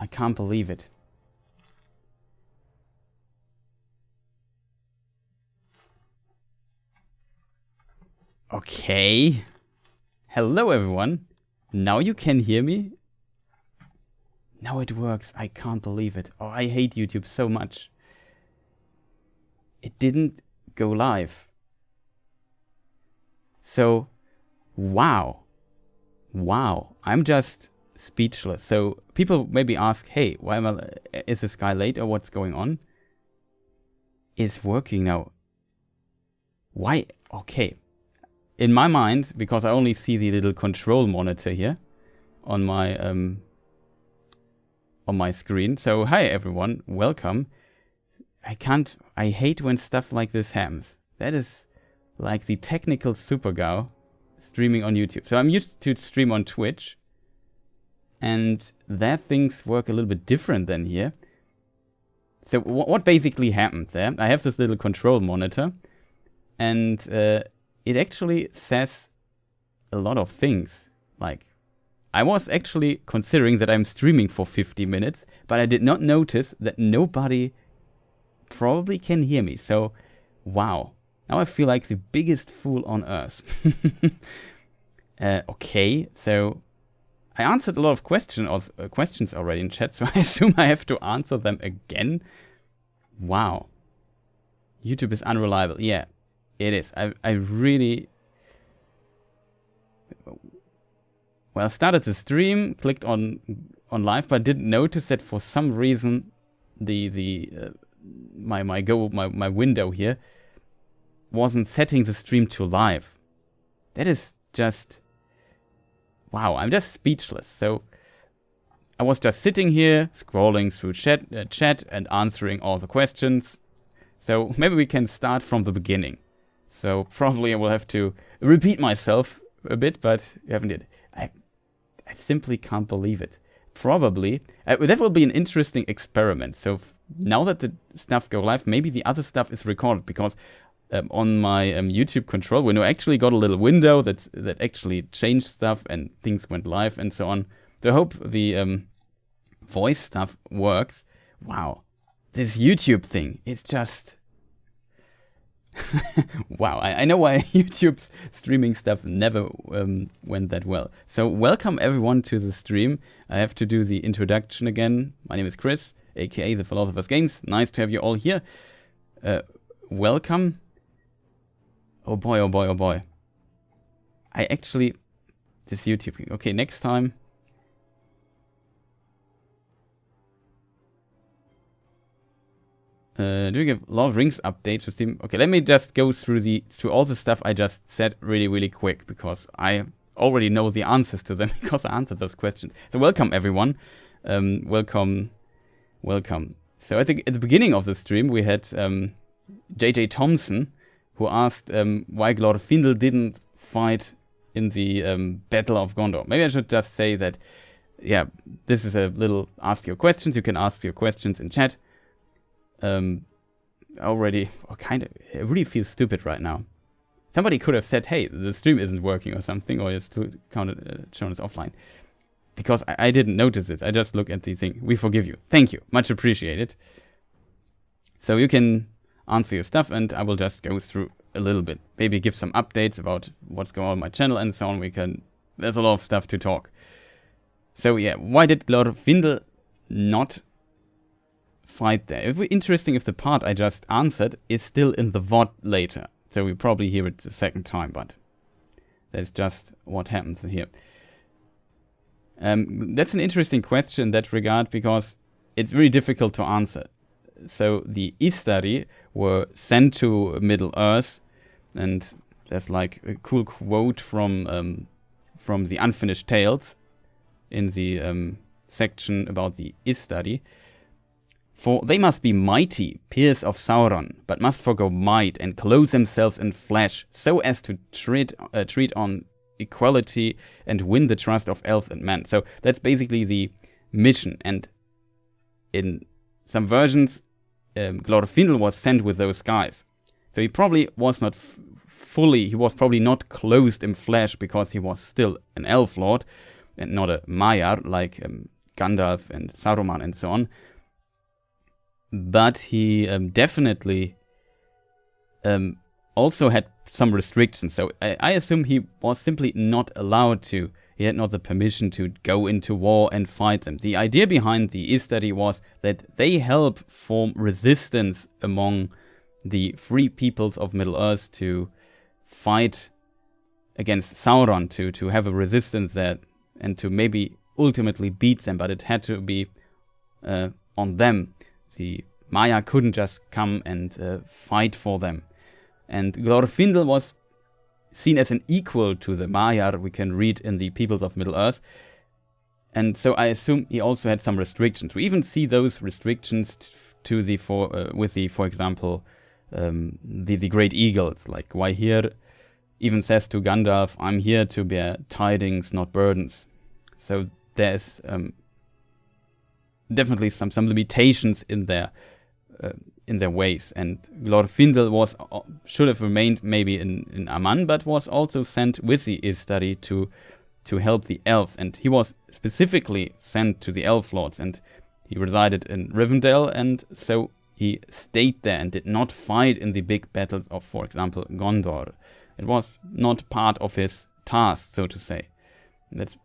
I can't believe it. Okay. Hello everyone. Now you can hear me? Now it works. I can't believe it. Oh, I hate YouTube so much. It didn't go live. So, wow. Wow. I'm just speechless. So people maybe ask, hey, why am is this guy late or what's going on? It's working now. Why? Okay. In my mind, because I only see the little control monitor here on my screen. So hi everyone, welcome. I hate when stuff like this happens. That is like the technical super-GAU streaming on YouTube. So I'm used to stream on Twitch, and there things work a little bit different than here. So what basically happened there? I have this little control monitor, and it actually says a lot of things. Like, I was actually considering that I'm streaming for 50 minutes, but I did not notice that nobody probably can hear me. So, wow. Now I feel like the biggest fool on earth. Okay, so I answered a lot of questions already in chat, so I assume I have to answer them again. Wow. YouTube is unreliable. Yeah. It is. I really... Well, I started the stream, clicked on live, but didn't notice that for some reason my window here wasn't setting the stream to live. That is just... Wow, I'm just speechless. So I was just sitting here, scrolling through chat and answering all the questions. So maybe we can start from the beginning. So probably I will have to repeat myself a bit, but you haven't did. I simply can't believe it. Probably that will be an interesting experiment. So now that the stuff go live, maybe the other stuff is recorded, because on my YouTube control window I actually got a little window that actually changed stuff and things went live and so on. So I hope the voice stuff works. Wow, this YouTube thing, it's just... Wow, I know why YouTube's streaming stuff never went that well. So welcome everyone to the stream. I have to do the introduction again. My name is Chris, aka the Philosopher's Games. Nice to have you all here. Welcome. Oh boy, oh boy, oh boy. I actually... This YouTube thing. Okay, next time... Do you give Lord of Rings updates to Steam? Okay, let me just go through all the stuff I just said really quick, because I already know the answers to them because I answered those questions. So welcome everyone. Welcome. So I think at the beginning of the stream we had JJ Thompson, who asked why Glorfindel didn't fight in the Battle of Gondor. Maybe I should just say that, yeah, this is a little ask your questions. You can ask your questions in chat. Already, it really feels stupid right now. Somebody could have said, hey, the stream isn't working or something, or it's shown as offline. Because I didn't notice it. I just look at the thing. We forgive you. Thank you. Much appreciated. So you can answer your stuff, and I will just go through a little bit. Maybe give some updates about what's going on my channel and so on. There's a lot of stuff to talk. So yeah, why did Glorfindel not fight there? It would be interesting if the part I just answered is still in the VOD later. So we probably hear it the second time, but that's just what happens here. That's an interesting question in that regard, because it's really difficult to answer. So the Istari were sent to Middle-earth, and there's like a cool quote from the Unfinished Tales in the section about the Istari. For they must be mighty, peers of Sauron, but must forgo might and clothe themselves in flesh, so as to treat on equality and win the trust of elves and men. So that's basically the mission. And in some versions, Glorfindel was sent with those guys. So he probably was not he was probably not clothed in flesh, because he was still an elf lord and not a Maiar like Gandalf and Saruman and so on. But he definitely also had some restrictions. So I assume he was simply not allowed to. He had not the permission to go into war and fight them. The idea behind the Istari was that they help form resistance among the free peoples of Middle-earth to fight against Sauron, to have a resistance there and to maybe ultimately beat them, but it had to be on them. The Maya couldn't just come and fight for them. And Glorfindel was seen as an equal to the Maiar we can read in the Peoples of Middle-earth. And so I assume he also had some restrictions. We even see those restrictions to the for example, the Great Eagles. Like Waihir even says to Gandalf, "I'm here to bear tidings, not burdens." So there's definitely some limitations in their ways, and Glorfindel should have remained maybe in Aman, but was also sent with the Istari to help the elves, and he was specifically sent to the elf lords, and he resided in Rivendell, and so he stayed there and did not fight in the big battles of, for example, Gondor. It was not part of his task, so to say. That's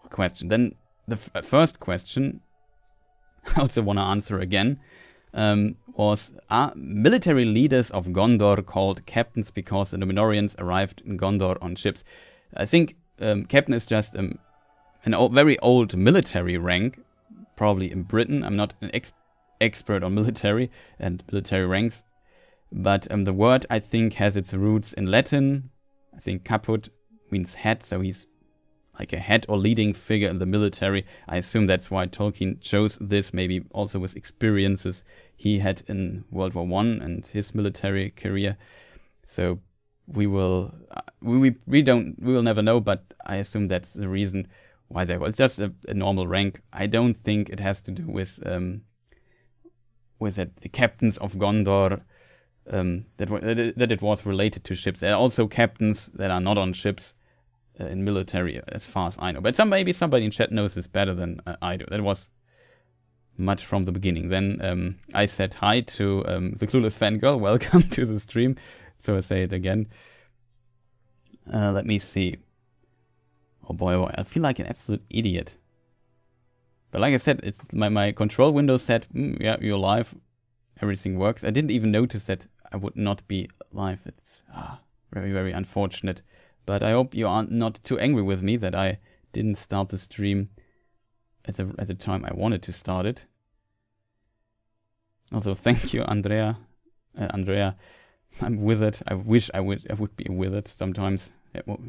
a question. Then the first question I also want to answer again. Was, are military leaders of Gondor called captains because the Numenorians arrived in Gondor on ships? I think captain is just an very old military rank, probably in Britain. I'm not an expert on military and military ranks, but the word, I think, has its roots in Latin. I think caput means head, so he's like a head or leading figure in the military. I assume that's why Tolkien chose this, maybe also with experiences he had in World War I and his military career. So we will never know, but I assume that's the reason why there was just a normal rank. I don't think it has to do with the captains of Gondor, that it was related to ships. There are also captains that are not on ships in military, as far as I know. But maybe somebody in chat knows this better than I do. That was much from the beginning. Then I said hi to the Clueless Fangirl. Welcome to the stream. So I say it again. Let me see. Oh boy, I feel like an absolute idiot. But like I said, it's my control window said, yeah, you're live. Everything works. I didn't even notice that I would not be live. It's very, very unfortunate. But I hope you are not too angry with me that I didn't start the stream at the time I wanted to start it. Also, thank you, Andrea. Andrea, I'm a wizard. I wish I would be a wizard sometimes,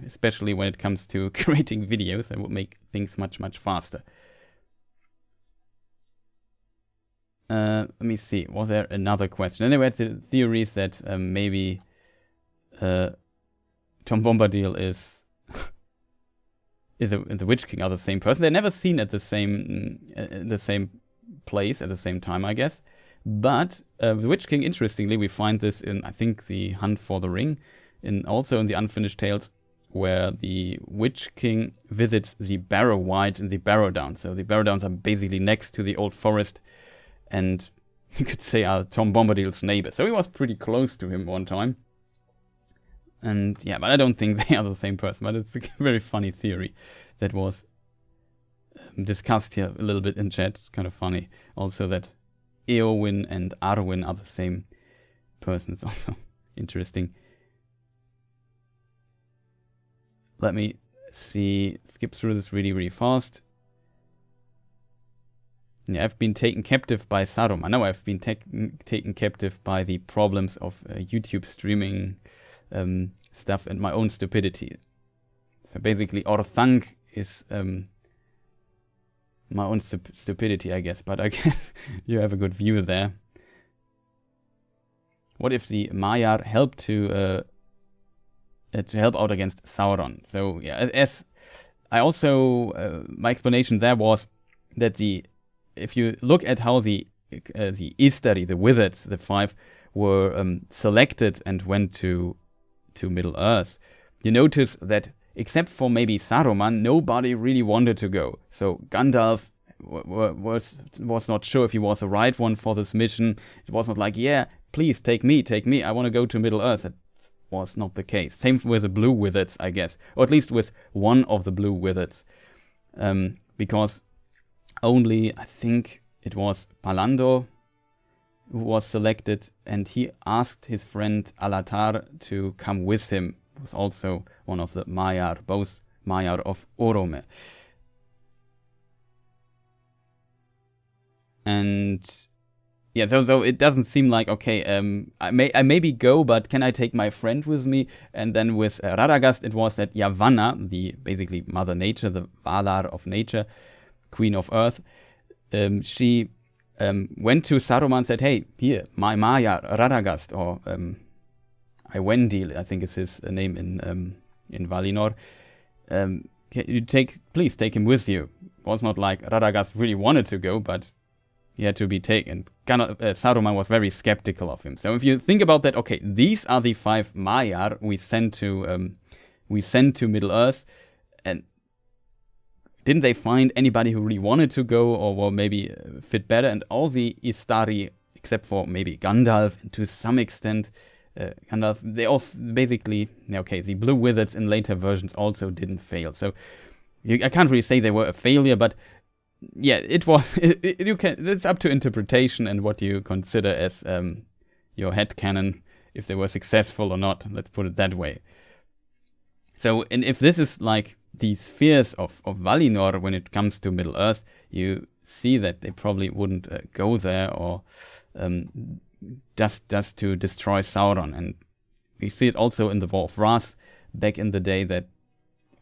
especially when it comes to creating videos. I would make things much, much faster. Let me see. Was there another question? Anyway, the theories that maybe Tom Bombadil is the Witch King are the same person. They're never seen at the same place at the same time, I guess. But the Witch King, interestingly, we find this in, I think, the Hunt for the Ring, also in the Unfinished Tales, where the Witch King visits the Barrow Wight and the Barrow Downs. So the Barrow Downs are basically next to the Old Forest, and you could say are Tom Bombadil's neighbor. So he was pretty close to him one time. And yeah, but I don't think they are the same person. But it's a very funny theory that was discussed here a little bit in chat. It's kind of funny. Also that Eowyn and Arwen are the same person. It's also interesting. Let me see. Skip through this really, really fast. Yeah, I've been taken captive by Saruman. No, I've been taken captive by the problems of YouTube streaming stuff and my own stupidity. So basically, Orthanc is my own stupidity, I guess. But I guess you have a good view there. What if the Maiar help to help out against Sauron? So yeah, as I also my explanation there was that if you look at how the Istari, the wizards, the five, were selected and went to Middle-earth, you notice that except for maybe Saruman, nobody really wanted to go. So Gandalf was not sure if he was the right one for this mission. It was not like, yeah, please take me, I want to go to Middle Earth. That was not the case. Same with the Blue Wizards, I guess, or at least with one of the Blue Wizards, because only, I think it was Palando who was selected, and he asked his friend Alatar to come with him. He was also one of the Maiar, both Maiar of Orome. And yeah, so it doesn't seem like, okay, I maybe go, but can I take my friend with me? And then with Radagast, it was that Yavanna, the basically Mother Nature, the Valar of nature, Queen of Earth, she went to Saruman and said, hey, here, my Maya, Radagast, or Iwendil, I think is his name in Valinor. Please take him with you. It was not like Radagast really wanted to go, but he had to be taken. Saruman was very skeptical of him. So if you think about that, okay, these are the 5 Maiar we sent to Middle Earth, and didn't they find anybody who really wanted to go or maybe fit better? And all the Istari, except for maybe Gandalf, and to some extent Gandalf, they all basically, okay, the Blue Wizards in later versions also didn't fail. So I can't really say they were a failure, but yeah, it was. It's up to interpretation and what you consider as your headcanon, if they were successful or not. Let's put it that way. So, and if this is like the spheres of Valinor when it comes to Middle Earth, you see that they probably wouldn't go there or just to destroy Sauron. And we see it also in the War of Wrath back in the day that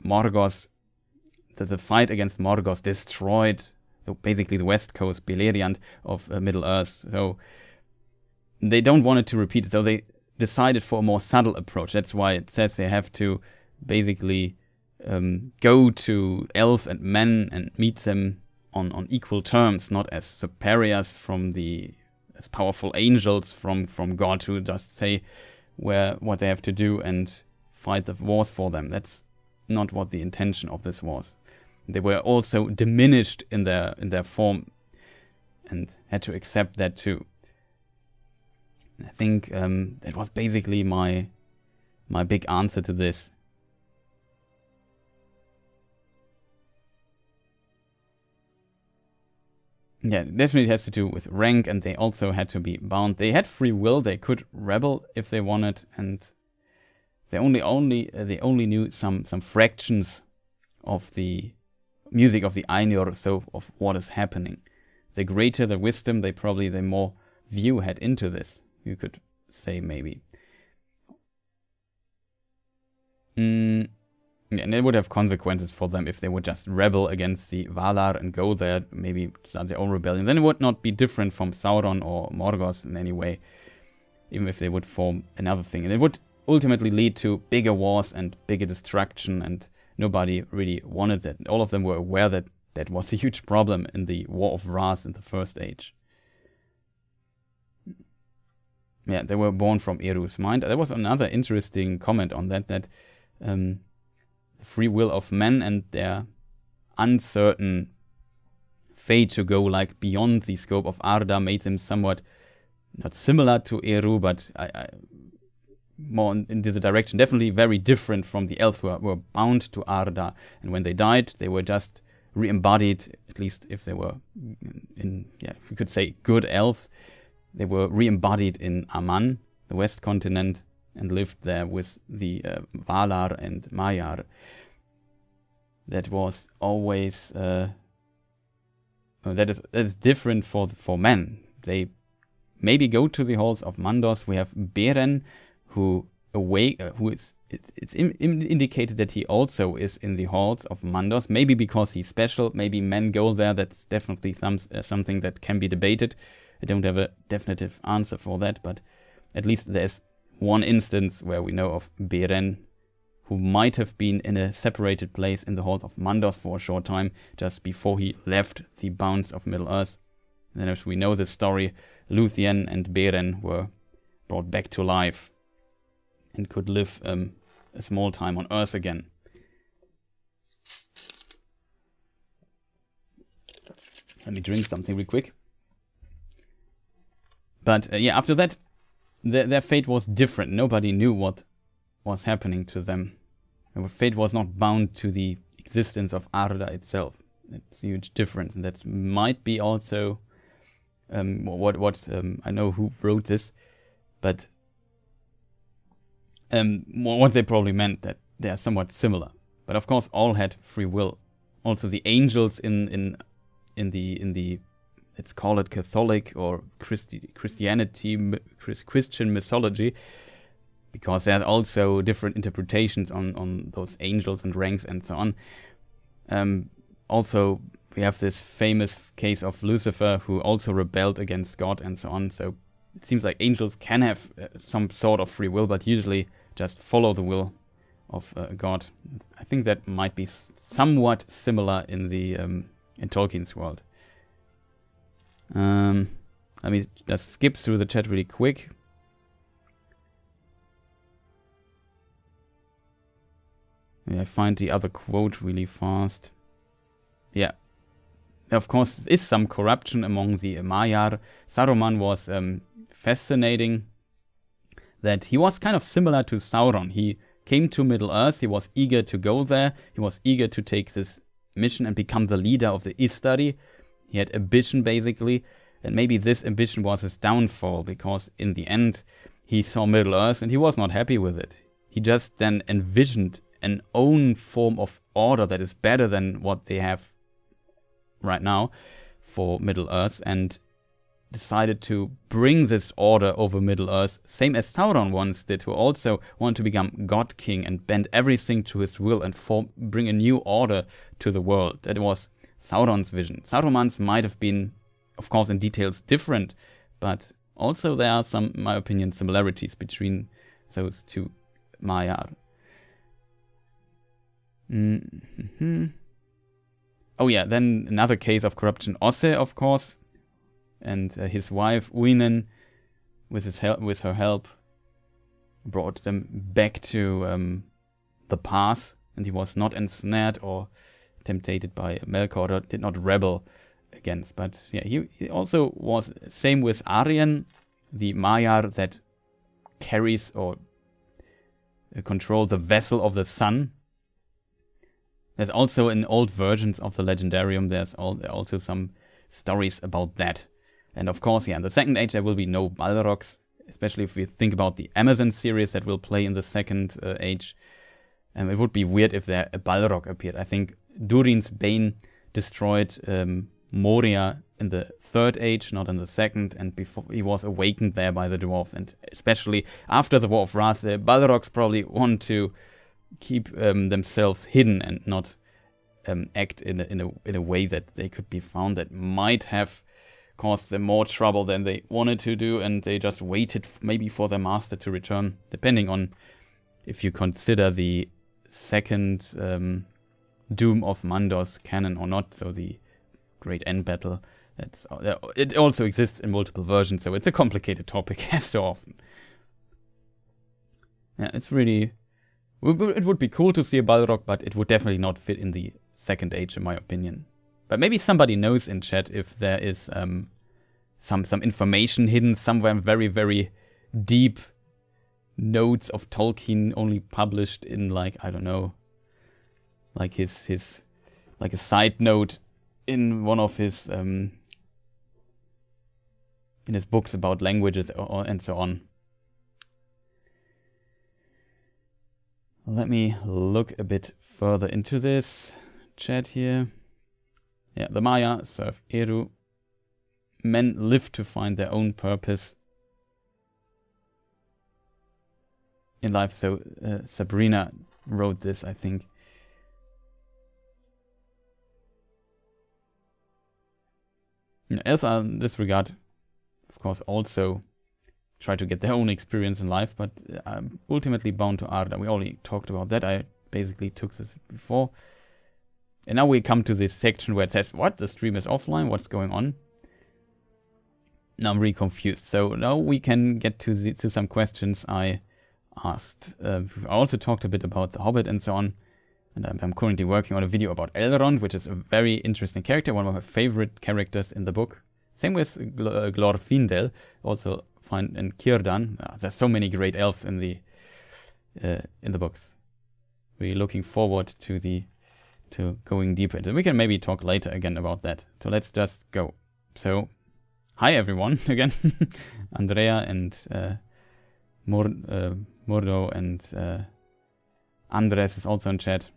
Morgoth, that the fight against Morgoth destroyed basically the west coast, Beleriand, of Middle Earth. So they don't want it to repeat it. So they decided for a more subtle approach. That's why it says they have to basically go to elves and men and meet them on equal terms, not as superiors as powerful angels from God who just say what they have to do and fight the wars for them. That's not what the intention of this was. They were also diminished in their form and had to accept that too. I think that was basically my big answer to this. Yeah, it definitely has to do with rank, and they also had to be bound. They had free will. They could rebel if they wanted, and they only knew some fractions of the music of the Ainur, so of what is happening. The greater the wisdom, the more view had into this, you could say maybe. And it would have consequences for them if they would just rebel against the Valar and go there, maybe start their own rebellion. Then it would not be different from Sauron or Morgoth in any way, even if they would form another thing. And it would ultimately lead to bigger wars and bigger destruction, and nobody really wanted that. All of them were aware that that was a huge problem in the War of Wrath in the First Age. Yeah, they were born from Eru's mind. There was another interesting comment on that the free will of men and their uncertain fate to go like beyond the scope of Arda made them somewhat not similar to Eru, but more into the direction, definitely very different from the elves who were bound to Arda. And when they died, they were just re-embodied, at least if they were we could say good elves. They were re-embodied in Aman, the West Continent, and lived there with the Valar and Maiar. That was always that is different for men. They maybe go to the halls of Mandos. We have Beren, who is it's indicated that he also is in the halls of Mandos. Maybe because he's special. Maybe men go there. That's definitely something that can be debated. I don't have a definitive answer for that, but at least there's one instance where we know of Beren, who might have been in a separated place in the halls of Mandos for a short time, just before he left the bounds of Middle-earth. And then as we know the story, Luthien and Beren were brought back to life and could live a small time on Earth again. Let me drink something real quick. But yeah, after that, their fate was different. Nobody knew what was happening to them. Their fate was not bound to the existence of Arda itself. It's a huge difference, and that might be also what I know who wrote this, but what they probably meant, that they are somewhat similar. But of course, all had free will. Also, the angels in the let's call it Catholic or Christian mythology, because there are also different interpretations on those angels and ranks and so on. Also, we have this famous case of Lucifer, who also rebelled against God and so on. So it seems like angels can have some sort of free will, but usually just follow the will of God. I think that might be somewhat similar in the in Tolkien's world. Let me just skip through the chat really quick. Maybe I find the other quote really fast. Yeah. Of course, there is some corruption among the Maiar. Saruman was fascinating that he was kind of similar to Sauron. He came to Middle-earth, he was eager to go there, he was eager to take this mission and become the leader of the Istari. He had ambition, basically, and maybe this ambition was his downfall, because in the end, he saw Middle-earth and he was not happy with it. He just then envisioned an own form of order that is better than what they have right now for Middle-earth, and decided to bring this order over Middle-earth, same as Sauron once did, who also wanted to become God King and bend everything to his will and bring a new order to the world. That was Sauron's vision. Saruman's might have been, of course, in details different, but also there are some, in my opinion, similarities between those two Maiar. Oh yeah, then another case of corruption, Osse, of course, and his wife Eowyn, with her help, brought them back to the path, and he was not ensnared or tempted by Melkor, or did not rebel against. But yeah, he also was same with Arwen, the Maiar that carries or controls the vessel of the sun. There's also in old versions of the Legendarium, there are also some stories about that. And of course, yeah, in the Second Age there will be no Balrogs, especially if we think about the Amazon series that will play in the Second Age. It would be weird if there a Balrog appeared. I think Durin's Bane destroyed Moria in the Third Age, not in the Second, and before he was awakened there by the dwarves. And especially after the War of Wrath, the Balrogs probably want to keep themselves hidden and not act in a way that they could be found, that might have caused them more trouble than they wanted to do, and they just waited maybe for their master to return, depending on if you consider the second Doom of Mandor's canon or not, so the Great End Battle. It also exists in multiple versions, so it's a complicated topic, as so often. Yeah, it's really... It would be cool to see a Balrog, but it would definitely not fit in the Second Age, in my opinion. But maybe somebody knows in chat if there is some information hidden somewhere, very, very deep notes of Tolkien only published in, like, I don't know, like his like a side note in one of his in his books about languages and so on. Let me look a bit further into this chat here. Yeah, the Maya serve Eru. Men live to find their own purpose in life. So Sabrina wrote this, I think. Elsa, in this regard, of course, also try to get their own experience in life, but ultimately bound to Arda. We already talked about that. I basically took this before. And now we come to this section where it says, what? The stream is offline? What's going on? Now I'm really confused. So now we can get to some questions I asked. I also talked a bit about The Hobbit and so on. And I'm currently working on a video about Elrond, which is a very interesting character, one of my favorite characters in the book. Same with Glorfindel, also find in Círdan. There's so many great elves in the books. Really looking forward to going deeper into it. We can maybe talk later again about that. So let's just go. So, hi everyone again. Andrea and Murdo and Andres is also in chat.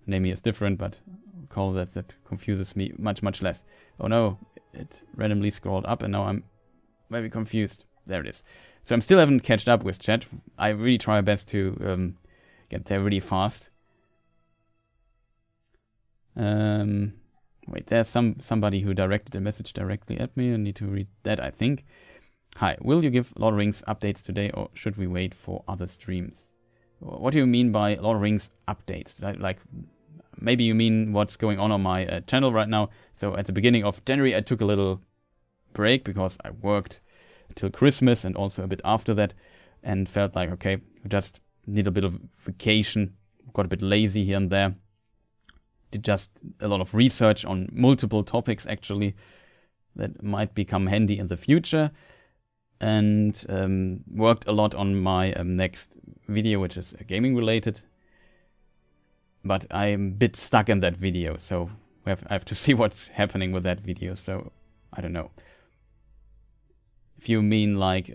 Naming is different, but call that confuses me much less. Oh no, it randomly scrolled up and now I'm very confused. There it is. So I'm still haven't catched up with chat. I really try my best to get there really fast. Wait, there's somebody who directed a message directly at me. I need to read that, I think. Hi, will you give Lord of the Rings updates today or should we wait for other streams? What do you mean by Lord of the Rings updates? Like maybe you mean what's going on my channel right now. So at the beginning of January I took a little break because I worked till Christmas and also a bit after that and felt like, okay, we just need a bit of vacation. Got a bit lazy here and there. Did just a lot of research on multiple topics actually that might become handy in the future, and worked a lot on my next video, which is gaming related. But I'm a bit stuck in that video, so I have to see what's happening with that video. So I don't know. If you mean like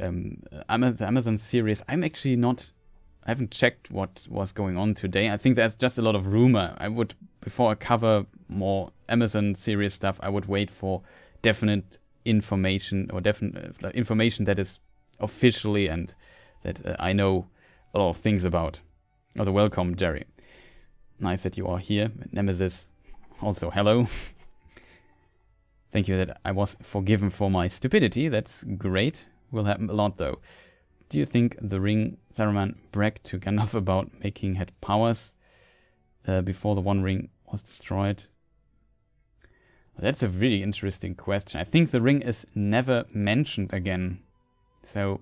Amazon series, I'm actually not. I haven't checked what was going on today. I think there's just a lot of rumor. Before I cover more Amazon series stuff, I would wait for definite information or definite information that is officially and that I know a lot of things about. Also, welcome, Jerry. Nice that you are here. Nemesis, also hello. Thank you that I was forgiven for my stupidity. That's great. Will happen a lot though. Do you think the ring Saruman bragged to Gandalf about making had powers before the One Ring was destroyed? That's a really interesting question. I think the ring is never mentioned again. So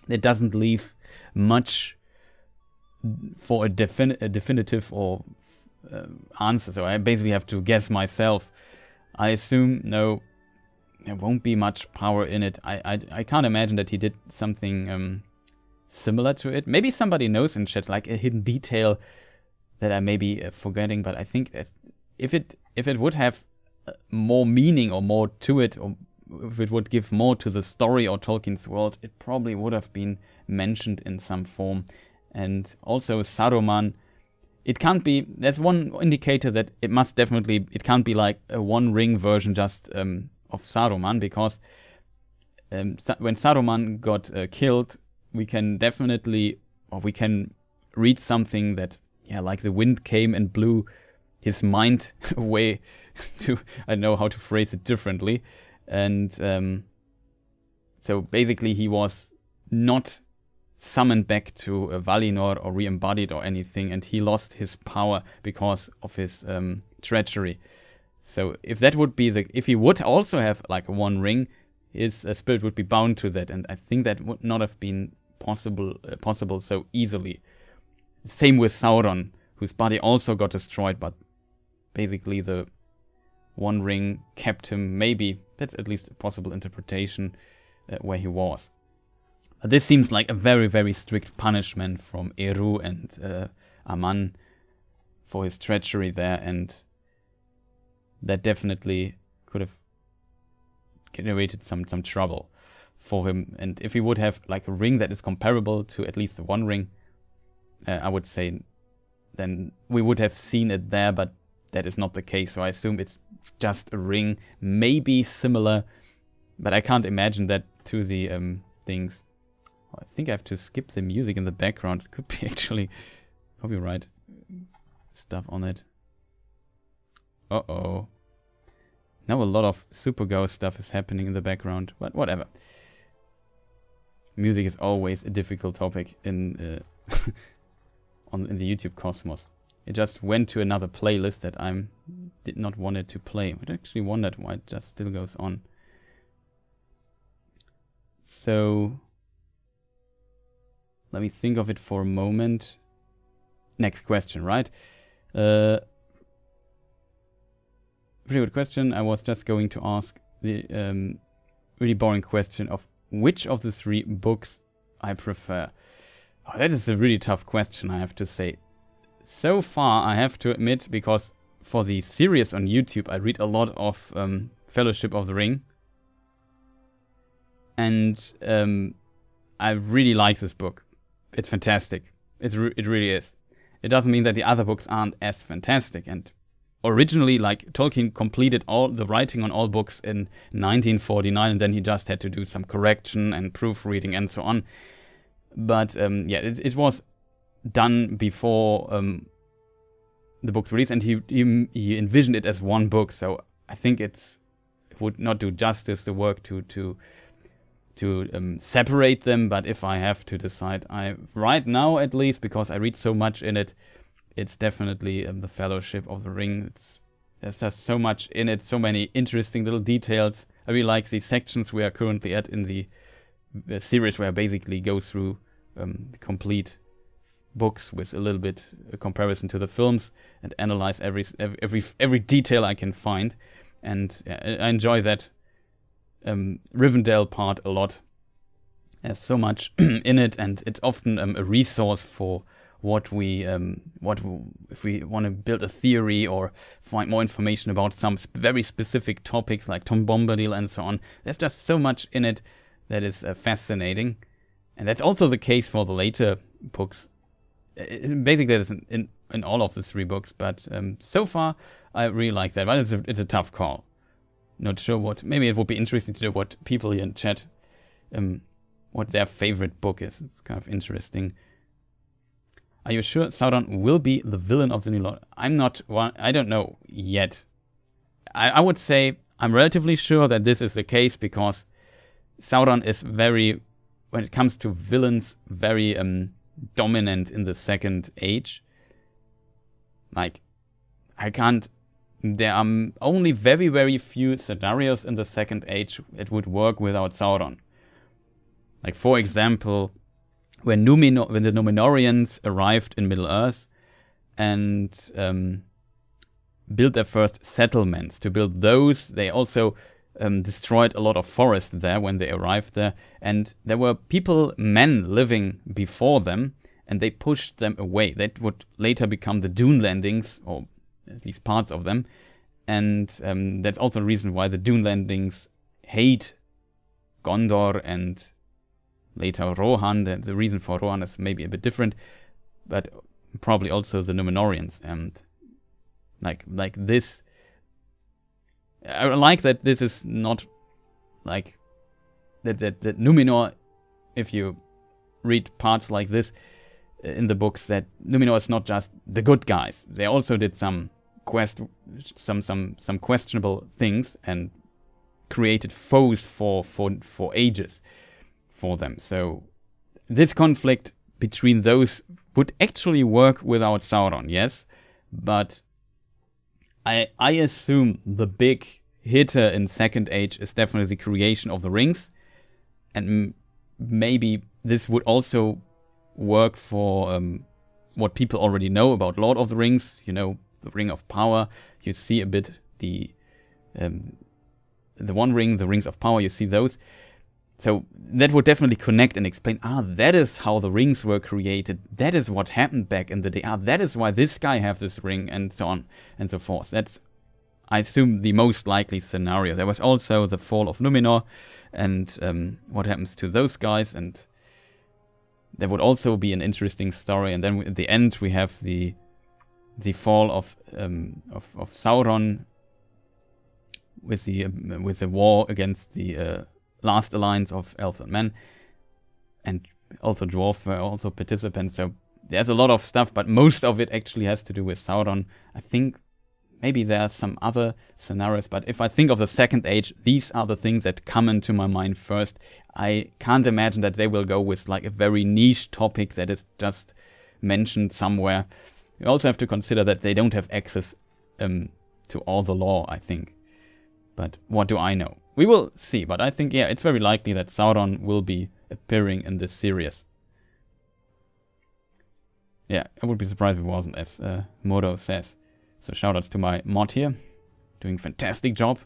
it doesn't leave much for a definitive or answer. So I basically have to guess myself. I assume no, there won't be much power in it. I can't imagine that he did something similar to it. Maybe somebody knows in chat, like a hidden detail that I may be forgetting. But I think that if it would have more meaning or more to it, or if it would give more to the story or Tolkien's world, it probably would have been mentioned in some form. And also Saruman, it can't be, there's one indicator that it can't be like a One Ring version just of Saruman, because when Saruman got killed, we can read something that, like the wind came and blew his mind away to, I don't know how to phrase it differently. And so basically he was not summoned back to Valinor or re-embodied or anything, and he lost his power because of his treachery. So if that would be if he would also have like a One Ring, his spirit would be bound to that, and I think that would not have been possible so easily. Same with Sauron, whose body also got destroyed, but basically the One Ring kept him, maybe, that's at least a possible interpretation, where he was. This seems like a very, very strict punishment from Eru and Aman for his treachery there, and that definitely could have generated some trouble for him. And if he would have like a ring that is comparable to at least the One Ring, I would say then we would have seen it there, but that is not the case. So I assume it's just a ring, maybe similar, but I can't imagine that to the things. I think I have to skip the music in the background. It could be actually copyright stuff on it. Uh-oh. Now a lot of Super-Go stuff is happening in the background, but whatever. Music is always a difficult topic in in the YouTube cosmos. It just went to another playlist that I did not want it to play. I actually wondered why it just still goes on. So let me think of it for a moment. Next question, right? Pretty good question. I was just going to ask the really boring question of which of the 3 books I prefer. Oh, that is a really tough question, I have to say. So far, I have to admit, because for the series on YouTube, I read a lot of Fellowship of the Ring. And I really like this book. It's fantastic. It really is. It doesn't mean that the other books aren't as fantastic. And originally, like, Tolkien completed all the writing on all books in 1949, and then he just had to do some correction and proofreading and so on. But yeah, it was done before the book's release, and he envisioned it as one book. So I think it would not do justice the work to separate them. But if I have to decide, right now at least, because I read so much in it, it's definitely the Fellowship of the Ring. There's just so much in it, so many interesting little details. I really like the sections we are currently at in the series, where I basically go through the complete books with a little bit a comparison to the films and analyze every detail I can find. And I enjoy that Rivendell part a lot. There's so much in it, and it's often a resource for if we want to build a theory or find more information about some very specific topics like Tom Bombadil and so on. There's just so much in it that is fascinating, and that's also the case for the later books. Basically, that's in all of the 3 books, but so far I really like that. But it's a tough call. Not sure what. Maybe it would be interesting to know what people here in chat, what their favorite book is. It's kind of interesting. Are you sure Sauron will be the villain of the new LotR? I'm not one. I don't know yet. I would say I'm relatively sure that this is the case, because Sauron is very, when it comes to villains, very dominant in the Second Age. Like, there are only very, very few scenarios in the Second Age that would work without Sauron. Like, for example, when the Numenorians arrived in Middle-earth and built their first settlements. To build those, they also destroyed a lot of forest there when they arrived there. And there were men living before them, and they pushed them away. That would later become the Dune Landings, or at least parts of them. And that's also the reason why the Dune Landings hate Gondor and later Rohan. The reason for Rohan is maybe a bit different, but probably also the Numenorians. And like this, I like that this is not like that Numenor, if you read parts like this in the books, that Numenor is not just the good guys. They also did some questionable things and created foes for ages for them. So this conflict between those would actually work without Sauron, yes, but I assume the big hitter in Second Age is definitely the creation of the rings, and maybe this would also work for what people already know about Lord of the Rings. You know, the Ring of Power. You see a bit the One Ring, the Rings of Power. You see those. So that would definitely connect and explain, that is how the rings were created. That is what happened back in the day. That is why this guy has this ring, and so on and so forth. That's, I assume, the most likely scenario. There was also the fall of Numenor and what happens to those guys, and there would also be an interesting story. And then at the end we have the fall of Sauron with the war against the last alliance of elves and men, and also dwarves were also participants. So there's a lot of stuff, but most of it actually has to do with Sauron. I think maybe there are some other scenarios, but if I think of the Second Age, these are the things that come into my mind first. I can't imagine that they will go with like a very niche topic that is just mentioned somewhere. You also have to consider that they don't have access to all the lore, I think. But what do I know? We will see, but I think, yeah, it's very likely that Sauron will be appearing in this series. Yeah, I would be surprised if it wasn't, as Modo says. So shoutouts to my mod here, doing a fantastic job.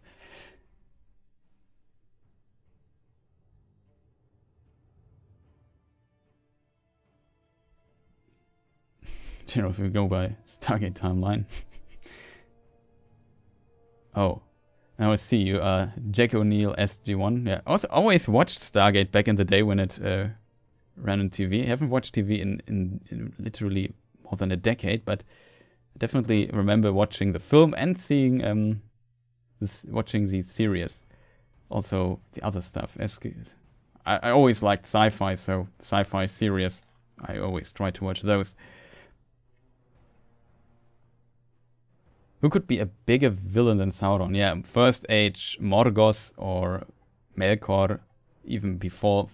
You know, if we go by Stargate timeline. Oh, now I see you, Jack O'Neill SG1. Yeah, also always watched Stargate back in the day when it ran on TV. I haven't watched TV in literally more than a decade, but definitely remember watching the film and seeing watching the series. Also the other stuff. I always liked sci-fi, so sci-fi series, I always try to watch those. Who could be a bigger villain than Sauron? Yeah, First Age, Morgoth or Melkor, even before.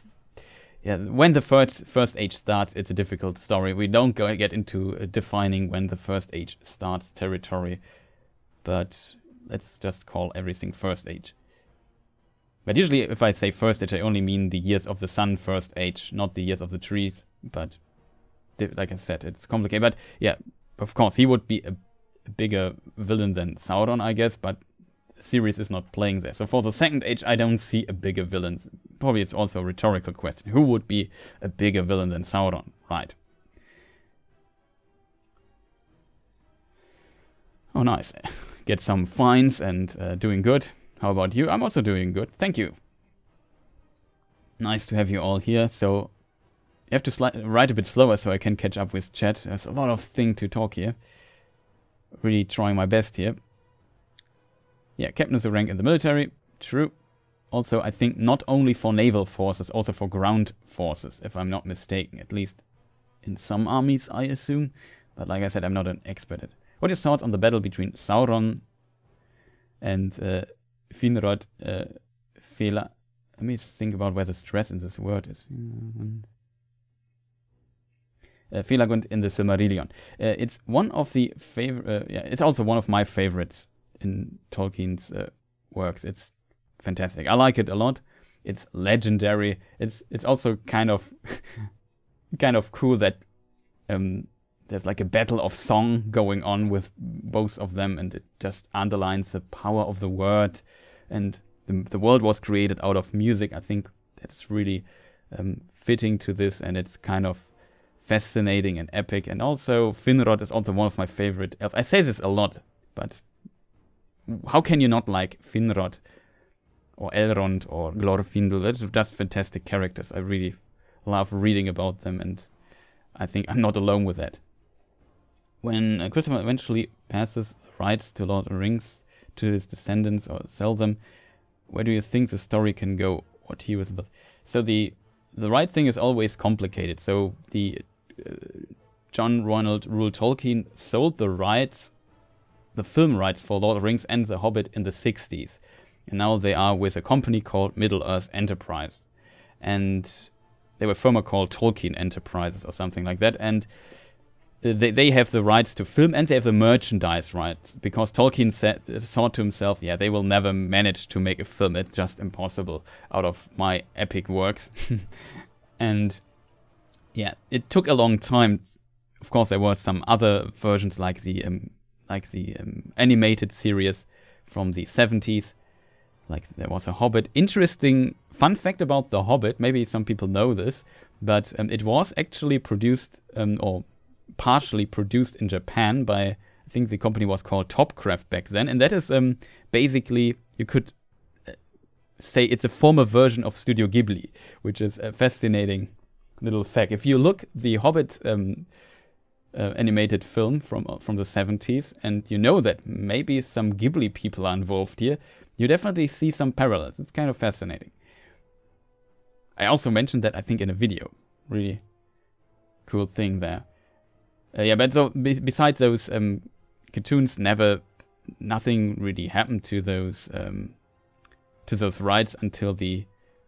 Yeah, when the first Age starts, it's a difficult story. We don't get into defining when the First Age starts territory, but let's just call everything First Age. But usually if I say First Age, I only mean the years of the sun First Age, not the years of the trees. But like I said, it's complicated. But yeah, of course, he would be a bigger villain than Sauron, I guess, but the series is not playing there. So for the Second Age, I don't see a bigger villain. Probably it's also a rhetorical question. Who would be a bigger villain than Sauron? Right. Oh, nice. Get some fines and doing good. How about you? I'm also doing good. Thank you. Nice to have you all here. So you have to write a bit slower so I can catch up with chat. There's a lot of things to talk here. Really trying my best here. Yeah, captain is a rank in the military. True. Also, I think not only for naval forces, also for ground forces, if I'm not mistaken. At least in some armies, I assume. But like I said, I'm not an expert at it. What are your thoughts on the battle between Sauron and Finrod Fela? Let me just think about where the stress in this word is. Felagund in the Silmarillion. It's one of the favorite. Yeah, it's also one of my favorites in Tolkien's works. It's fantastic. I like it a lot. It's legendary. It's also kind of cool that there's like a battle of song going on with both of them, and it just underlines the power of the word. And the world was created out of music. I think that's really fitting to this, and it's kind of fascinating and epic. And also Finrod is also one of my favorite elves. I say this a lot, but how can you not like Finrod or Elrond or Glorfindel? They're just fantastic characters. I really love reading about them, and I think I'm not alone with that. When Christopher eventually passes the rights to Lord of the Rings to his descendants or sell them, where do you think the story can go? What he was about? So the right thing is always complicated. So the John Ronald Reuel Tolkien sold the rights, the film rights for Lord of the Rings and The Hobbit in the 60s. And now they are with a company called Middle-earth Enterprise. And they were former called Tolkien Enterprises or something like that. And they have the rights to film and they have the merchandise rights. Because Tolkien thought to himself, yeah, they will never manage to make a film. It's just impossible out of my epic works. And yeah, it took a long time. Of course, there were some other versions like the animated series from the 70s. Like there was a Hobbit. Interesting fun fact about the Hobbit. Maybe some people know this, but it was actually produced or partially produced in Japan by, I think the company was called Topcraft back then, and that is basically, you could say it's a former version of Studio Ghibli, which is a fascinating little fact. If you look the Hobbit animated film from the 70s, and you know that maybe some Ghibli people are involved here, you definitely see some parallels. It's kind of fascinating. I also mentioned that, I think, in a video. Really cool thing there. Yeah, but so besides those cartoons, nothing really happened to those rights until the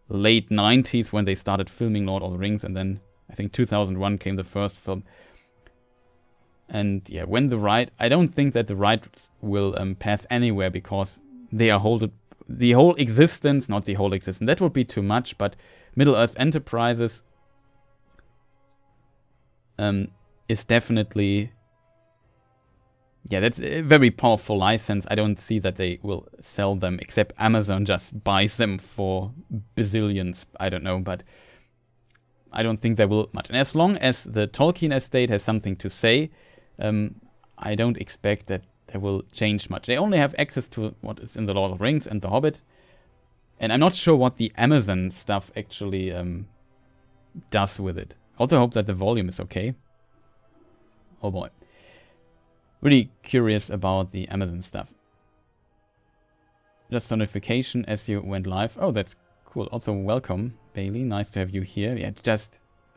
late 90s when they started filming Lord of the Rings, and then I think 2001 came the first film. And yeah, when I don't think that the rights will pass anywhere, because they are the whole existence, not the whole existence, that would be too much, but Middle-earth Enterprises is definitely... Yeah, that's a very powerful license. I don't see that they will sell them, except Amazon just buys them for bazillions. I don't know, but I don't think they will much. And as long as the Tolkien estate has something to say, I don't expect that they will change much. They only have access to what is in the Lord of the Rings and the Hobbit. And I'm not sure what the Amazon stuff actually does with it. Also hope that the volume is okay. Oh boy. Really curious about the Amazon stuff. Just a notification as you went live. Oh, that's cool. Also, welcome, Bailey. Nice to have you here. Yeah,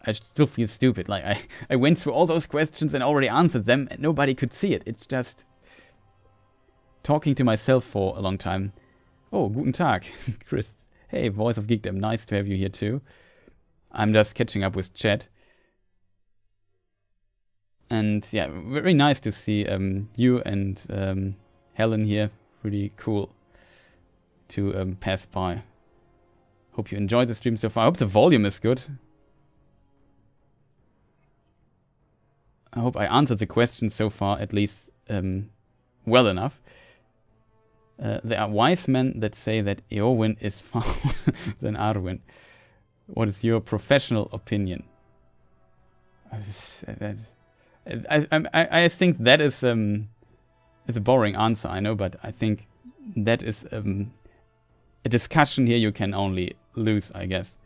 I still feel stupid. Like, I went through all those questions and already answered them, and nobody could see it. It's just talking to myself for a long time. Oh, guten Tag, Chris. Hey, Voice of Geekdom. Nice to have you here too. I'm just catching up with chat. And yeah, very nice to see you and Helen here. Really cool to pass by. Hope you enjoyed the stream so far. I hope the volume is good. I hope I answered the questions so far, at least well enough. There are wise men that say that Eowyn is far than Arwen. What is your professional opinion? I think that is it's a boring answer, I know, but I think that is a discussion here you can only lose, I guess.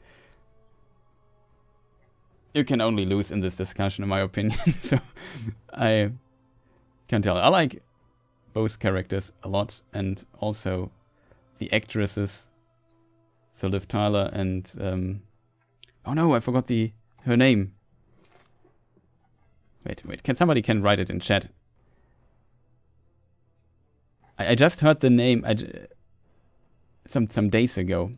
You can only lose in this discussion, in my opinion. So I can't tell. I like both characters a lot, and also the actresses. So Liv Tyler and oh no, I forgot her name. Wait, somebody can write it in chat. I just heard the name some days ago.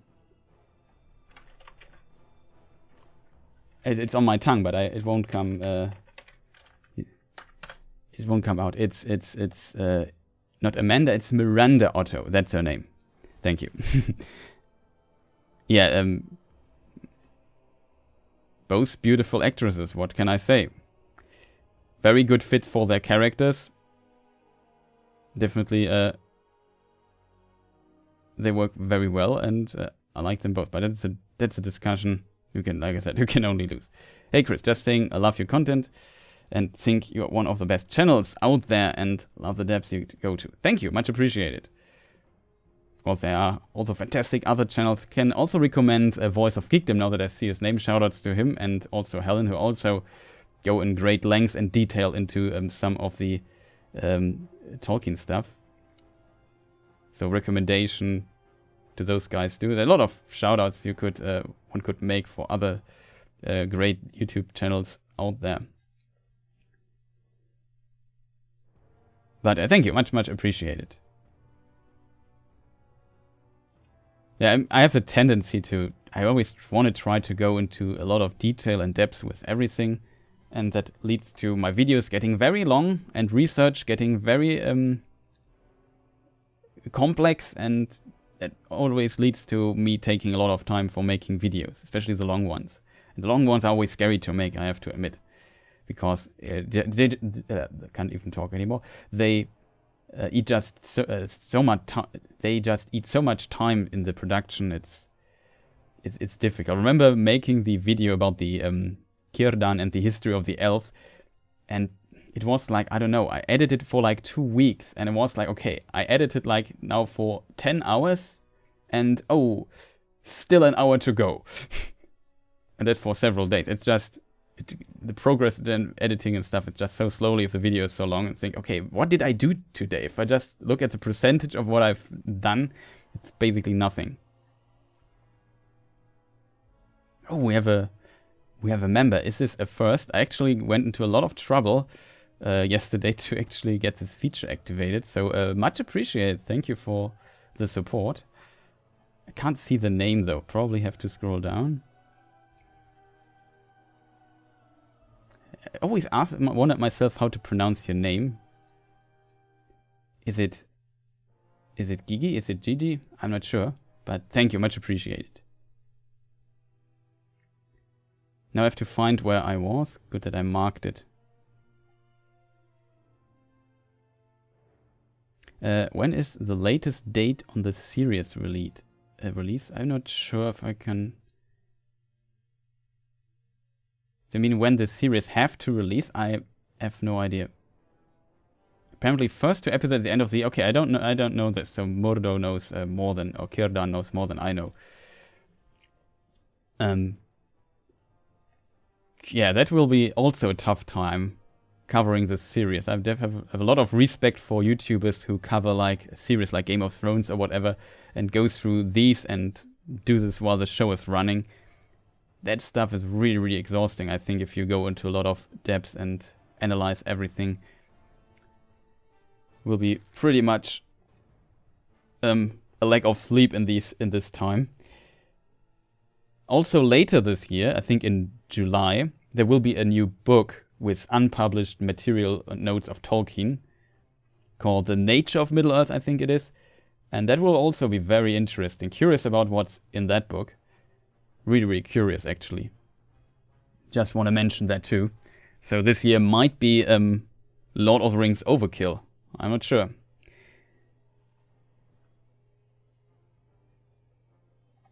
It's on my tongue, but it won't come. It won't come out. It's not Amanda. It's Miranda Otto. That's her name. Thank you. Yeah. Both beautiful actresses. What can I say? Very good fit for their characters. Definitely, they work very well, and I like them both. But that's a discussion you can, like I said, you can only lose. Hey Chris, just saying, I love your content and think you're one of the best channels out there, and love the depths you go to. Thank you, much appreciated. Of course, there are also fantastic other channels. Can also recommend a Voice of Geekdom now that I see his name. Shoutouts to him, and also Helen, who also go in great length and detail into some of the Tolkien stuff. So recommendation to those guys too. There are a lot of shoutouts you could one could make for other great YouTube channels out there. But thank you, much appreciated. Yeah, I have the tendency to. I always want to try to go into a lot of detail and depth with everything. And that leads to my videos getting very long and research getting very complex, and that always leads to me taking a lot of time for making videos, especially the long ones. And the long ones are always scary to make, I have to admit, because they can't even talk anymore. They eat just so much time. They just eat so much time in the production. It's difficult. I remember making the video about the Círdan and the history of the elves, and it was like, I don't know, I edited for like 2 weeks, and it was like, okay, I edited like now for 10 hours, and oh, still an hour to go. And that for several days. It's just, the progress then editing and stuff, it's just so slowly if the video is so long, and think, okay, what did I do today? If I just look at the percentage of what I've done, it's basically nothing. Oh, we have a member. Is this a first? I actually went into a lot of trouble yesterday to actually get this feature activated. So much appreciated. Thank you for the support. I can't see the name though. Probably have to scroll down. I always wondered myself how to pronounce your name. Is it Gigi? Is it Gigi? I'm not sure. But thank you. Much appreciated. Now I have to find where I was. Good that I marked it. When is the latest date on the series release? I'm not sure if I can... I mean, when the series have to release, I have no idea. Apparently, first 2 episodes at the end of the... Okay, I don't know this. So Mordo knows more than... Or Círdan knows more than I know. Yeah, that will be also a tough time covering this series. I have a lot of respect for YouTubers who cover like a series like Game of Thrones or whatever and go through these and do this while the show is running. That stuff is really, really exhausting. I think if you go into a lot of depth and analyze everything, will be pretty much a lack of sleep in this time. Also later this year, I think in July, there will be a new book with unpublished material notes of Tolkien called The Nature of Middle-earth, I think it is. And that will also be very interesting. Curious about what's in that book. Really, really curious, actually. Just want to mention that too. So this year might be Lord of the Rings overkill. I'm not sure.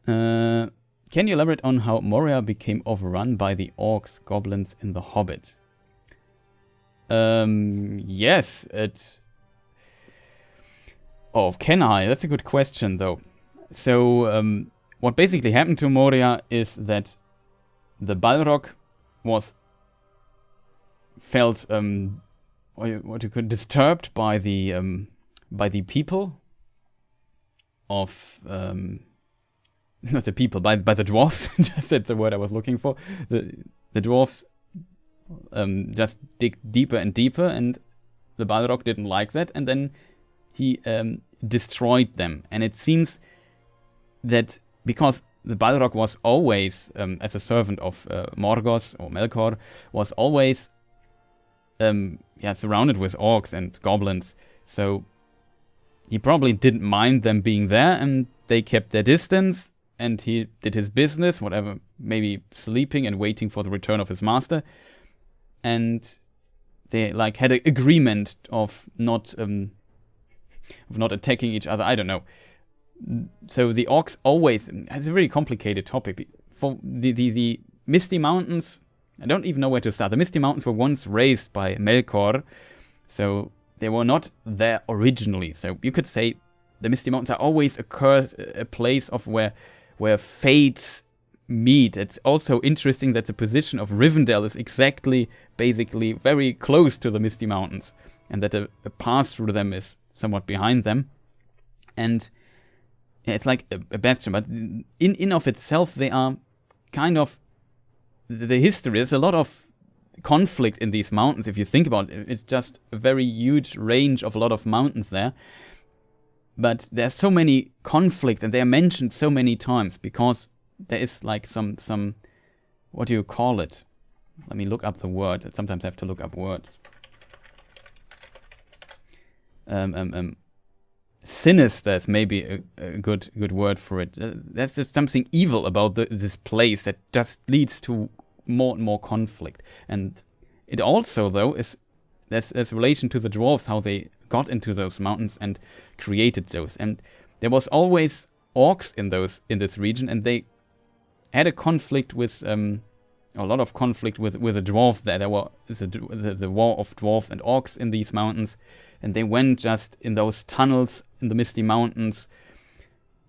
Can you elaborate on how Moria became overrun by the orcs, goblins in The Hobbit? Yes, it... Oh, can I? That's a good question, though. So, what basically happened to Moria is that the Balrog felt what you could disturbed by the people of not the people, by the dwarves. Just that's the word I was looking for. The dwarves just dig deeper and deeper, and the Balrog didn't like that, and then he destroyed them. And it seems that because the Balrog was always, as a servant of Morgoth or Melkor, was always surrounded with orcs and goblins, so he probably didn't mind them being there, and they kept their distance, and he did his business, whatever, maybe sleeping and waiting for the return of his master. And they like had an agreement of not attacking each other. I don't know. So the orcs always... It's a very complicated topic. For the Misty Mountains, I don't even know where to start. The Misty Mountains were once raised by Melkor, so they were not there originally. So you could say the Misty Mountains are always a place of where fates meet. It's also interesting that the position of Rivendell is exactly, basically, very close to the Misty Mountains, and that a path through them is somewhat behind them. And it's like a bastion, but in of itself, they are kind of the history. There's a lot of conflict in these mountains. If you think about it, it's just a very huge range of a lot of mountains there. But there's so many conflicts, and they are mentioned so many times because there is like some what do you call it? Let me look up the word. Sometimes I have to look up words. Sinister is maybe a good word for it. There's just something evil about this place that just leads to more and more conflict. And it also, though, there's relation to the dwarves, how they got into those mountains and created those. And there was always orcs in this region, and they had a conflict with a lot of conflict with a dwarf there. There was the war of dwarves and orcs in these mountains, and they went just in those tunnels in the Misty Mountains.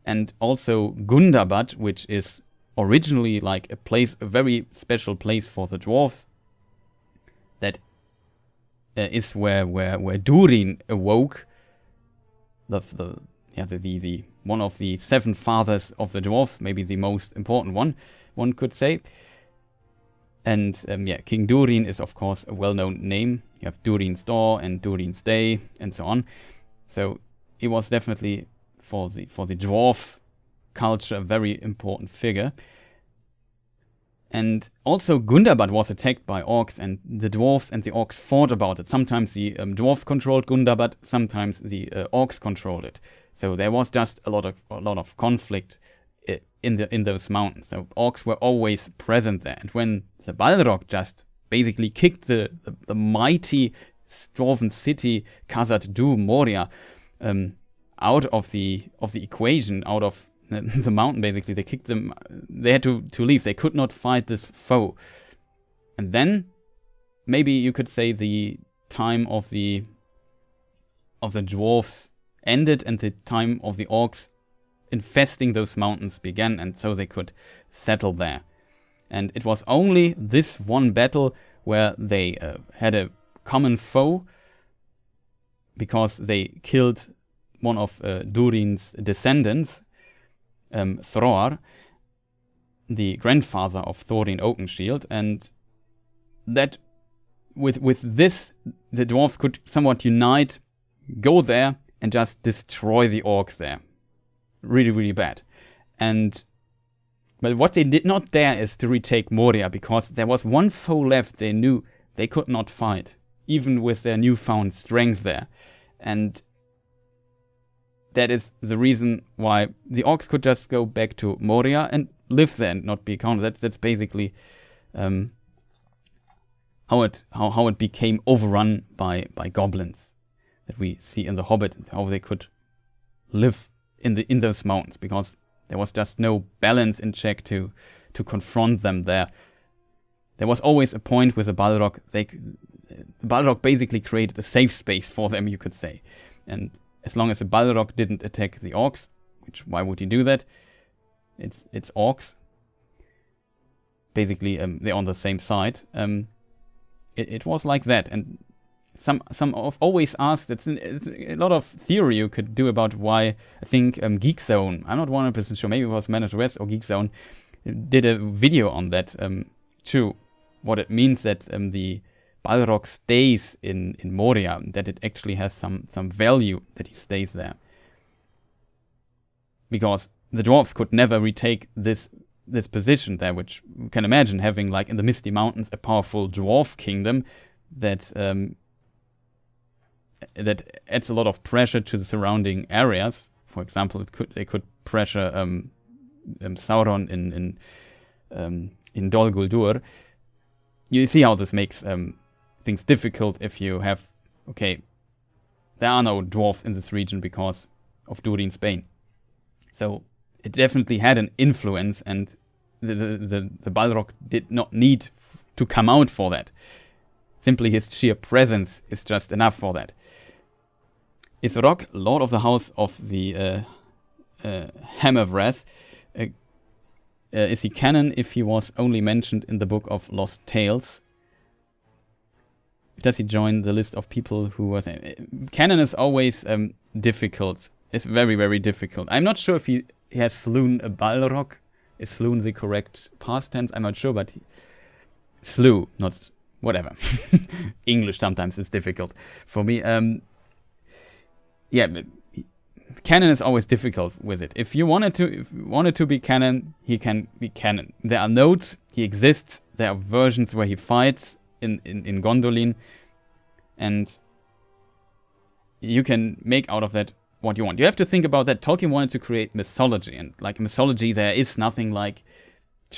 And also Gundabat, which is originally like a very special place for the dwarves, that is where Durin awoke, the one of the 7 fathers of the dwarves, maybe the most important one could say. And King Durin is of course a well-known name. You have Durin's Door and Durin's Day and so on. So he was definitely for the dwarf culture a very important figure. And also Gundabat was attacked by orcs, and the dwarves and the orcs fought about it. Sometimes the dwarves controlled Gundabat, sometimes the orcs controlled it. So there was just a lot of conflict in those mountains. So orcs were always present there. And when the Balrog just basically kicked the mighty dwarven city Khazad-dûm, Moria, out of the equation, out of the mountain. Basically, they kicked them. They had to leave. They could not fight this foe. And then maybe you could say the time of the dwarves ended and the time of the orcs infesting those mountains began, and so they could settle there. And it was only this one battle where they had a common foe, because they killed one of Durin's descendants, Thror, the grandfather of Thorin Oakenshield, and that with this the dwarves could somewhat unite, go there and just destroy the orcs there. Really, really bad. But what they did not dare is to retake Moria, because there was one foe left they knew they could not fight, even with their newfound strength there. And that is the reason why the orcs could just go back to Moria and live there and not be counted. That's basically how it became overrun by goblins that we see in The Hobbit, how they could live in those mountains, because there was just no balance in check to confront them there. There was always a point with the Balrog. The Balrog basically created a safe space for them, you could say. And as long as the Balrog didn't attack the orcs, which why would he do that? It's orcs. Basically, they're on the same side. It was like that, and some have always asked. It's a lot of theory you could do about why. I think Geek Zone, I'm not 100% sure, maybe it was Man of the West or Geek Zone, did a video on that too. What it means that the Balrog stays in Moria, that it actually has some value that he stays there, because the dwarves could never retake this position there, which you can imagine having, like in the Misty Mountains, a powerful dwarf kingdom that adds a lot of pressure to the surrounding areas. For example, they could pressure Sauron in Dol Guldur. You see how this makes things difficult if you have, okay, there are no dwarves in this region because of Durin's bane. So it definitely had an influence, and the Balrog did not need to come out for that. Simply his sheer presence is just enough for that. Isrog, Lord of the House of the Hammerwrath, is he canon if he was only mentioned in the Book of Lost Tales? Does he join the list of people who was... canon is always difficult. It's very, very difficult. I'm not sure if he has slewn a Balrog. Is slewn the correct past tense? I'm not sure, but he slew, not whatever. English sometimes is difficult for me. Yeah, canon is always difficult with it. If you wanted to be canon, he can be canon. There are notes, he exists. There are versions where he fights in Gondolin, and you can make out of that what you want. You have to think about that. Tolkien wanted to create mythology, and like mythology, there is nothing like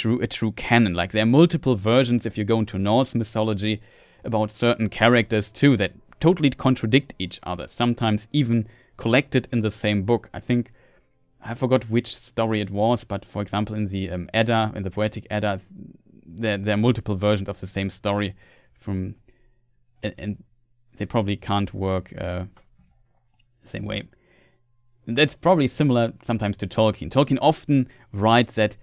a true canon. Like there are multiple versions if you go into Norse mythology about certain characters too that totally contradict each other, sometimes even collected in the same book. I think I forgot which story it was, but for example in the Edda, in the Poetic Edda, there are multiple versions of the same story from, and they probably can't work the same way. And that's probably similar sometimes to Tolkien. Tolkien often writes that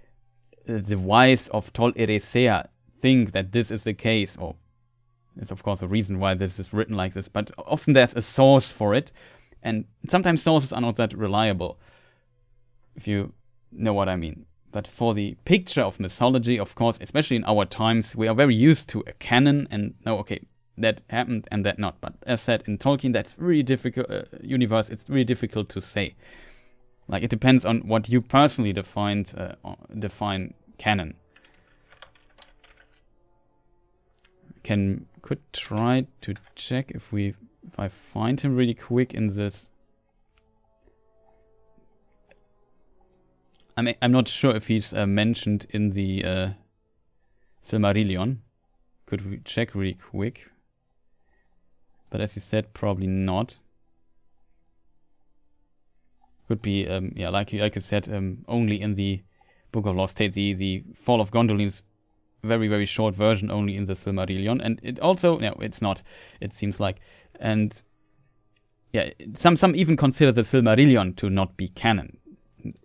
the wise of Tol Eressëa think that this is the case, or there's of course a reason why this is written like this, but often there's a source for it, and sometimes sources are not that reliable, if you know what I mean. But for the picture of mythology, of course, especially in our times, we are very used to a canon and know, okay, that happened and that not. But as said, in Tolkien, that's really difficult. Universe, it's really difficult to say. Like it depends on what you personally define canon. Could try to check if I find him really quick in this. I'm not sure if he's mentioned in the Silmarillion. Could we check really quick? But as you said, probably not. Could be, yeah, like you said, only in the Book of Lost Tales. The Fall of Gondolin is very, very short version only in the Silmarillion, and it also, no, it's not, it seems like, and yeah, some even consider the Silmarillion to not be canon.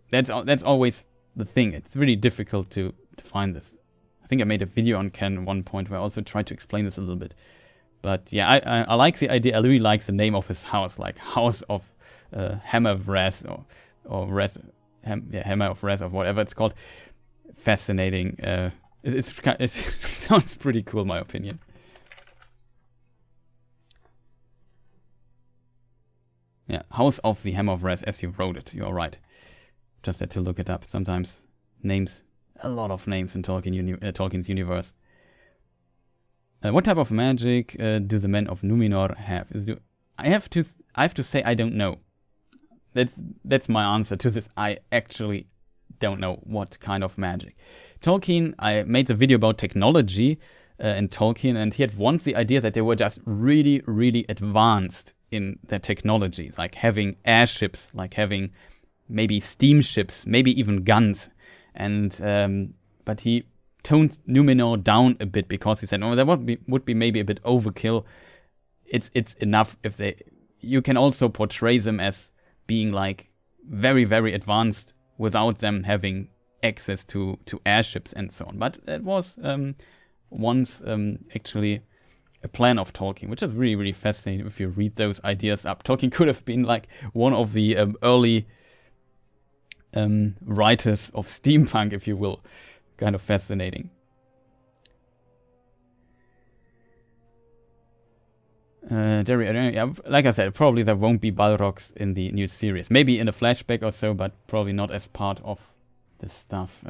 That's always the thing. It's really difficult to find this. I think I made a video on canon at one point where I also tried to explain this a little bit. But yeah, I like the idea. I really like the name of his house, like House of Hammer of Wrath, or Wrath, Hammer of Wrath, or whatever it's called. Fascinating. It sounds pretty cool, in my opinion. Yeah, House of the Hammer of Wrath, as you wrote it. You're right. Just had to look it up. Sometimes names, a lot of names in Tolkien's universe. What type of magic do the Men of Numenor have? I have to say I don't know. That's my answer to this. I actually don't know what kind of magic. Tolkien, I made a video about technology in Tolkien, and he had once the idea that they were just really, really advanced in their technology, like having airships, like having maybe steamships, maybe even guns. And but he toned Numenor down a bit because he said, "Oh, that would be maybe a bit overkill. It's enough if you can also portray them as being like very, very advanced without them having access to airships and so on." But that was once actually a plan of Tolkien, which is really, really fascinating if you read those ideas up. Tolkien could have been like one of the early writers of steampunk, if you will. Kind of fascinating. Jerry, yeah, like I said, probably there won't be Balrogs in the new series. Maybe in a flashback or so, but probably not as part of this stuff.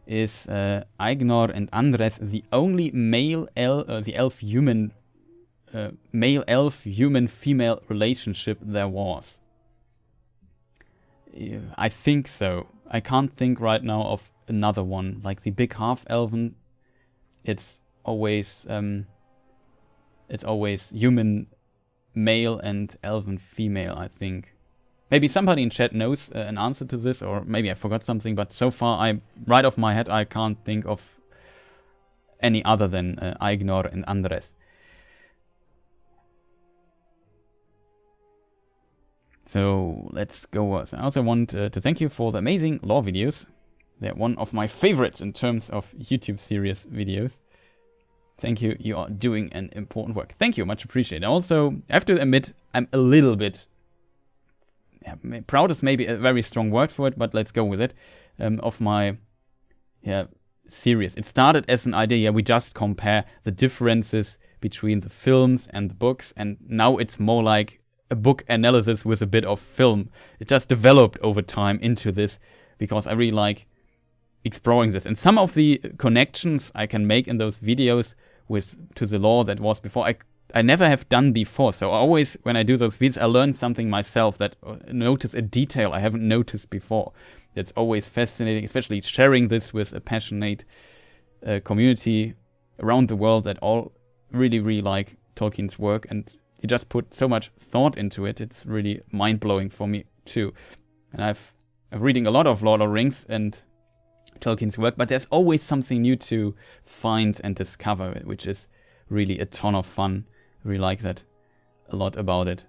Is Aignor and Andres the only male elf-human-female relationship there was? I think so. I can't think right now of another one. Like the big half-elven, it's always human male and elven female, I think. Maybe somebody in chat knows an answer to this, or maybe I forgot something, but so far, right off my head, I can't think of any other than Aignor and Andres. So let's go. I also want to thank you for the amazing lore videos. They're one of my favorites in terms of YouTube series videos. Thank you. You are doing an important work. Thank you. Much appreciated. Also, I have to admit, I'm a little bit... proud is maybe a very strong word for it, but let's go with it. Of my series. It started as an idea. We just compare the differences between the films and the books. And now it's more like a book analysis with a bit of film. It just developed over time into this because I really like exploring this. And some of the connections I can make in those videos to the lore that was before, I never have done before. So always when I do those videos, I learn something myself, that notice a detail I haven't noticed before. That's always fascinating, especially sharing this with a passionate community around the world that all really, really like Tolkien's work, and he just put so much thought into it. It's really mind-blowing for me too. And I'm reading a lot of Lord of the Rings and Tolkien's work, but there's always something new to find and discover, which is really a ton of fun. I really like that a lot about it.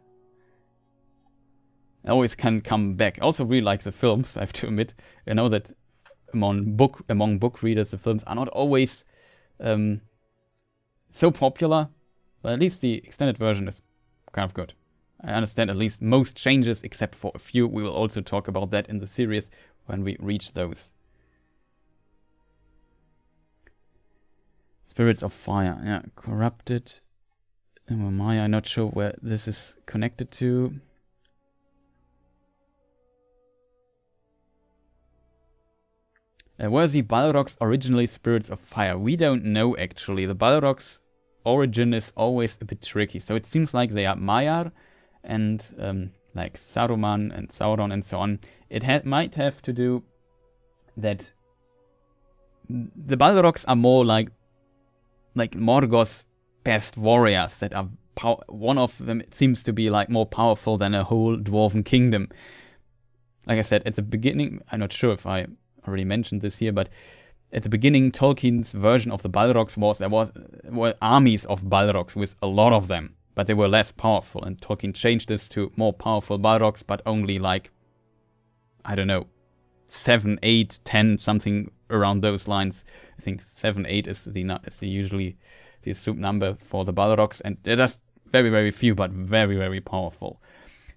I always can come back. I also really like the films, I have to admit. I know that among book readers, the films are not always so popular, but at least the extended version is kind of good. I understand at least most changes, except for a few. We will also talk about that in the series when we reach those. Spirits of Fire, yeah, corrupted. Maya, I'm not sure where this is connected to. Were the Balrogs originally spirits of fire? We don't know actually. The Balrogs' origin is always a bit tricky. So it seems like they are Maiar and like Saruman and Sauron and so on. It might have to do that the Balrogs are more like Morgoth's best warriors that are one of them seems to be like more powerful than a whole dwarven kingdom. Like I said at the beginning, I'm not sure if I already mentioned this here, but at the beginning, Tolkien's version of the Balrogs were armies of Balrogs with a lot of them, but they were less powerful. And Tolkien changed this to more powerful Balrogs, but only like, I don't know, 7, 8, 10, something around those lines. I think 7, 8 is usually the assumed number for the Balrogs, and they're just very, very few, but very, very powerful.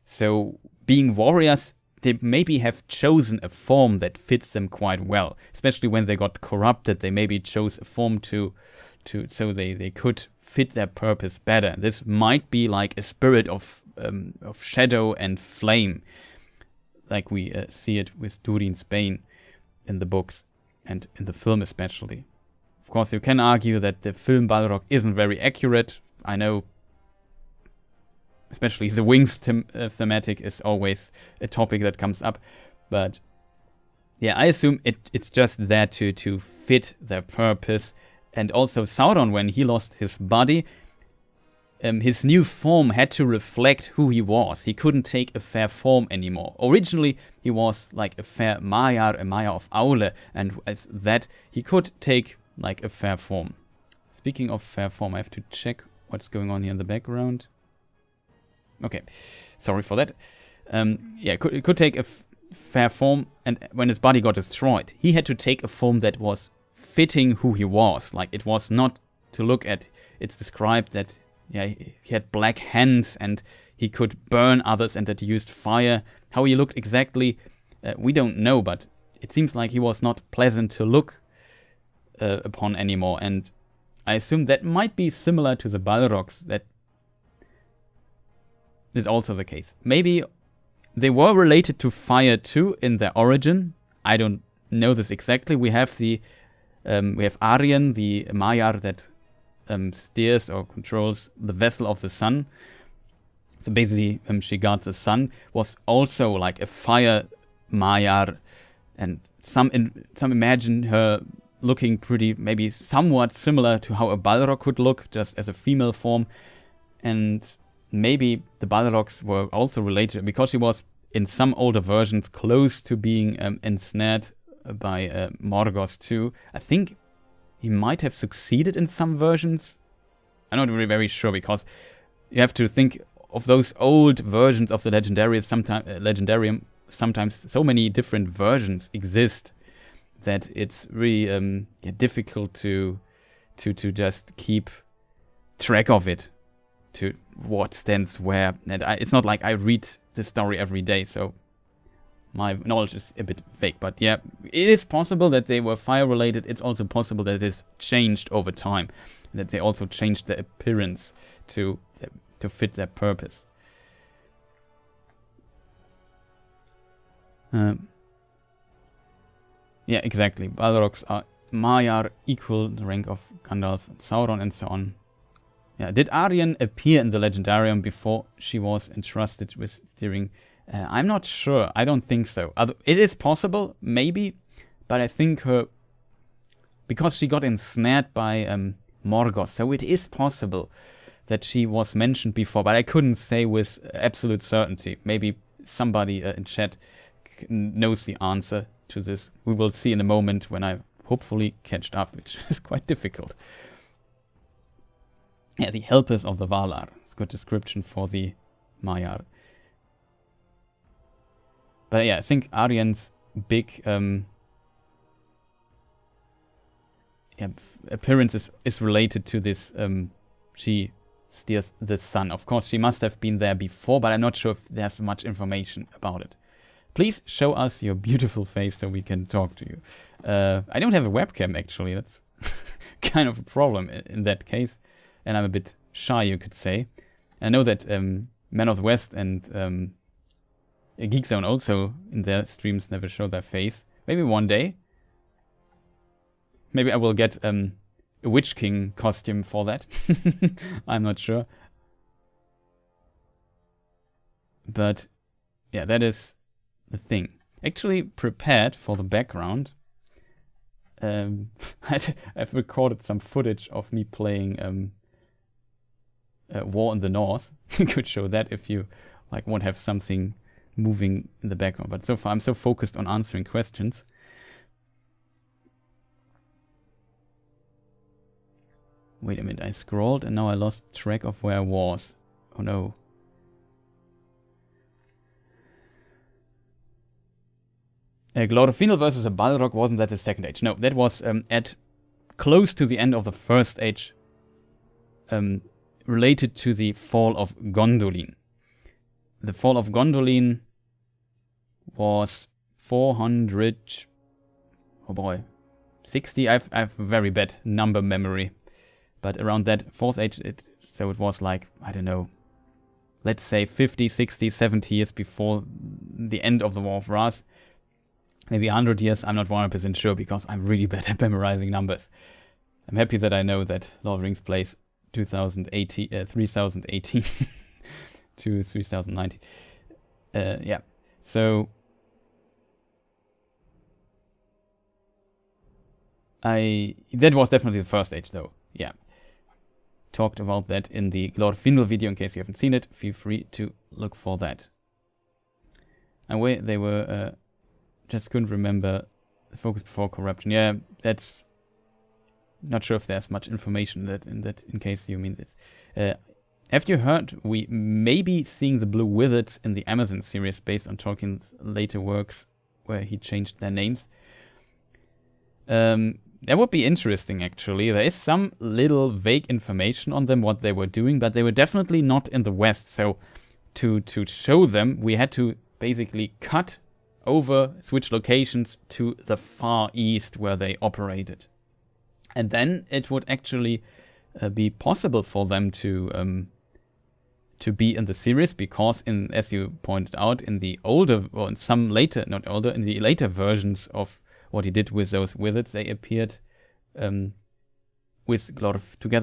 So being warriors, they maybe have chosen a form that fits them quite well. Especially when they got corrupted, they maybe chose a form so they could fit their purpose better. This might be like a spirit of shadow and flame, like we see it with Durin's Bane in the books and in the film especially. Of course, you can argue that the film Balrog isn't very accurate. I know, especially the Wings thematic is always a topic that comes up. But yeah, I assume it's just there to fit their purpose. And also Sauron, when he lost his body, his new form had to reflect who he was. He couldn't take a fair form anymore. Originally, he was like a fair Maiar, a Maiar of Aule, and as that, he could take like a fair form. Speaking of fair form, I have to check what's going on here in the background. Okay, sorry for that. Yeah, it could take a fair form, and when his body got destroyed, he had to take a form that was fitting who he was. Like, it was not to look at. It's described that he had black hands and he could burn others and that he used fire. How he looked exactly, we don't know, but it seems like he was not pleasant to look upon anymore. And I assume that might be similar to the Balrogs. That is also the case. Maybe they were related to fire too in their origin. I don't know this exactly. We have Arwen, the Maiar that steers or controls the vessel of the sun. So basically, she guards the sun. Was also like a fire Maiar, and some imagine her looking pretty, maybe somewhat similar to how a Balrog could look, just as a female form. And maybe the Balrogs were also related because she was in some older versions close to being ensnared by Morgoth too. I think he might have succeeded in some versions. I'm not really very sure, because you have to think of those old versions of the Legendarium. Sometimes so many different versions exist that it's really difficult to just keep track of it, to what stands where. And it's not like I read the story every day, so my knowledge is a bit vague. But yeah, it is possible that they were fire related. It's also possible that it changed over time, that they also changed their appearance to fit their purpose. Yeah, exactly. Balrogs are Maiar, equal the rank of Gandalf, Sauron, and so on. Yeah, did Arwen appear in the Legendarium before she was entrusted with steering? I'm not sure. I don't think so. It is possible, maybe, but I think because she got ensnared by Morgoth, so it is possible that she was mentioned before, but I couldn't say with absolute certainty. Maybe somebody in chat knows the answer to this. We will see in a moment when I hopefully catched up, which is quite difficult. Yeah, the helpers of the Valar. It's a good description for the Maiar. But yeah, I think Arwen's big appearance is related to this. She steers the sun. Of course, she must have been there before, but I'm not sure if there's much information about it. Please show us your beautiful face so we can talk to you. I don't have a webcam, actually. That's kind of a problem in that case. And I'm a bit shy, you could say. I know that Men of the West and Geek Zone also in their streams never show their face. Maybe one day. Maybe I will get a Witch King costume for that. I'm not sure. But yeah, that is the thing. Actually prepared for the background. I've recorded some footage of me playing war in the north. You could show that if you like want to have something moving in the background. But so far I'm so focused on answering questions. Wait a minute, I scrolled and now I lost track of where I was. Oh no. Glorfindel versus a Balrog, wasn't that the second age? No, that was at close to the end of the first age, related to the fall of Gondolin. The fall of Gondolin was 400... oh boy, 60? I have a very bad number memory. But around that 4th age, so it was like, I don't know, let's say 50, 60, 70 years before the end of the War of Wrath. Maybe 100 years, I'm not 100% sure because I'm really bad at memorizing numbers. I'm happy that I know that Lord of the Rings plays 3018 to 3090. Yeah, so that was definitely the first age though, yeah. Talked about that in the Glorfindel video. In case you haven't seen it, feel free to look for that. And where they were, just couldn't remember the focus before corruption. Yeah, that's not sure if there's much information in that in case you mean this. Have you heard we may be seeing the Blue Wizards in the Amazon series based on Tolkien's later works where he changed their names? That would be interesting, actually. There is some little vague information on them, what they were doing, but they were definitely not in the West. So to show them, we had to basically cut over, switch locations to the Far East where they operated. And then it would actually be possible for them to be in the series, because as you pointed out, in the older, or in some later, not older, in the later versions of what he did with those wizards, they appeared together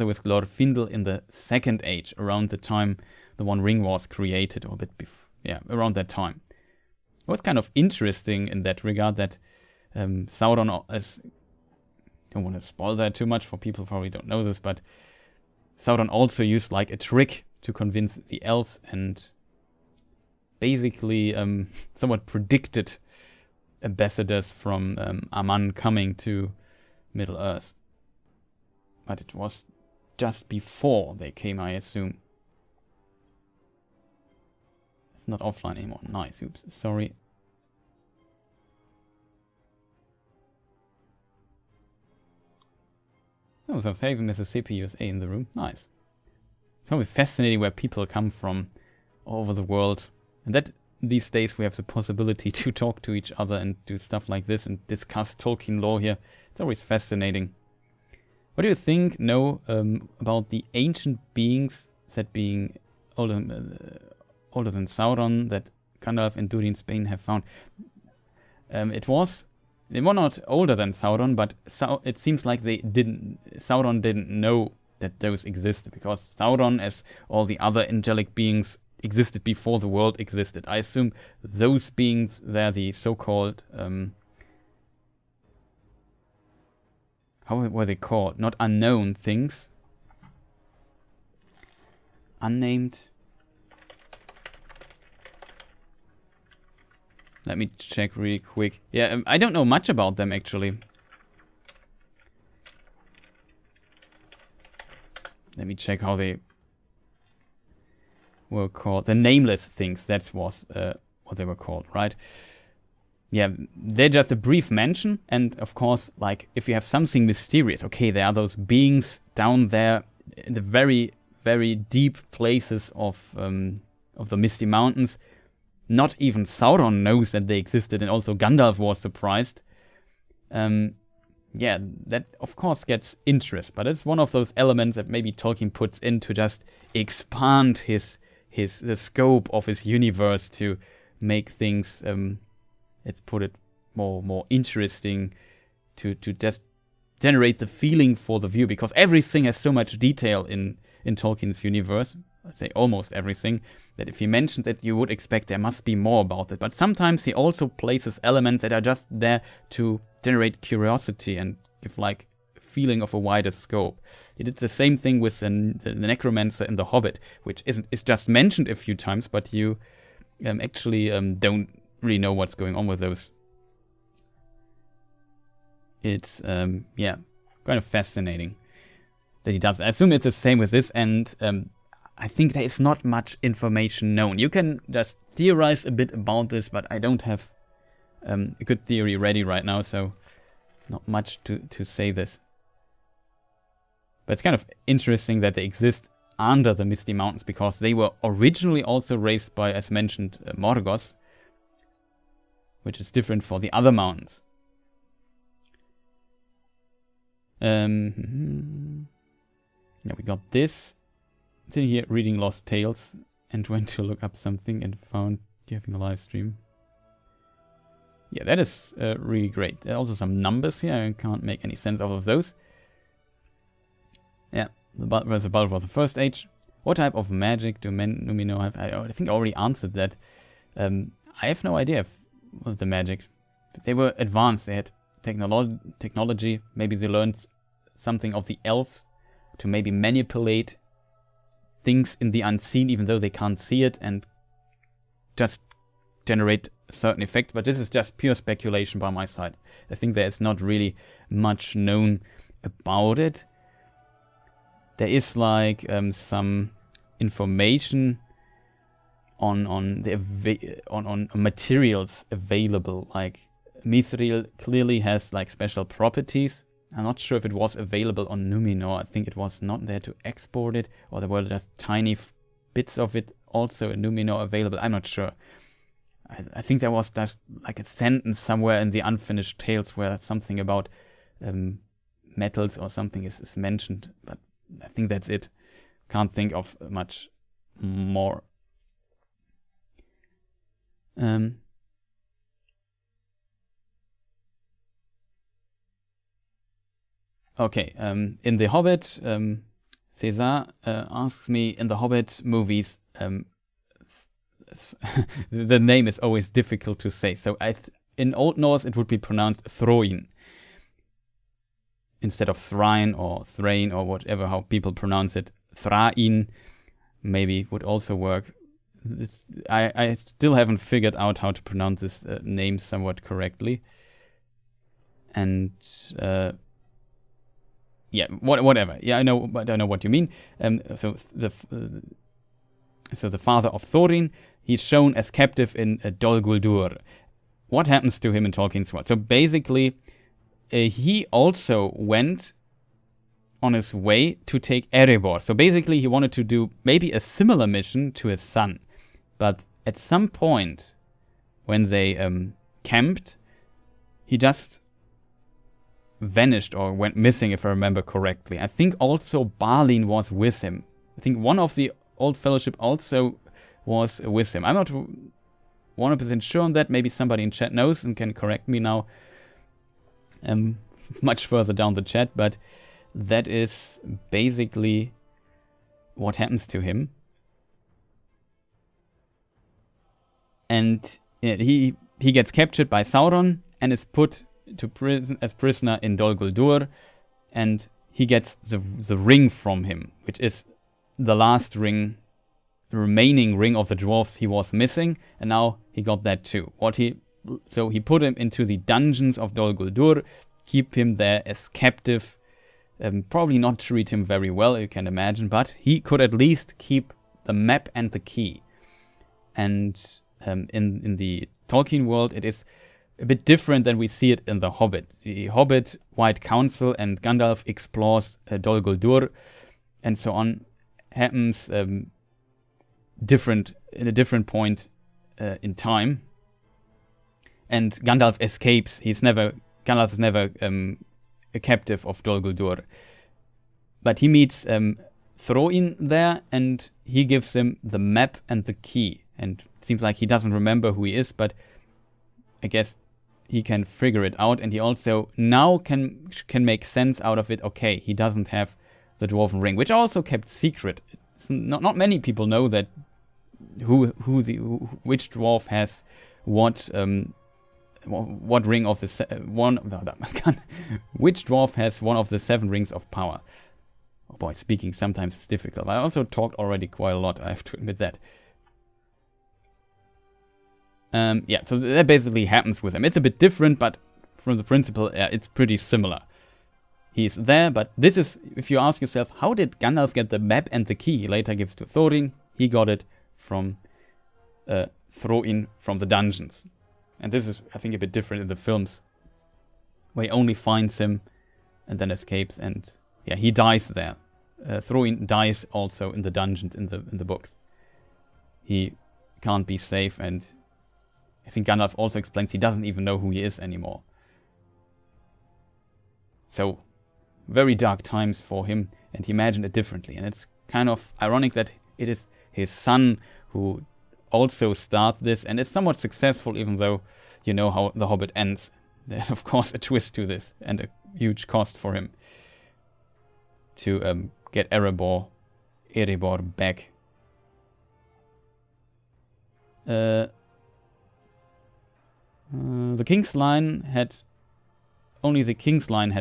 with Glorfindel in the Second Age, around the time the One Ring was created, or a bit before, yeah, around that time. It was kind of interesting in that regard that Sauron, I don't want to spoil that too much for people who probably don't know this, but Sauron also used like a trick to convince the elves, and basically somewhat predicted ambassadors from Aman coming to Middle-earth. But it was just before they came, I assume. It's not offline anymore. Nice, oops, sorry. Oh, so saving Mississippi, USA in the room. Nice. It's probably fascinating where people come from all over the world. And that these days we have the possibility to talk to each other and do stuff like this and discuss Tolkien lore here. It's always fascinating. What do you think, about the ancient beings that being older than Sauron that Gandalf and Durin Spain have found? They were not older than Sauron, but it seems like Sauron didn't know that those existed, because Sauron, as all the other angelic beings, existed before the world existed. I assume those beings, they're the so-called, how were they called? Not unknown things. Unnamed. Let me check really quick. Yeah, I don't know much about them, actually. Let me check how they were called. The nameless things, that was what they were called, right? Yeah, they're just a brief mention. And of course, like, if you have something mysterious, okay, there are those beings down there in the very, very deep places of the Misty Mountains. Not even Sauron knows that they existed, and also Gandalf was surprised. Yeah, that of course gets interest, but it's one of those elements that maybe Tolkien puts in to just expand the scope of his universe, to make things, let's put it more interesting, to just generate the feeling for the viewer, because everything has so much detail in Tolkien's universe. I'd say almost everything, that if he mentioned it, you would expect there must be more about it. But sometimes he also places elements that are just there to generate curiosity and give like feeling of a wider scope. He did the same thing with the necromancer in The Hobbit, which is just mentioned a few times, but you actually don't really know what's going on with those. It's yeah, kind of fascinating that he does. I assume it's the same with this, and I think there is not much information known. You can just theorize a bit about this, but I don't have a good theory ready right now, so not much to say this. But it's kind of interesting that they exist under the Misty Mountains, because they were originally also raised by, as mentioned, Morgoth, which is different for the other mountains. Yeah, we got this. Sitting here reading Lost Tales and went to look up something and found you having a live stream. Yeah, that is really great. There are also some numbers here. I can't make any sense out of those. Yeah, the Balrog was the first age. What type of magic do Men Numenor have? I think I already answered that. I have no idea what the magic. They were advanced. They had technology. Maybe they learned something of the elves to maybe manipulate things in the unseen, even though they can't see it, and just generate a certain effect. But this is just pure speculation by my side. I think there is not really much known about it. There is like some information on materials available. Like Mithril clearly has like special properties. I'm not sure if it was available on Numenor. I think it was not there to export it, or there were just tiny bits of it also in Numenor available. I'm not sure. I think there was just like a sentence somewhere in the unfinished tales where something about metals or something is mentioned, but I think that's it. Can't think of much more. Okay, in The Hobbit, Cesar asks me, in The Hobbit movies, the name is always difficult to say. So in Old Norse it would be pronounced Throin instead of Thrain or Thrain or whatever how people pronounce it. Thrain maybe would also work. I still haven't figured out how to pronounce this name somewhat correctly. And yeah, whatever. Yeah, I know, but I know what you mean. So the father of Thorin, he's shown as captive in Dol Guldur. What happens to him in Tolkien's world? So basically, he also went on his way to take Erebor. So basically, he wanted to do maybe a similar mission to his son. But at some point, when they camped, he just vanished or went missing, if I remember correctly. I think also Balin was with him. I think one of the Old Fellowship also was with him. I'm not 100% sure on that. Maybe somebody in chat knows and can correct me now much further down the chat, but that is basically what happens to him. And he gets captured by Sauron and is put to prison as prisoner in Dol Guldur, and he gets the ring from him, which is the last ring, the remaining ring of the dwarves he was missing, and now he got that too. So he put him into the dungeons of Dol Guldur, keep him there as captive, probably not treat him very well, you can imagine, but he could at least keep the map and the key. And in the Tolkien world, it is a bit different than we see it in The Hobbit. The Hobbit, White Council, and Gandalf explores Dol Guldur, and so on, happens in a different point in time. And Gandalf escapes. Gandalf is never a captive of Dol Guldur. But he meets Throin there, and he gives him the map and the key. And it seems like he doesn't remember who he is, but I guess he can figure it out. And he also now can make sense out of it. Okay, he doesn't have the dwarven ring, which also kept secret. Not many people know that which dwarf has what what ring of the which dwarf has one of the 7 rings of power? Oh boy, speaking sometimes is difficult. I also talked already quite a lot, I have to admit that. Yeah, so that basically happens with him. It's a bit different, but from the principle, it's pretty similar. He's there, but this is, if you ask yourself, how did Gandalf get the map and the key he later gives to Thorin? He got it from Thorin from the dungeons. And this is, I think, a bit different in the films, where he only finds him and then escapes, and yeah, he dies there. Thorin dies also in the dungeons in the books. He can't be safe, and I think Gandalf also explains he doesn't even know who he is anymore. So, very dark times for him, and he imagined it differently. And it's kind of ironic that it is his son who also started this, and it's somewhat successful, even though you know how The Hobbit ends. There's of course a twist to this, and a huge cost for him to get Erebor back. The King's Line had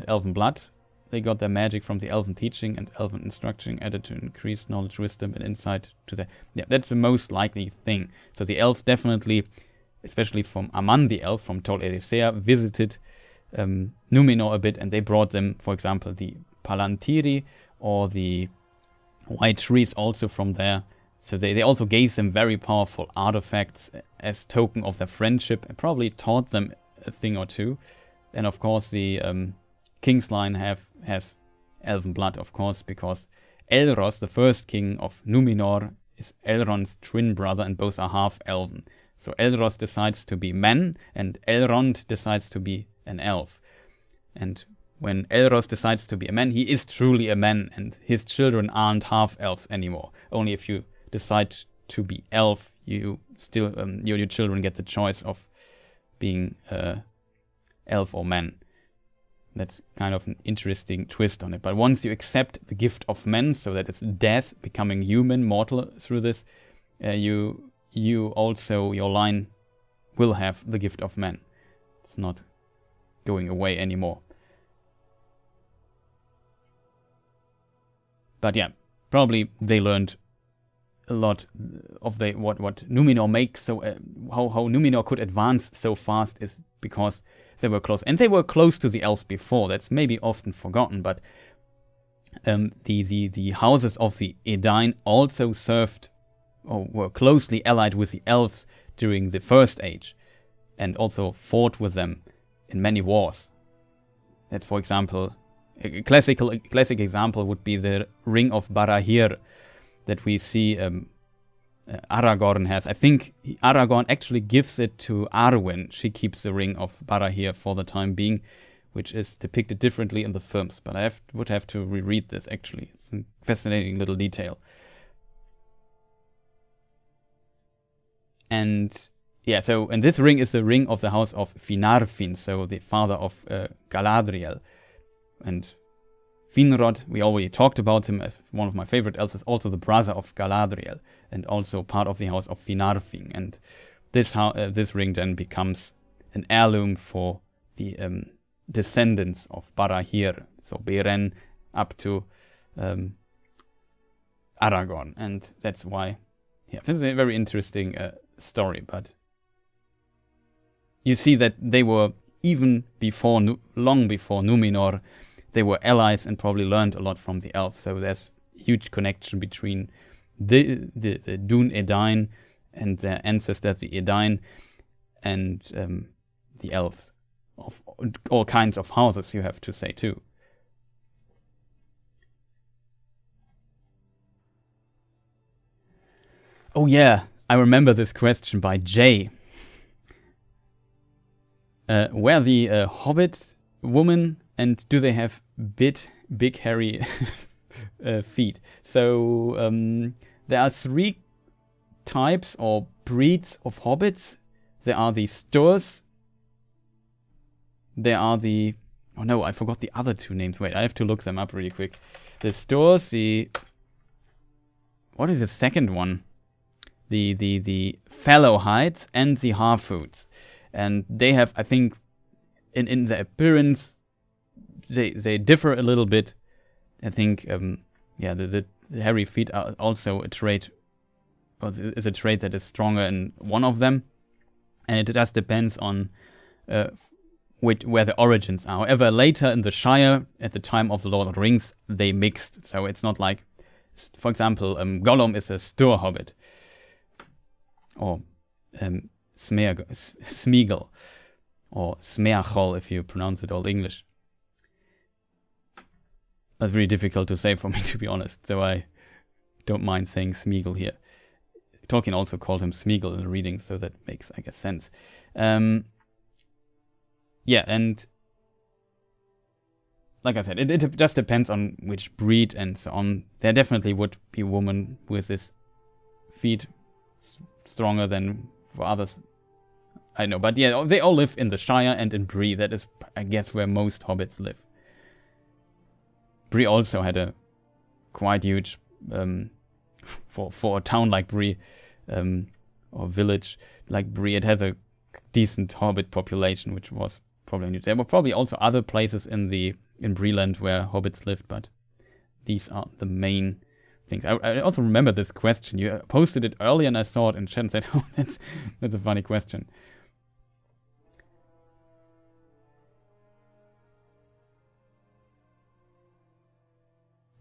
elven blood. They got their magic from the elven teaching and elven instruction added to increase knowledge, wisdom, and insight to the... Yeah, that's the most likely thing. So the elves definitely, especially from Aman the elf, from Tol Eressëa, visited Numenor a bit, and they brought them, for example, the Palantiri or the White Trees also from there. So they also gave them very powerful artifacts as token of their friendship, and probably taught them a thing or two. And of course the King's Line has elven blood, of course, because Elros, the first king of Numenor, is Elrond's twin brother, and both are half-elven. So Elros decides to be man, and Elrond decides to be an elf. And when Elros decides to be a man, he is truly a man, and his children aren't half-elves anymore. Only if you decide to be elf, you still your children get the choice of being elf or man. That's kind of an interesting twist on it. But once you accept the gift of men, so that it's death, becoming human, mortal through this, you also, your line will have the gift of men. It's not going away anymore. But yeah, probably they learned a lot of what Numenor makes. So how Numenor could advance so fast is because they were close, and they were close to the elves before. That's maybe often forgotten, but the houses of the Edain also served or were closely allied with the elves during the First Age, and also fought with them in many wars. That, for example, a classic example would be the Ring of Barahir that we see Aragorn has. I think Aragorn actually gives it to Arwen. She keeps the Ring of Barahir for the time being, which is depicted differently in the films. But I would have to reread this, actually. It's a fascinating little detail. And yeah, and this ring is the ring of the house of Finarfin, so the father of Galadriel. And Finrod, we already talked about him as one of my favorite elves, is also the brother of Galadriel, and also part of the house of Finarfin. And this ring then becomes an heirloom for the descendants of Barahir, so Beren up to Aragorn. And that's why, yeah, this is a very interesting story. But you see that they were, even before, long before Numenor, they were allies and probably learned a lot from the elves. So there's a huge connection between the Dún Edain and their ancestors, the Edain, and the elves of all kinds of houses, you have to say too. Oh yeah, I remember this question by Jay. Were the Hobbit woman, and do they have big hairy feet? So there are 3 types or breeds of hobbits. There are the Sturs. There are the... Oh no, I forgot the other 2 names. Wait, I have to look them up really quick. The Sturs, the... What is the second one? The Fellowhides and the Harfoots. and they have, I think, in their appearance, they differ a little bit. I think, the hairy feet are also a trait, or is a trait that is stronger in one of them, and it just depends on where the origins are. However, later in the Shire, at the time of the Lord of the Rings, they mixed, so it's not like, for example, Gollum is a Stur hobbit, or Smeagol, or Smeagol if you pronounce it Old English. That's really difficult to say for me, to be honest, so I don't mind saying Smeagol here. Tolkien also called him Smeagol in the reading, so that makes, I guess, sense. Yeah, and like I said, it just depends on which breed and so on. There definitely would be a woman with his feet stronger than for others. I know, but yeah, they all live in the Shire and in Bree. That is, I guess, where most hobbits live. Bree also had a quite huge, for a town like Bree, or village like Bree, it has a decent hobbit population, which was probably new. There were probably also other places in Breeland where hobbits lived, but these are the main things. I also remember this question. You posted it earlier and I saw it in chat and said, oh, that's a funny question.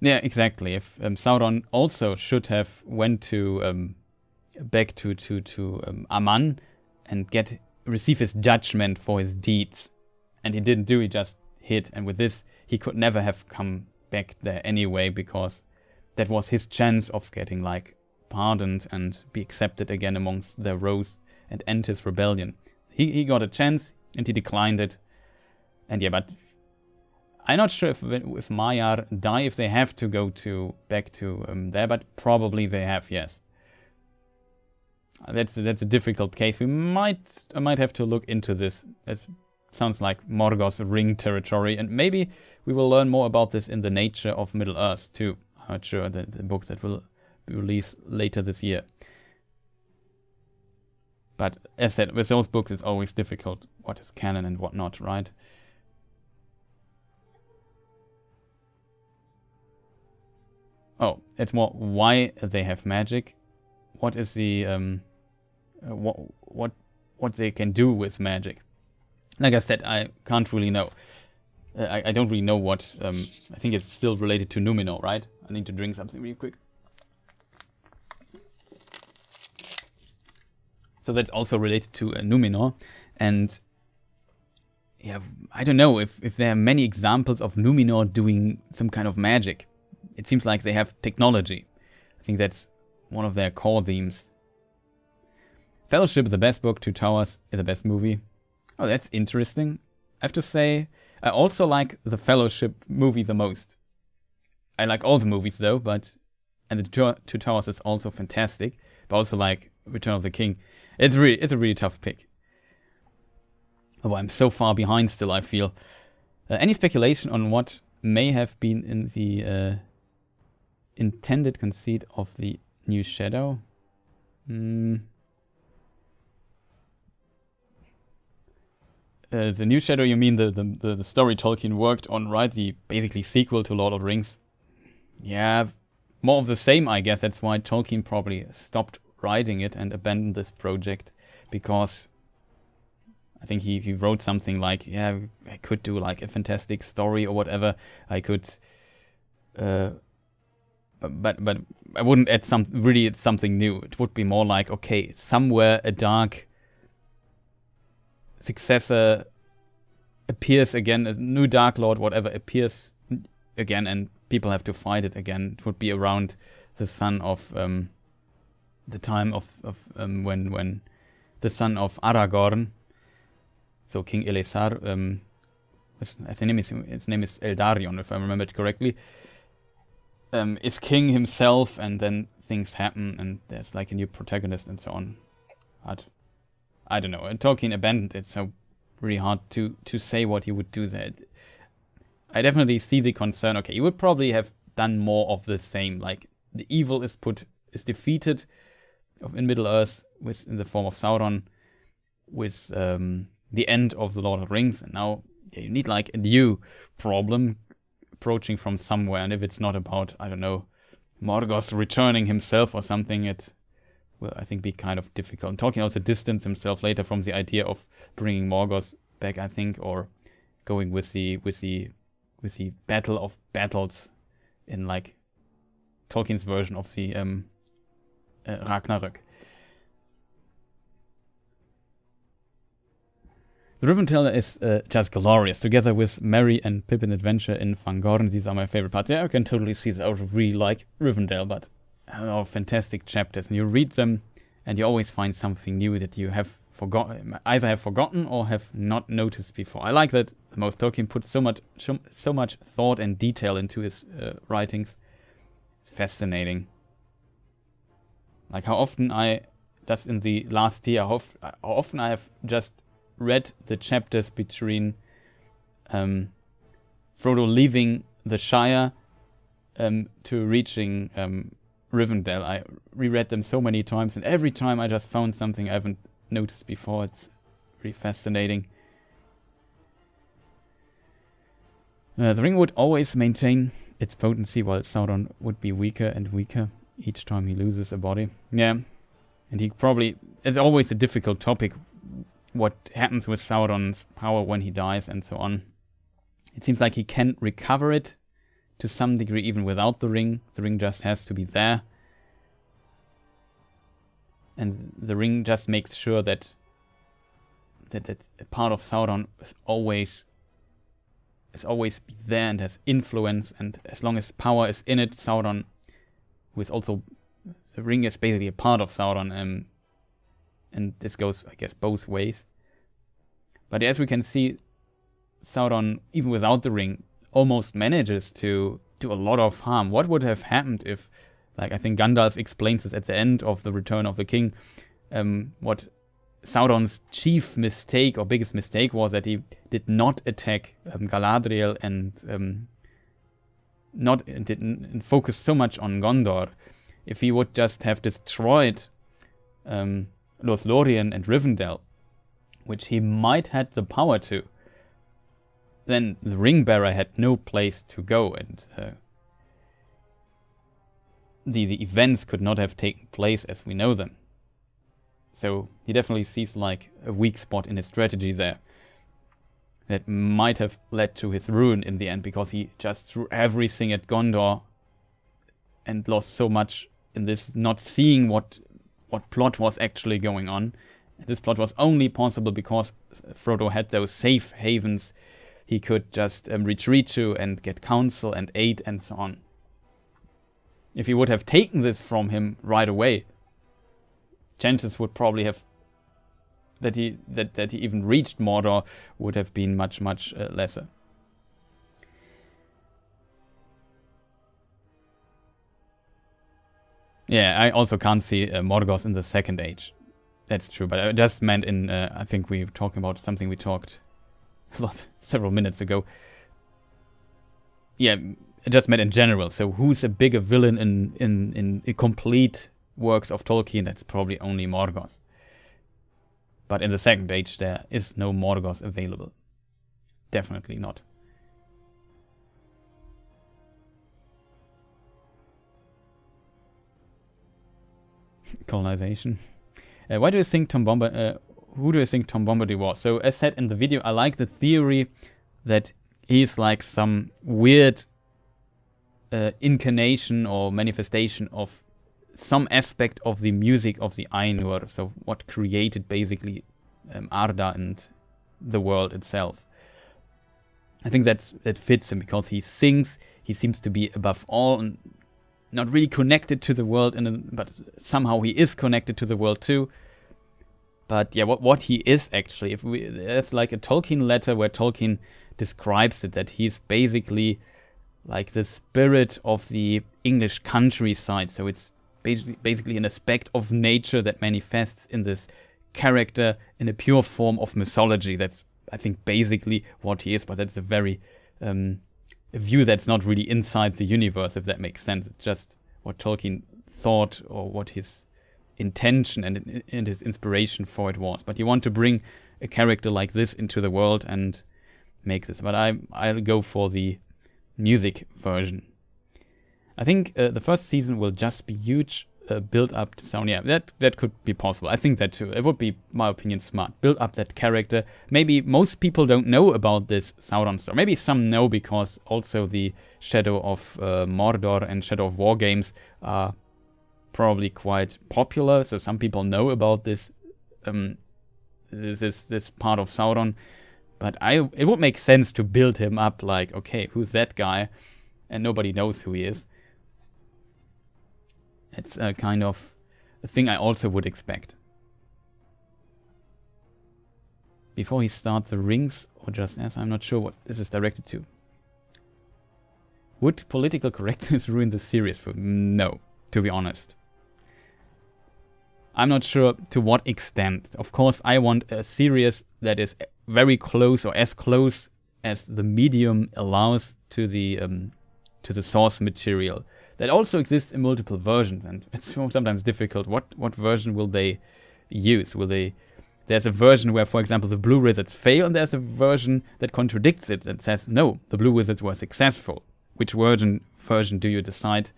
Yeah, exactly. If Sauron also should have went to back to Aman and receive his judgment for his deeds, and he didn't do. He just hid, and with this, he could never have come back there anyway, because that was his chance of getting pardoned and be accepted again amongst the Rose and end his rebellion. He got a chance and he declined it, and yeah, but I'm not sure if Maiar die, if they have to go back to there, but probably they have, yes. That's a difficult case. I might have to look into this. It sounds like Morgoth's ring territory, and maybe we will learn more about this in the Nature of Middle-earth too. I'm not sure, the books that will be released later this year. But as said, with those books it's always difficult what is canon and what not, right? Oh, it's more why they have magic. What is the what they can do with magic? Like I said, I can't really know. I don't really know what. I think it's still related to Numenor, right? I need to drink something really quick. So that's also related to Numenor, and yeah, I don't know if there are many examples of Numenor doing some kind of magic. It seems like they have technology. I think that's one of their core themes. Fellowship is the best book, Two Towers is the best movie. Oh, that's interesting. I have to say, I also like the Fellowship movie the most. I like all the movies though, and the Two Towers is also fantastic, but also like Return of the King. It's a really tough pick. Oh, I'm so far behind still, I feel. Any speculation on what may have been in the intended conceit of the new Shadow? The new Shadow, you mean the story Tolkien worked on, right? The basically sequel to Lord of the Rings. Yeah, more of the same, I guess. That's why Tolkien probably stopped writing it and abandoned this project, because I think he wrote something like, yeah, I could do like a fantastic story or whatever. I could, but I wouldn't add something new. It would be more like, okay, somewhere a dark successor appears again, a new Dark Lord, whatever, appears again, and people have to fight it again. It would be around the son of the time of when the son of Aragorn, so King Elessar, his name is Eldarion, if I remember it correctly, is king himself, and then things happen, and there's like a new protagonist and so on. But I don't know. Tolkien abandoned it, so really hard to say what he would do there. I definitely see the concern. Okay, he would probably have done more of the same. Like the evil is defeated in Middle Earth in the form of Sauron. the end of the Lord of the Rings, and now you need like a new problem approaching from somewhere, and if it's not about, I don't know, Morgoth returning himself or something, it will, I think, be kind of difficult. And Tolkien also distanced himself later from the idea of bringing Morgoth back, I think, or going with the Battle of Battles in like Tolkien's version of the Ragnarök. The Rivendell is just glorious, together with Merry and Pippin Adventure in Fangorn. These are my favorite parts. Yeah, I can totally see that. I really like Rivendell, but fantastic chapters. And you read them, and you always find something new that you have forgotten or have not noticed before. I like that most Tolkien puts so much thought and detail into his writings. It's fascinating. Like how often just in the last year, how often I have just read the chapters between Frodo leaving the Shire to reaching Rivendell. I reread them so many times, and every time I just found something I haven't noticed before. It's really fascinating. The ring would always maintain its potency, while Sauron would be weaker and weaker each time he loses a body. Yeah, and he probably... It's always a difficult topic, what happens with Sauron's power when he dies and so on. It seems like he can recover it to some degree even without the ring. The ring just has to be there. And the ring just makes sure that a part of Sauron is always be there and has influence, and as long as power is in it, Sauron, who is also... The ring is basically a part of Sauron, and this goes, I guess, both ways. But as we can see, Sauron, even without the ring, almost manages to do a lot of harm. What would have happened if, like, I think Gandalf explains this at the end of The Return of the King, what Sauron's chief mistake or biggest mistake was that he did not attack Galadriel and didn't focus so much on Gondor. If he would just have destroyed Lothlorien and Rivendell, which he might had the power to, then the ring bearer had no place to go, and the events could not have taken place as we know them. So he definitely sees like a weak spot in his strategy there that might have led to his ruin in the end, because he just threw everything at Gondor and lost so much in this not seeing what plot was actually going on. This plot was only possible because Frodo had those safe havens he could just retreat to and get counsel and aid and so on. If he would have taken this from him right away, chances would probably have that he even reached Mordor would have been much lesser. Yeah, I also can't see Morgoth in the Second Age. That's true, but I just meant in, I think we were talking about something we talked several minutes ago. Yeah, I just meant in general. So who's a bigger villain in complete works of Tolkien? That's probably only Morgoth. But in the Second Age, there is no Morgoth available. Definitely not. Colonization. Why do you think Tom Bombadil? Who do you think Tom Bombadil was? So, as said in the video, I like the theory that he's like some weird incarnation or manifestation of some aspect of the music of the Ainur. So, what created basically Arda and the world itself. I think that fits him because he sings. He seems to be above all and not really connected to the world, but somehow he is connected to the world too. But yeah, what he is actually, there's like a Tolkien letter where Tolkien describes it, that he's basically like the spirit of the English countryside. So it's basically an aspect of nature that manifests in this character in a pure form of mythology. That's, I think, basically what he is, but that's a very a view that's not really inside the universe, if that makes sense. It's just what Tolkien thought or what his intention and his inspiration for it was. But you want to bring a character like this into the world and make this. But I'll go for the music version. I think the first season will just be huge. Build up to Sauron. Yeah, that could be possible. I think that too. It would be, my opinion, smart. Build up that character. Maybe most people don't know about this Sauron story. Maybe some know because also the Shadow of Mordor and Shadow of War games are probably quite popular. So some people know about this this part of Sauron. But it would make sense to build him up like, okay, who's that guy? And nobody knows who he is. It's a kind of a thing I also would expect. Before he starts the rings, or just as, I'm not sure what this is directed to. Would political correctness ruin the series? No, to be honest. I'm not sure to what extent. Of course, I want a series that is very close, or as close as the medium allows to the source material. That also exists in multiple versions, and it's sometimes difficult. What version will they use? There's a version where, for example, the Blue Wizards fail, and there's a version that contradicts it and says, no, the Blue Wizards were successful. Which version do you decide?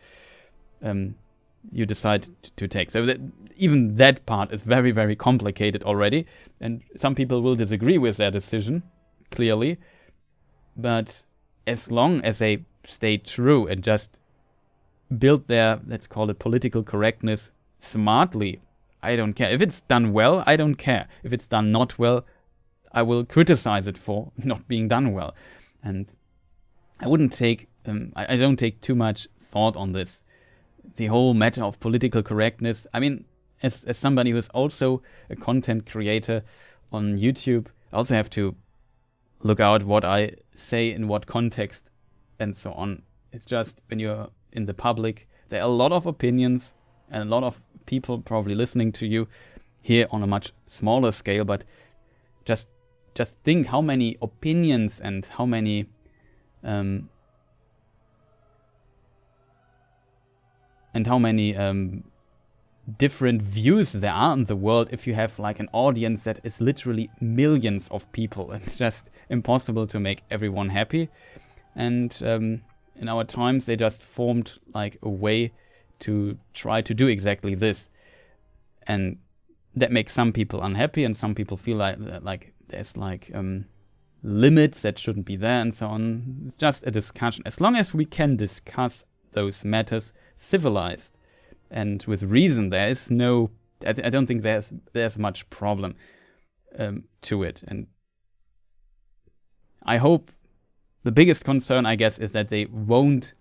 You decide to take. So even that part is very, very complicated already, and some people will disagree with their decision, clearly. But as long as they stay true and just build their, let's call it, political correctness smartly, I don't care. If it's done well, I don't care. If it's done not well, I will criticize it for not being done well. And I wouldn't take, I don't take too much thought on this. The whole matter of political correctness, I mean, as somebody who's also a content creator on YouTube, I also have to look out what I say in what context and so on. It's just when you're in the public, there are a lot of opinions and a lot of people probably listening to you here on a much smaller scale, but just think how many opinions and how many different views there are in the world if you have like an audience that is literally millions of people. It's just impossible to make everyone happy. And in our times, they just formed like a way to try to do exactly this. And that makes some people unhappy, and some people feel like there's like limits that shouldn't be there and so on. It's just a discussion. As long as we can discuss those matters civilized and with reason, there is no, I don't think there's much problem to it. And I hope the biggest concern, I guess, is that they won't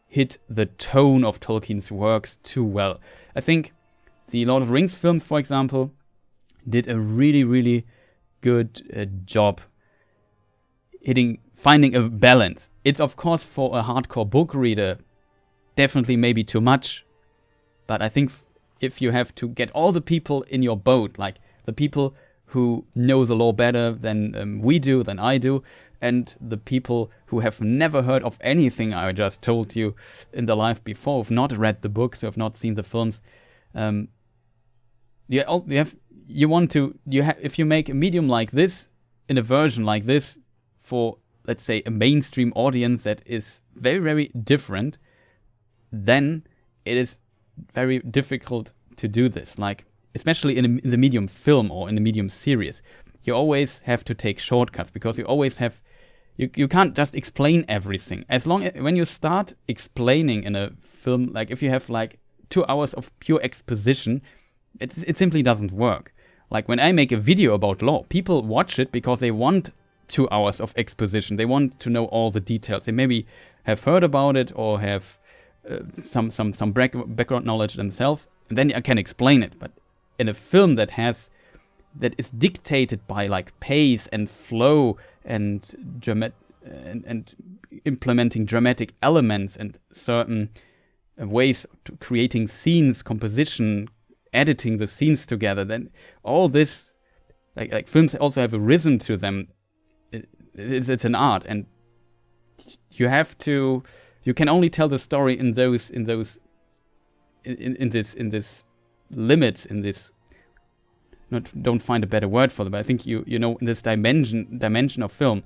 hit the tone of Tolkien's works too well. I think the Lord of the Rings films, for example, did a really, really good job finding a balance. It's, of course, for a hardcore book reader, definitely maybe too much. But I think if you have to get all the people in your boat, like the people who know the lore better than we do, than I do, and the people who have never heard of anything I just told you in their life before, who've not read the books, who have not seen the films, if you make a medium like this, in a version like this, for, let's say, a mainstream audience that is very, very different, then it is very difficult to do this. Like, especially in the medium film or in the medium series, you always have to take shortcuts because you always have, you can't just explain everything. When you start explaining in a film, like if you have like 2 hours of pure exposition, it simply doesn't work. Like when I make a video about lore, people watch it because they want 2 hours of exposition. They want to know all the details. They maybe have heard about it or have some background knowledge themselves, and then I can explain it. But in a film that is dictated by like pace and flow and implementing dramatic elements and certain ways to creating scenes, composition, editing the scenes together, then all this, like films also have a rhythm to them. It's an art, and you can only tell the story in this limits in this. Don't find a better word for them, but I think you know, in this dimension of film,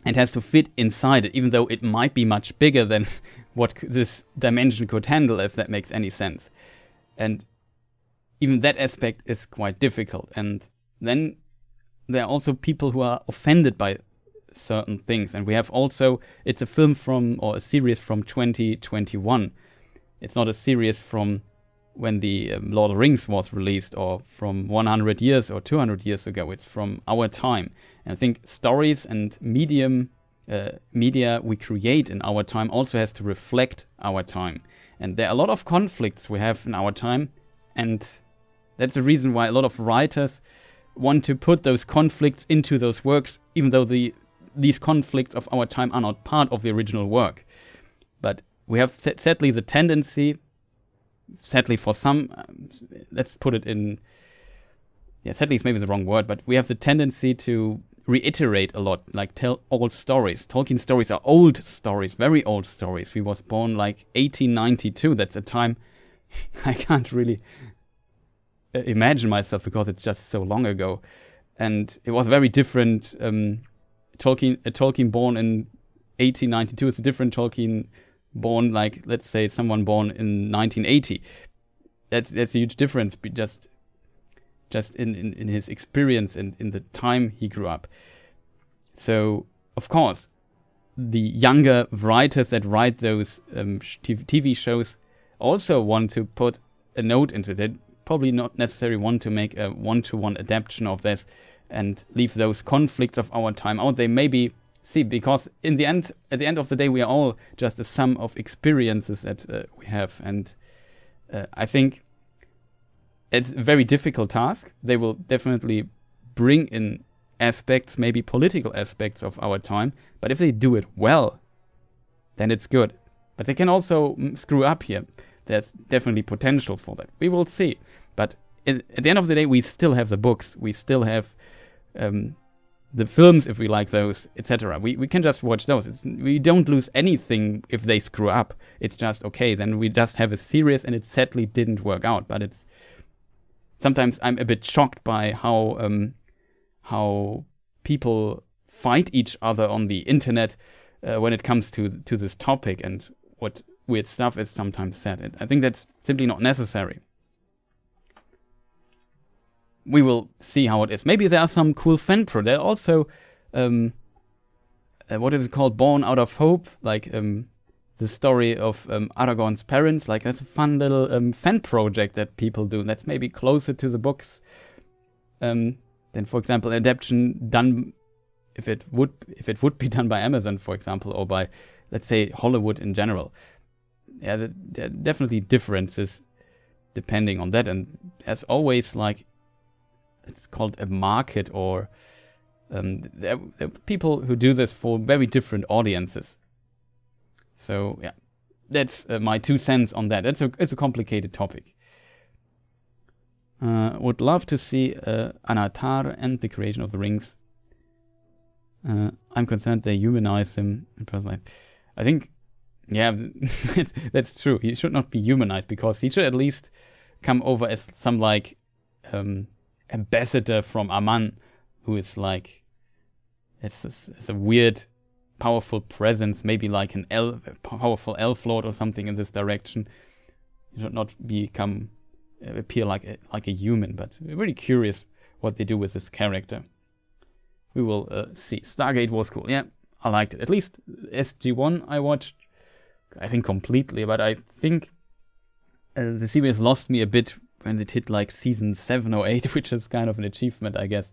it has to fit inside it, even though it might be much bigger than what this dimension could handle, if that makes any sense. And even that aspect is quite difficult. And then there are also people who are offended by certain things. And we have also, it's a film or a series from 2021. It's not a series from when the Lord of the Rings was released, or from 100 years or 200 years ago. It's from our time. And I think stories and media we create in our time also has to reflect our time. And there are a lot of conflicts we have in our time, and that's the reason why a lot of writers want to put those conflicts into those works, even though these conflicts of our time are not part of the original work. But we have sadly the tendency, sadly for some, let's put it in, sadly is maybe the wrong word, but we have the tendency to reiterate a lot, like tell old stories. Tolkien stories are old stories, very old stories. He was born like 1892. That's a time I can't really imagine myself, because it's just so long ago. And it was very different. Tolkien born in 1892 is a different Tolkien born, like, let's say, someone born in 1980. That's a huge difference, just in his experience and in the time he grew up. So, of course, the younger writers that write those TV shows also want to put a note into it. They probably not necessarily want to make a one-to-one adaptation of this and leave those conflicts of our time out. They maybe see, because at the end of the day, we are all just a sum of experiences that we have. And I think it's a very difficult task. They will definitely bring in aspects, maybe political aspects of our time. But if they do it well, then it's good. But they can also screw up here. There's definitely potential for that. We will see. But at the end of the day, we still have the books. We still have the films, if we like those, etc. We can just watch those. We don't lose anything if they screw up. It's just, okay, then we just have a series and it sadly didn't work out. But it's sometimes I'm a bit shocked by how people fight each other on the internet when it comes to this topic, and what weird stuff is sometimes said. I think that's simply not necessary. We will see how it is. Maybe there are some cool fan pro. There are also, what is it called? Born Out of Hope, like the story of Aragorn's parents. Like, that's a fun little fan project that people do. That's maybe closer to the books than, for example, an adaptation done, if it would be done by Amazon, for example, or by, let's say, Hollywood in general. Yeah, there are definitely differences depending on that. And as always, like, it's called a market, or there are people who do this for very different audiences. So yeah, that's my 2 cents on that. It's a complicated topic. Would love to see Anatar and the Creation of the Rings. I'm concerned they humanize him in personal life. I think, yeah, that's true. He should not be humanized, because he should at least come over as some, like, ambassador from Aman, who is like, it's a weird, powerful presence, maybe like a powerful elf lord or something in this direction. He should not appear like a human. But we're really curious what they do with this character. We will see. Stargate was cool. Yeah, I liked it. At least SG1 I watched, I think, completely. But I think the series lost me a bit when it hit like season 7 or 8, which is kind of an achievement, I guess.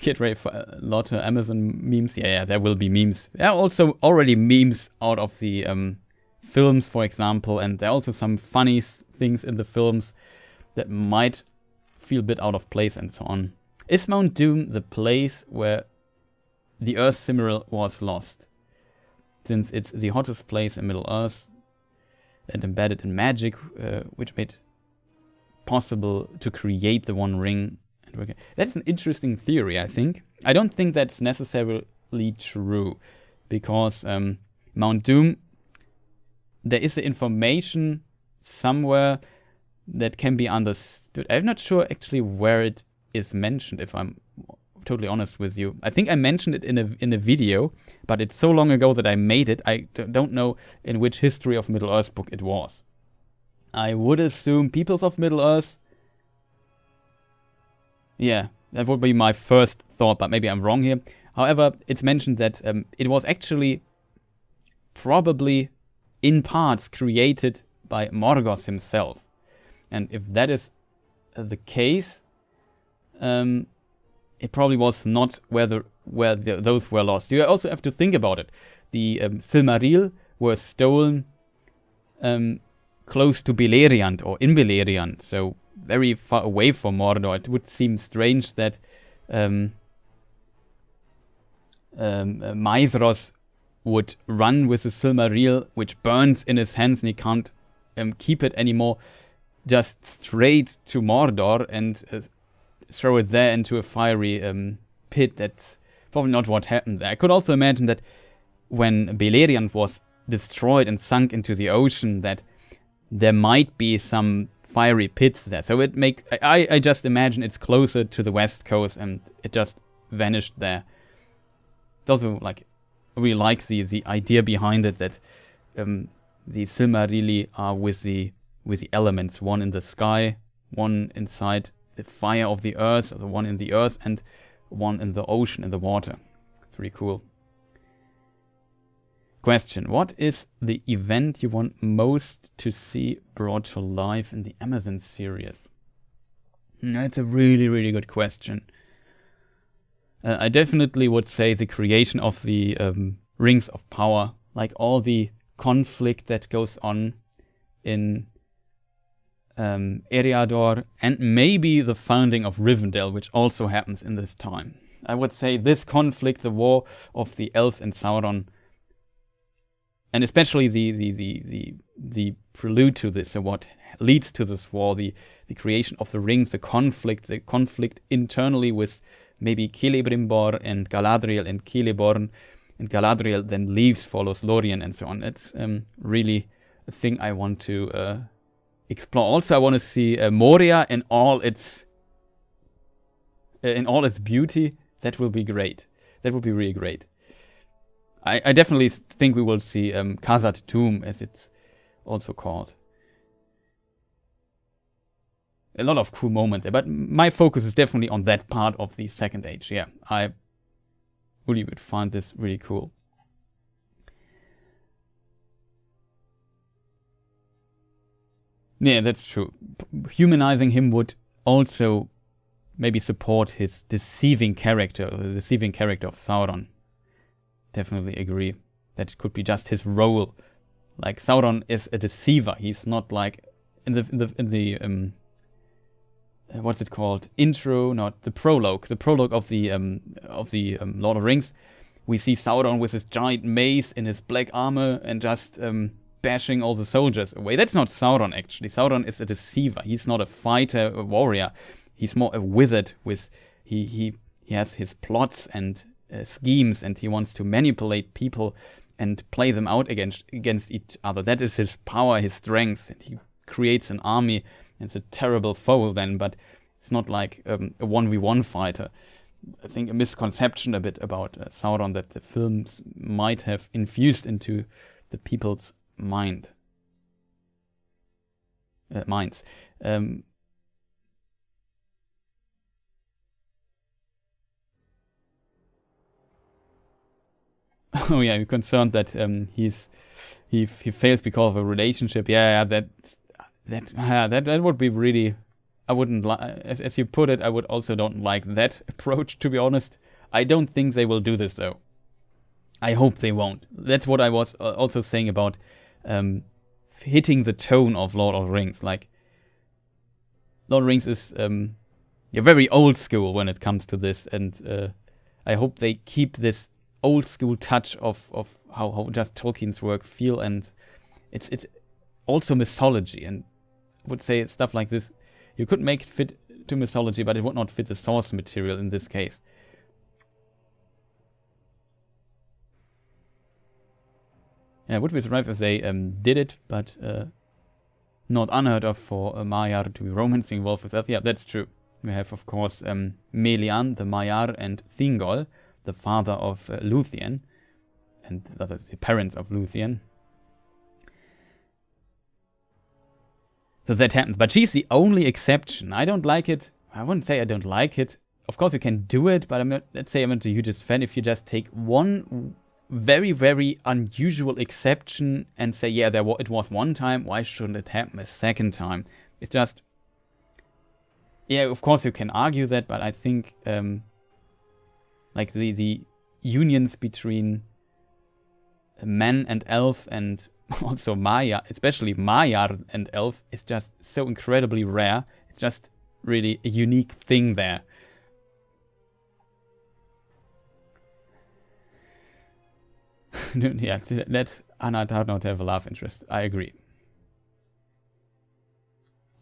Get ready for LotR Amazon memes. Yeah, there will be memes. There are also already memes out of the films, for example, and there are also some funny things in the films that might feel a bit out of place and so on. Is Mount Doom the place where the Earth Cimmeral was lost? Since it's the hottest place in Middle-earth and embedded in magic, which made possible to create the One Ring. That's an interesting theory, I think. I don't think that's necessarily true, because Mount Doom there is the information somewhere that can be understood. I'm not sure actually where it is mentioned, if I'm totally honest with you. I think I mentioned it in a video, but it's so long ago that I made it. I don't know in which History of Middle-earth book it was. I would assume Peoples of Middle-earth. Yeah, that would be my first thought, but maybe I'm wrong here. However, it's mentioned that it was actually probably in parts created by Morgoth himself. And if that is the case, it probably was not where those were lost. You also have to think about it. The Silmaril were stolen close to Beleriand, or in Beleriand, so very far away from Mordor. It would seem strange that Maedhros would run with the Silmaril, which burns in his hands, and he can't keep it anymore, just straight to Mordor and throw it there into a fiery pit. That's probably not what happened there. I could also imagine that when Beleriand was destroyed and sunk into the ocean, that there might be some fiery pits there. So I just imagine it's closer to the west coast and it just vanished there. It's also like, I really like the idea behind it, that the Silmarilli are with the elements, one in the sky, one inside the fire of the earth, or the one in the earth, and one in the ocean, in the water. It's really cool. Question: what is the event you want most to see brought to life in the Amazon series? That's a really, really good question. I definitely would say the creation of the Rings of Power, like all the conflict that goes on in Eriador, and maybe the founding of Rivendell, which also happens in this time. I would say this conflict, the war of the elves and Sauron, and especially the prelude to this, or what leads to this war, the creation of the rings, the conflict internally with maybe Celebrimbor and Galadriel and Celeborn, and Galadriel then leaves, follows Lorien and so on. It's really a thing I want to explore. Also, I want to see Moria in all its beauty. That will be great. That would be really great. I definitely think we will see Khazad Dûm, as it's also called. A lot of cool moments there, but my focus is definitely on that part of the Second Age. Yeah, I really would find this really cool. Yeah, that's true. Humanizing him would also maybe support his deceiving character, the deceiving character of Sauron. Definitely agree. That could be just his role. Like, Sauron is a deceiver. He's not like in the what's it called? Intro, not the prologue. The prologue of the Lord of the Rings. We see Sauron with his giant mace in his black armor and just bashing all the soldiers away. That's not Sauron, actually. Sauron is a deceiver. He's not a fighter, a warrior. He's more a wizard. With he has his plots and schemes, and he wants to manipulate people and play them out against each other. That is his power, his strength. And he creates an army. It's a terrible foe then, but it's not like a 1v1 fighter. I think a misconception a bit about Sauron that the films might have infused into the people's minds. Oh yeah, you're concerned that he fails because of a relationship. Yeah, that would be really. I wouldn't like, as you put it. I would also don't like that approach, to be honest. I don't think they will do this though. I hope they won't. That's what I was also saying about hitting the tone of Lord of the Rings. Like, Lord of the Rings is very old school when it comes to this, and I hope they keep this old school touch of how just Tolkien's work feel, and it's also mythology. And I would say stuff like this, you could make it fit to mythology, but it would not fit the source material in this case. Yeah, would be surprised if they did it, but not unheard of for Maiar to be romancing Wolf herself. Yeah, that's true. We have, of course, Melian, the Maiar, and Thingol, the father of Luthien, and the parents of Luthien. So that happens. But she's the only exception. I don't like it. I wouldn't say I don't like it. Of course, you can do it, but let's say I'm not the hugest fan if you just take one very, very unusual exception and say, yeah, it was one time, why shouldn't it happen a second time? It's just, yeah, of course you can argue that, but I think like the unions between men and elves and also Maya, especially Maiar and elves, is just so incredibly rare. It's just really a unique thing there. Yeah, let Anna not have a love interest. I agree.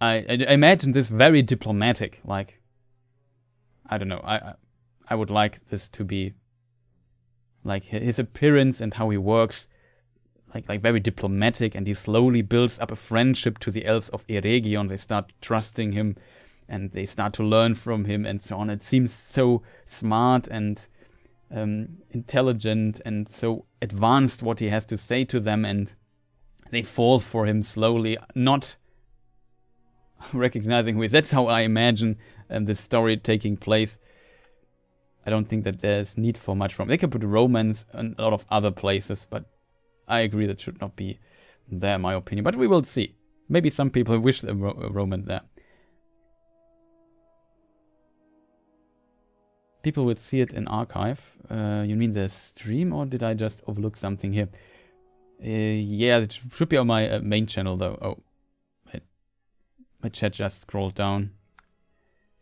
I imagine this very diplomatic. Like, I don't know. I would like this to be like his appearance and how he works, like very diplomatic, and he slowly builds up a friendship to the elves of Eregion. They start trusting him, and they start to learn from him, and so on. It seems so smart and intelligent and so advanced what he has to say to them, and they fall for him slowly, not recognizing who he is. That's how I imagine this story taking place. I don't think that there's need for much romance. They could put romance in a lot of other places, but I agree that should not be there, in my opinion. But we will see. Maybe some people wish a romance there. People would see it in archive. You mean the stream, or did I just overlook something here? Yeah, it should be on my main channel, though. Oh, my chat just scrolled down.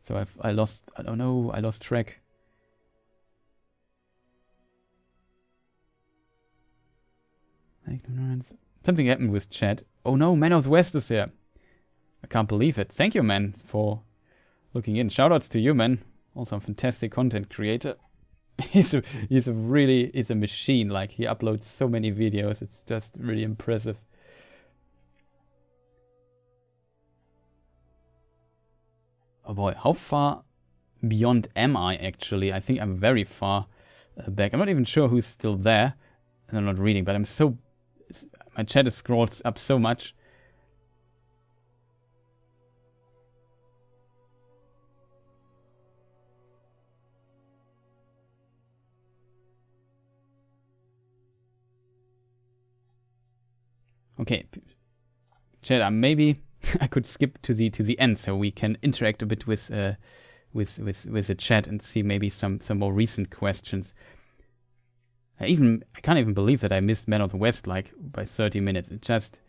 So I lost track. Ignorance. Something happened with chat. Oh no, Man of the West is here. I can't believe it. Thank you, man, for looking in. Shoutouts to you, man. Also a fantastic content creator. He's a machine. Like, he uploads so many videos. It's just really impressive. Oh boy, how far beyond am I actually? I think I'm very far back. I'm not even sure who's still there. And I'm not reading, but my chat is scrolled up so much. Okay, chat. Maybe I could skip to the end so we can interact a bit with the chat and see maybe some more recent questions. I can't even believe that I missed Men of the West like by 30 minutes. It's just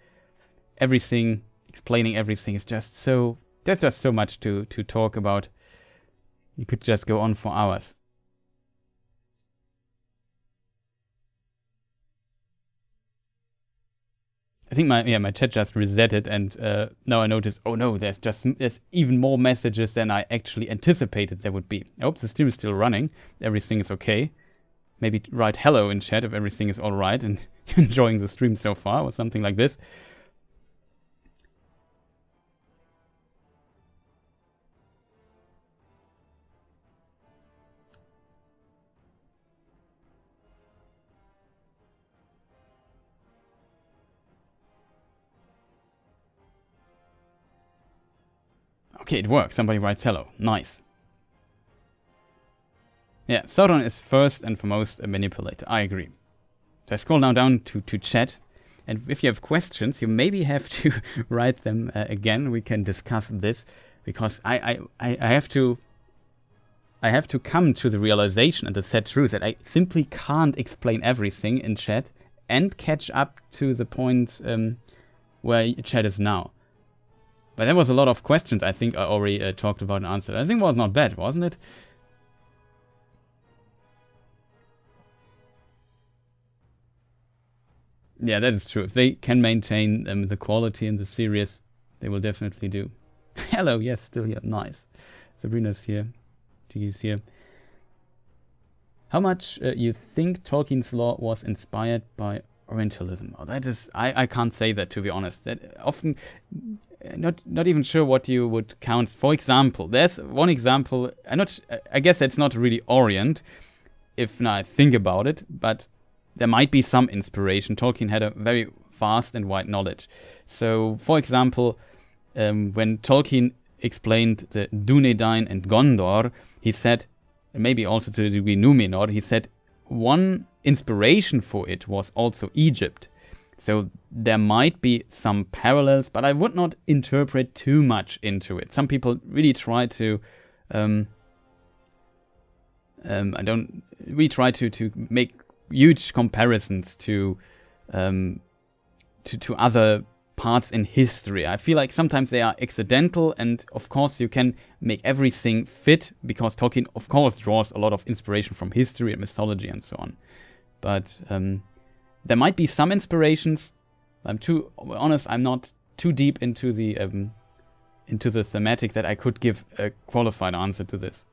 everything, explaining everything is just so, there's just so much to talk about. You could just go on for hours. I think my chat just resetted, and now I noticed, oh no, there's even more messages than I actually anticipated there would be. I hope the stream is still running. Everything is okay. Maybe write hello in chat if everything is alright and you're enjoying the stream so far, or something like this. Okay, it works. Somebody writes hello. Nice. Yeah, Sauron is first and foremost a manipulator. I agree. So I scroll now down to chat. And if you have questions, you maybe have to write them again. We can discuss this, because I have to come to the realization and the sad truth that I simply can't explain everything in chat and catch up to the point where chat is now. But there was a lot of questions I think I already talked about and answered. I think it was not bad, wasn't it? Yeah, that is true. If they can maintain the quality in the series, they will definitely do. Hello, yes, still here. Nice. Sabrina's here. Gigi's here. How much you think Tolkien's lore was inspired by Orientalism. Oh, that is, I can't say that, to be honest. That often, not even sure what you would count. For example, there's one example. I guess that's not really Orient, if I think about it, but there might be some inspiration. Tolkien had a very vast and wide knowledge. So, for example, when Tolkien explained the Dunedain and Gondor, he said, and maybe also to the degree Numenor, he said one inspiration for it was also Egypt. So there might be some parallels, but I would not interpret too much into it. Some people really try to to make huge comparisons to other parts in history. I feel like sometimes they are accidental, and of course you can make everything fit, because Tolkien of course draws a lot of inspiration from history and mythology and so on. But there might be some inspirations. I'm too honest, I'm not too deep into the thematic that I could give a qualified answer to this.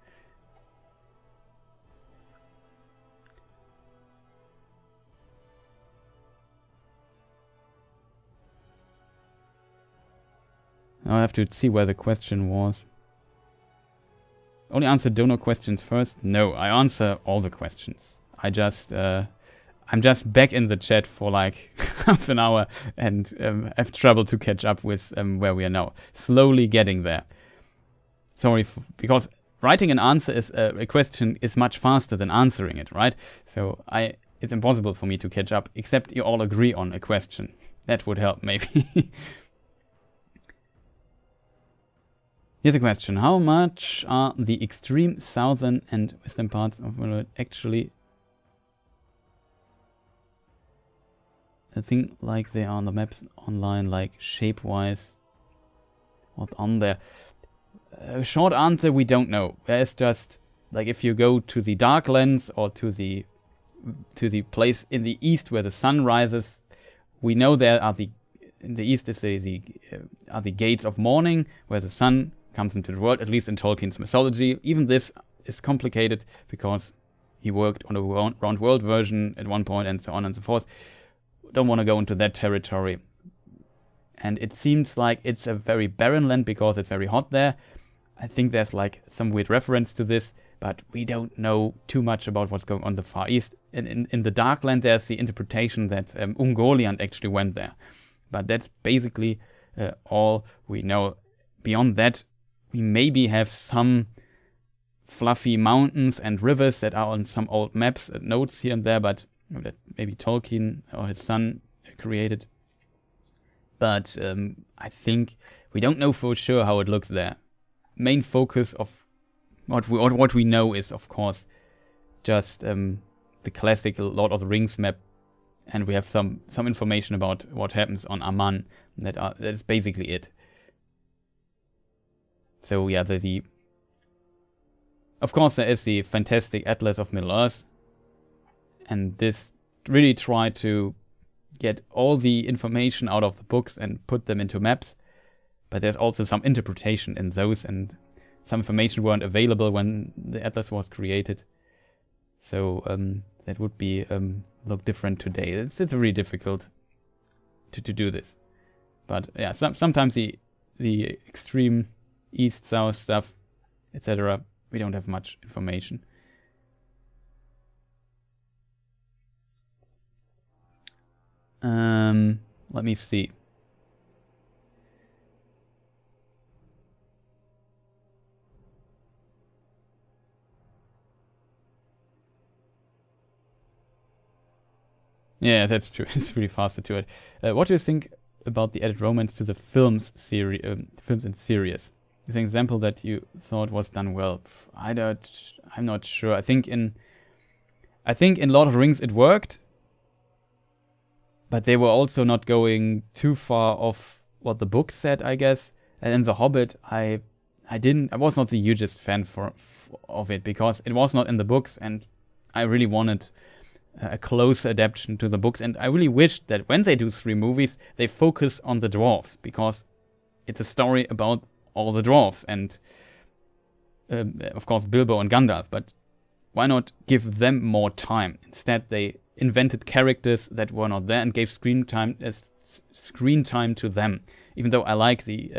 Now I have to see where the question was. Only answer donor questions first? No, I answer all the questions. I'm just back in the chat for like half an hour and have trouble to catch up with where we are now. Slowly getting there. Sorry, because writing an answer is a question is much faster than answering it, right? So it's impossible for me to catch up, except you all agree on a question. That would help, maybe. Here's a question. How much are the extreme southern and western parts of the world actually a thing like they are on the maps online, like shape-wise? What's on there? Short answer, we don't know. There's just, like, if you go to the Darklands or to the place in the east where the sun rises, we know there are in the east is the gates of morning, where the sun comes into the world, at least in Tolkien's mythology. Even this is complicated because he worked on a round world version at one point and so on and so forth. Don't want to go into that territory. And it seems like it's a very barren land because it's very hot there. I think there's like some weird reference to this, but we don't know too much about what's going on in the Far East. In the Darkland, there's the interpretation that Ungoliant actually went there. But that's basically all we know. Beyond that, we maybe have some fluffy mountains and rivers that are on some old maps and notes here and there, but that maybe Tolkien or his son created. But I think we don't know for sure how it looks there. Main focus of what we know is, of course, just the classical Lord of the Rings map, and we have some information about what happens on Aman. That is basically it. So yeah, of course there is the fantastic Atlas of Middle-earth, and this really tried to get all the information out of the books and put them into maps, but there's also some interpretation in those, and some information weren't available when the Atlas was created. So that would be look different today. It's really difficult to do this. But yeah, sometimes the extreme east-south stuff, etc., we don't have much information. Let me see. Yeah, that's true. It's really faster to it. What do you think about the added romance to the films and series? Is an example that you thought was done well? I'm not sure. I think in Lord of the Rings it worked, but they were also not going too far off what the book said, I guess. And in The Hobbit, I was not the hugest fan of it because it was not in the books, and I really wanted a close adaptation to the books. And I really wished that when they do 3 movies, they focus on the dwarves, because it's a story about all the dwarves and of course Bilbo and Gandalf, but why not give them more time? Instead they invented characters that were not there and gave screen time to them. Even though I like the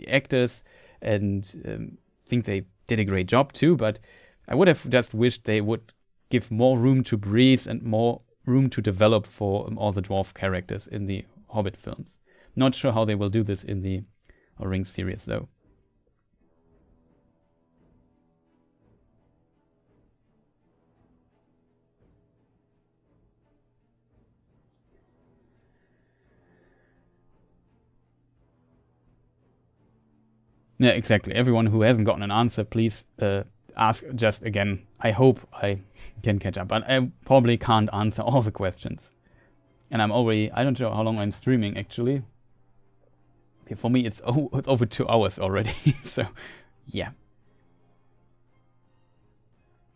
actors and think they did a great job too, but I would have just wished they would give more room to breathe and more room to develop for all the dwarf characters in the Hobbit films. Not sure how they will do this in the Rings series though. Yeah, exactly. Everyone who hasn't gotten an answer, please ask just again. I hope I can catch up, but I probably can't answer all the questions. And I'm already, I don't know how long I'm streaming actually. Okay, for me it's over 2 hours already, so yeah.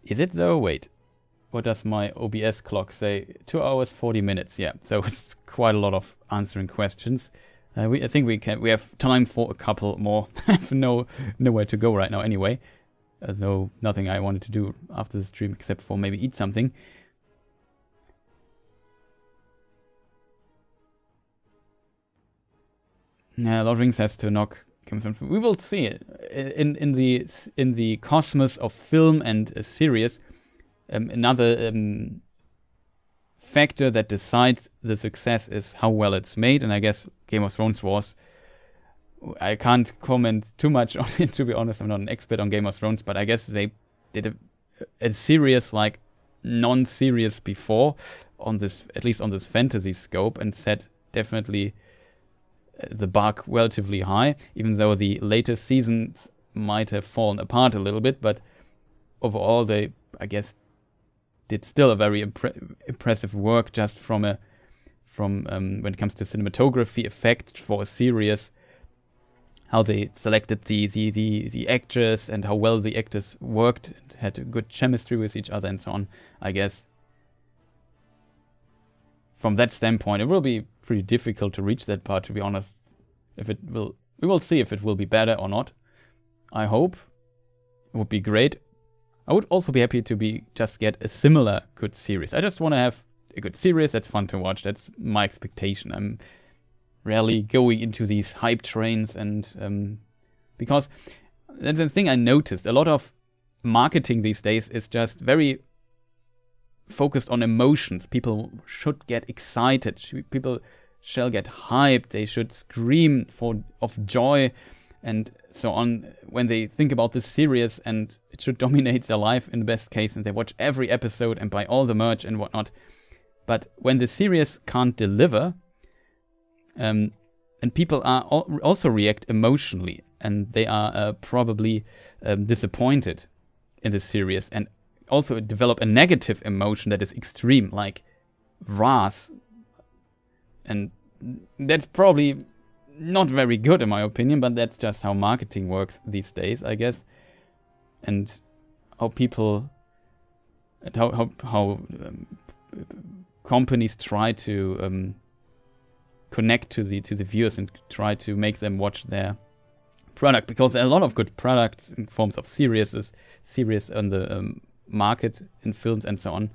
Is it though? Wait. What does my OBS clock say? 2 hours, 40 minutes, yeah. So it's quite a lot of answering questions. I think we have time for a couple more. I have nowhere to go right now anyway. Though nothing I wanted to do after the stream except for maybe eat something. Lord of the Rings has to knock. We will see it in the cosmos of film and a series. Another factor that decides the success is how well it's made, and I guess Game of Thrones was. I can't comment too much on it, to be honest. I'm not an expert on Game of Thrones, but I guess they did a series like non-serious before on this, at least on this fantasy scope, and set definitely the bar relatively high, even though the later seasons might have fallen apart a little bit, but overall they, I guess, did still a very impressive work just from when it comes to cinematography effect for a series, how they selected the actors and how well the actors worked and had a good chemistry with each other and so on. I guess from that standpoint it will be pretty difficult to reach that part, to be honest. We will see if it will be better or not. I hope it would be great. I would also be happy to just get a similar good series. I just want to have a good series that's fun to watch. That's my expectation. I'm rarely going into these hype trains, and because that's the thing I noticed. A lot of marketing these days is just very focused on emotions. People should get excited. People shall get hyped. They should scream of joy and so on when they think about this series, and it should dominate their life in the best case, and they watch every episode and buy all the merch and whatnot. But when the series can't deliver, and people are also react emotionally, and they are probably disappointed in the series, and also develop a negative emotion that is extreme, like wrath, and that's probably not very good in my opinion, but that's just how marketing works these days, I guess, and how people, and how companies try to connect to the viewers and try to make them watch their product, because there are a lot of good products in forms of series on the market in films and so on.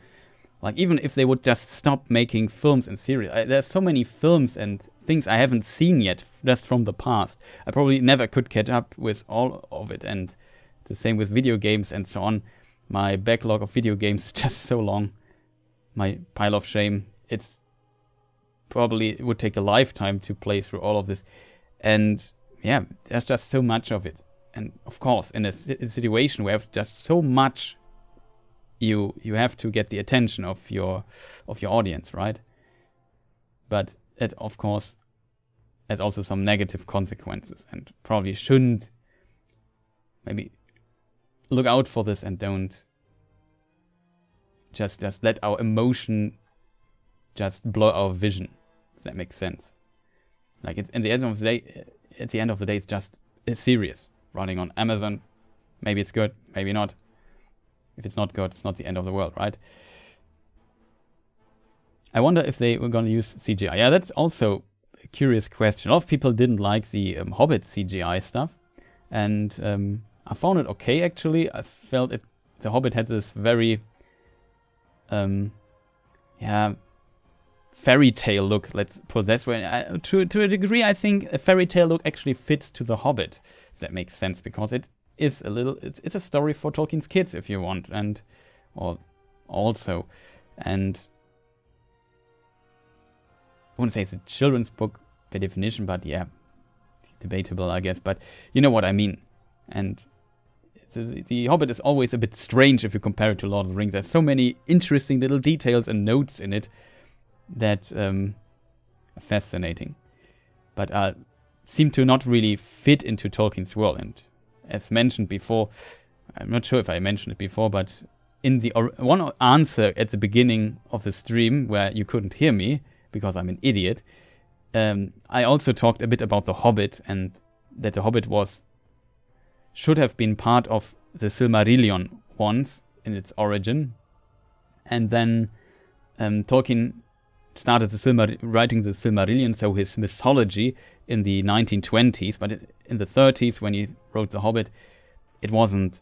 Like, even if they would just stop making films and series, there's so many films and things I haven't seen yet, just from the past. I probably never could catch up with all of it, and the same with video games and so on. My backlog of video games is just so long. My pile of shame. It would take a lifetime to play through all of this. And yeah, there's just so much of it. And of course, in a situation where you have just so much, you have to get the attention of your audience, right? But it, of course, has also some negative consequences, and probably shouldn't maybe look out for this and don't just let our emotion just blur our vision, if that makes sense. Like, it's at the end of the day, it's just a series running on Amazon. Maybe it's good, maybe not. If it's not good, it's not the end of the world, right? I wonder if they were going to use CGI. Yeah, that's also a curious question. A lot of people didn't like the Hobbit CGI stuff, and I found it okay, actually. I felt the Hobbit had this very fairy tale look, let's put it that way. To a degree, I think a fairy tale look actually fits to The Hobbit, if that makes sense, because it is it's a story for Tolkien's kids, if you want, and I wouldn't say it's a children's book by definition, but yeah, debatable, I guess, but you know what I mean. And The Hobbit is always a bit strange if you compare it to Lord of the Rings. There's so many interesting little details and notes in it that are fascinating, but seem to not really fit into Tolkien's world. And as mentioned before, I'm not sure if I mentioned it before, but in the one answer at the beginning of the stream where you couldn't hear me because I'm an idiot, I also talked a bit about The Hobbit, and that The Hobbit should have been part of the Silmarillion once in its origin, and then Tolkien started writing the Silmarillion, so his mythology, in the 1920s, but in the 30s when he wrote The Hobbit, it wasn't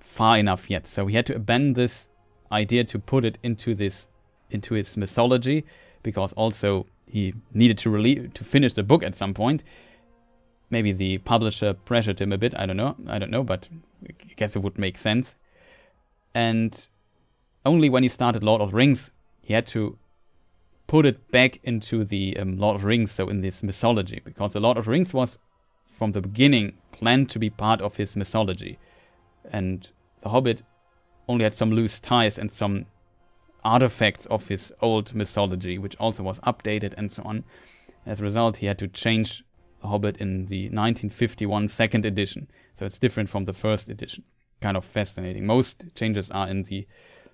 far enough yet, so he had to abandon this idea to put it into his mythology, because also he needed to finish the book at some point. Maybe the publisher pressured him a bit, I don't know, but I guess it would make sense. And only when he started Lord of the Rings, he had to put it back into the Lord of the Rings, so in this mythology, because the Lord of the Rings was, from the beginning, planned to be part of his mythology. And The Hobbit only had some loose ties and some artifacts of his old mythology, which also was updated and so on. As a result, he had to change The Hobbit in the 1951 second edition, so it's different from the first edition. Kind of fascinating. Most changes are in the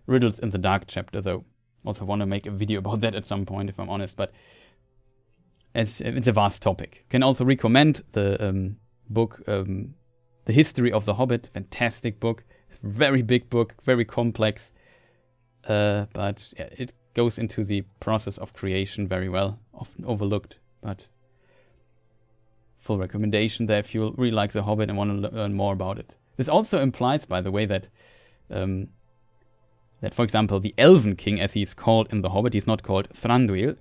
Riddles in the Dark chapter, though. Also want to make a video about that at some point, if I'm honest, but it's a vast topic. Can also recommend the book, The History of the Hobbit. Fantastic book. Very big book, very complex, but yeah, it goes into the process of creation very well, often overlooked, but full recommendation there if you really like The Hobbit and want to learn more about it. This also implies, by the way, that for example, the Elven King, as he's called in The Hobbit, he's not called Thranduil,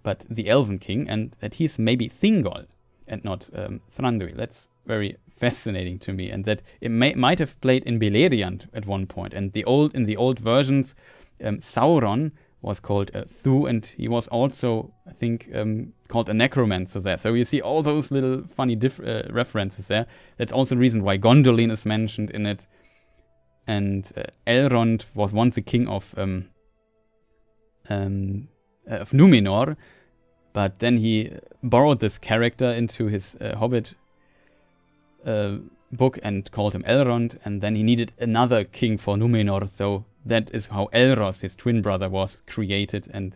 but the Elven King, and that he's maybe Thingol and not Thranduil. That's very fascinating to me, and that it might have played in Beleriand at one point. And in the old versions, Sauron was called Thu, and he was also, I think, called a necromancer there. So you see all those little funny references there. That's also the reason why Gondolin is mentioned in it. And Elrond was once the king of Numenor, but then he borrowed this character into his Hobbit book and called him Elrond, and then he needed another king for Numenor, so that is how Elros, his twin brother, was created and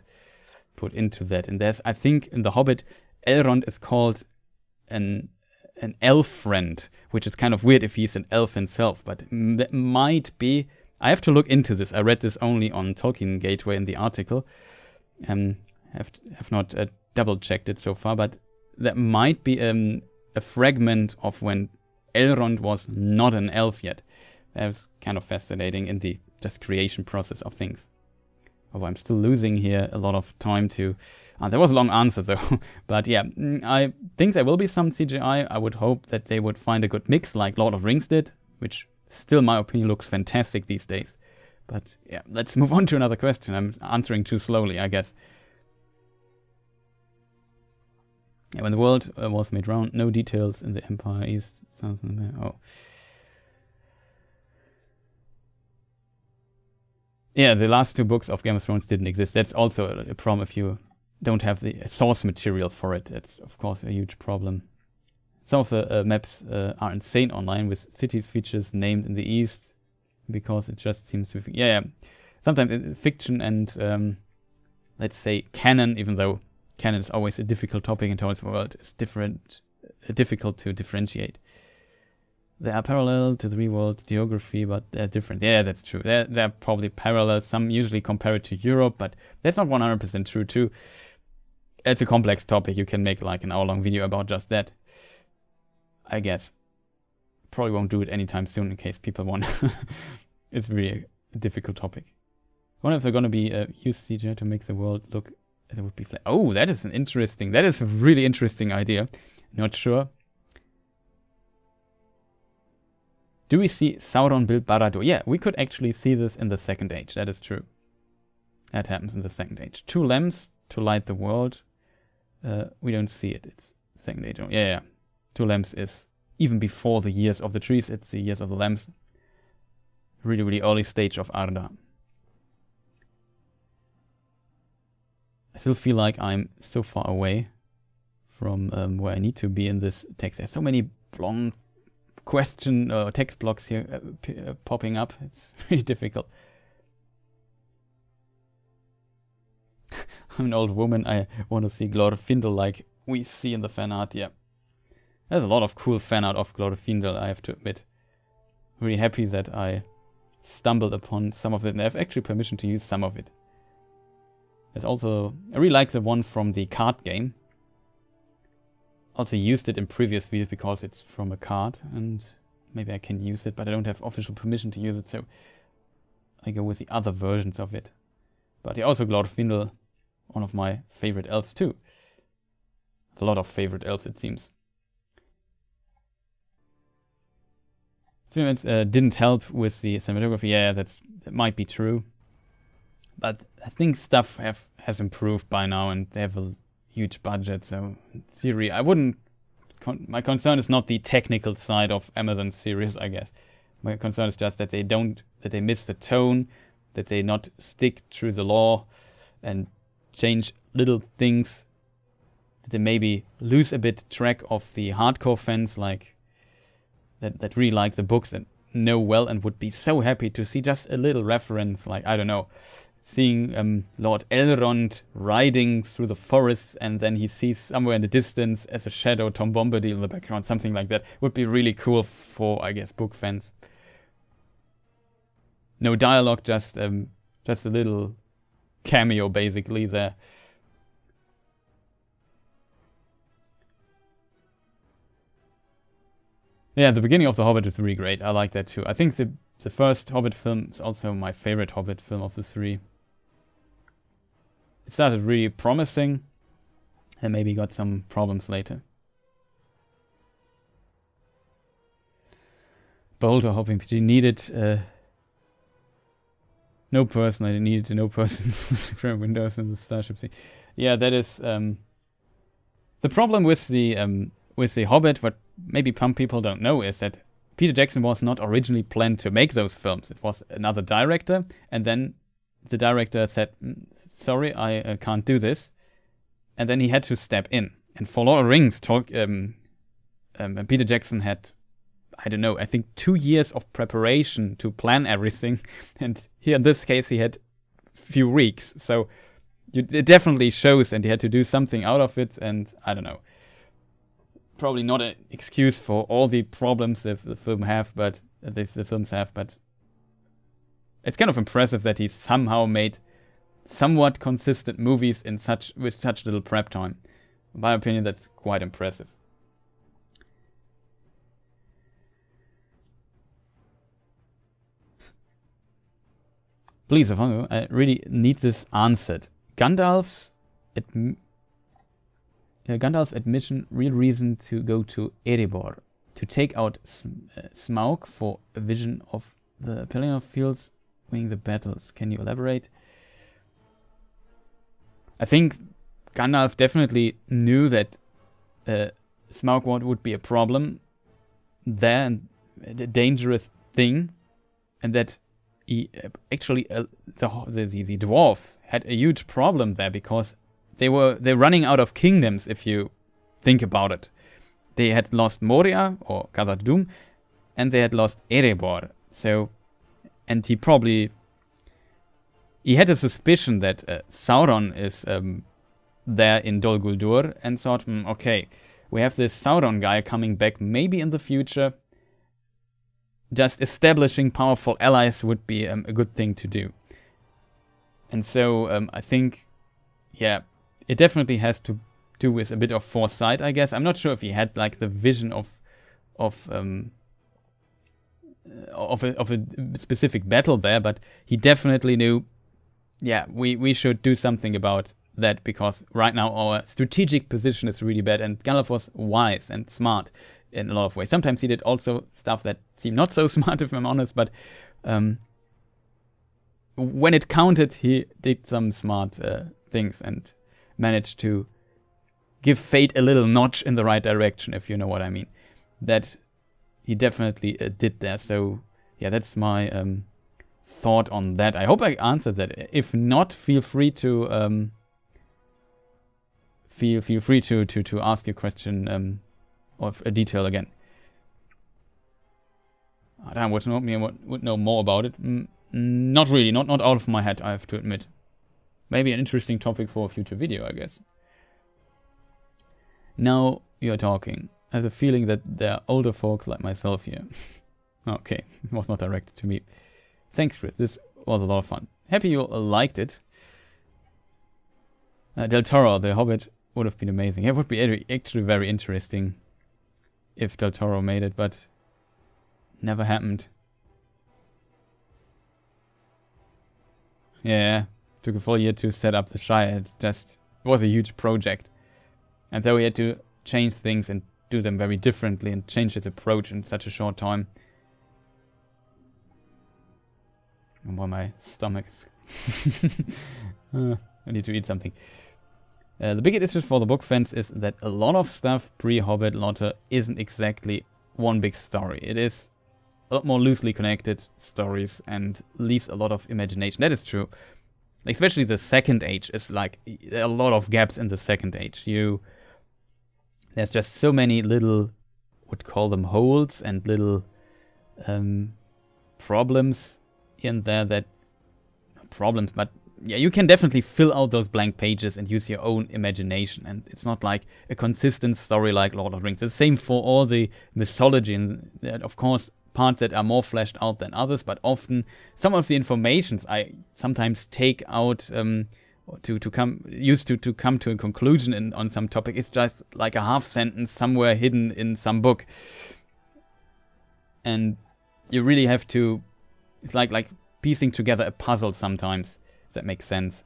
put into that. And there's, I think, in The Hobbit, Elrond is called an elf friend, which is kind of weird if he's an elf himself, but that might be, I have to look into this. I read this only on Tolkien Gateway in the article, have not double checked it so far, but that might be a fragment of when Elrond was not an elf yet. That was kind of fascinating in the just creation process of things. Oh, I'm still losing here a lot of time to... there was a long answer though. But yeah, I think there will be some CGI. I would hope that they would find a good mix like Lord of the Rings did, which still, in my opinion, looks fantastic these days. But yeah, let's move on to another question. I'm answering too slowly, I guess. Yeah, when the world was made round, no details in the Empire East. Oh. Yeah, the last two books of Game of Thrones didn't exist. That's also a problem if you don't have the source material for it. That's, of course, a huge problem. Some of the maps are insane online, with cities features named in the East, because it just seems to be... Yeah. Sometimes fiction and, let's say, canon, even though canon is always a difficult topic in Tolkien's world, is difficult to differentiate. They are parallel to the real world geography, but they're different. Yeah, that's true. They're probably parallel. Some usually compare it to Europe, but that's not 100% true too. It's a complex topic. You can make like an hour-long video about just that, I guess. Probably won't do it anytime soon in case people want. It's really a difficult topic. wonder if they're gonna be use CGI to make the world look as it would be flat. Oh, that is a really interesting idea. Not sure. Do we see Sauron build Barad-dûr? Yeah, we could actually see this in the Second Age. That is true. That happens in the Second Age. 2 lamps to light the world. We don't see it. It's Second Age. Yeah. 2 lamps is even before the years of the trees. It's the years of the lamps. Really, really early stage of Arda. I still feel like I'm so far away from where I need to be in this text. There's so many long question or text blocks here popping up. It's really difficult. I'm an old woman. I want to see Glorfindel like we see in the fan art. Yeah, there's a lot of cool fan art of Glorfindel, I have to admit. Really happy that I stumbled upon some of it, and I have actually permission to use some of it. There's also, I really like the one from the card game. Also used it in previous videos because it's from a card, and maybe I can use it, but I don't have official permission to use it, so I go with the other versions of it. But yeah, also Glorfindel, one of my favorite elves too. A lot of favorite elves, it seems. Didn't help with the cinematography. Yeah, that might be true. But I think stuff has improved by now, and they have a huge budget. So in theory, I wouldn't. My concern is not the technical side of Amazon series, I guess. My concern is just that they miss the tone, that they not stick to the law, and change little things. That they maybe lose a bit track of the hardcore fans, like that really like the books and know well and would be so happy to see just a little reference, like, I don't know, seeing Lord Elrond riding through the forests, and then he sees somewhere in the distance as a shadow Tom Bombadil in the background, something like that would be really cool for, I guess, book fans. No dialogue, just a little cameo basically there. Yeah, the beginning of The Hobbit is really great. I like that too. I think the first Hobbit film is also my favorite Hobbit film of the 3. It started really promising and maybe got some problems later. Boulder hopping PG needed no person. I needed no person from Windows in the Starship Sea. Yeah, that is the problem with the Hobbit. What maybe some people don't know is that Peter Jackson was not originally planned to make those films. It was another director, and then the director said, sorry, I can't do this. And then he had to step in. And for Lord of the Rings, Peter Jackson had, I don't know, I think 2 years of preparation to plan everything. And here in this case, he had a few weeks. So it definitely shows, and he had to do something out of it. And I don't know. Probably not an excuse for all the problems the films have, but it's kind of impressive that he somehow made somewhat consistent movies with such little prep time. In my opinion, that's quite impressive. Please, I really need this answered. Gandalf's admission, real reason to go to Erebor, to take out Smaug for a vision of the Pelennor fields winning the battles. Can you elaborate? I think Gandalf definitely knew that Smaug would be a problem there, and a dangerous thing, and that he actually the dwarves had a huge problem there because they're running out of kingdoms. If you think about it, they had lost Moria or Khazad-dûm, and they had lost Erebor. So, and he had a suspicion that Sauron is there in Dol Guldur, and thought, okay, we have this Sauron guy coming back maybe in the future. Just establishing powerful allies would be a good thing to do. And so I think, yeah, it definitely has to do with a bit of foresight, I guess. I'm not sure if he had like the vision of a specific battle there, but he definitely knew yeah, we should do something about that, because right now our strategic position is really bad, and Gandalf was wise and smart in a lot of ways. Sometimes he did also stuff that seemed not so smart, if I'm honest, but when it counted, he did some smart things and managed to give fate a little notch in the right direction, if you know what I mean. That he definitely did there. So yeah, that's my thought on that. I hope I answered that. If not, feel free to feel free to ask your question of a detail again. Damn, would know more about it. Not really, not out of my head, I have to admit. Maybe an interesting topic for a future video, I guess. Now you're talking. I have a feeling that there are older folks like myself here. Okay, it was not directed to me. Thanks, Chris. This was a lot of fun. Happy you liked it. Del Toro, the Hobbit, would have been amazing. It would be actually very interesting if Del Toro made it, but never happened. Yeah, took a full year to set up the Shire. It was a huge project. And so he had to change things and do them very differently and change his approach in such a short time. And why my stomach is... I need to eat something. The biggest issue for the book fans is that a lot of stuff pre-Hobbit LotR isn't exactly one big story. It is a lot more loosely connected stories and leaves a lot of imagination. That is true. Especially the Second Age is like... There are a lot of gaps in the Second Age. There's just so many little... would call them holes and little problems in there that... Problems, but... Yeah, you can definitely fill out those blank pages and use your own imagination, and it's not like a consistent story like Lord of the Rings. The same for all the mythology, and of course parts that are more fleshed out than others, but often some of the informations I sometimes take out to come to a conclusion on some topic. It's just like a half sentence somewhere hidden in some book, and you really have to... It's like piecing together a puzzle sometimes. If that makes sense.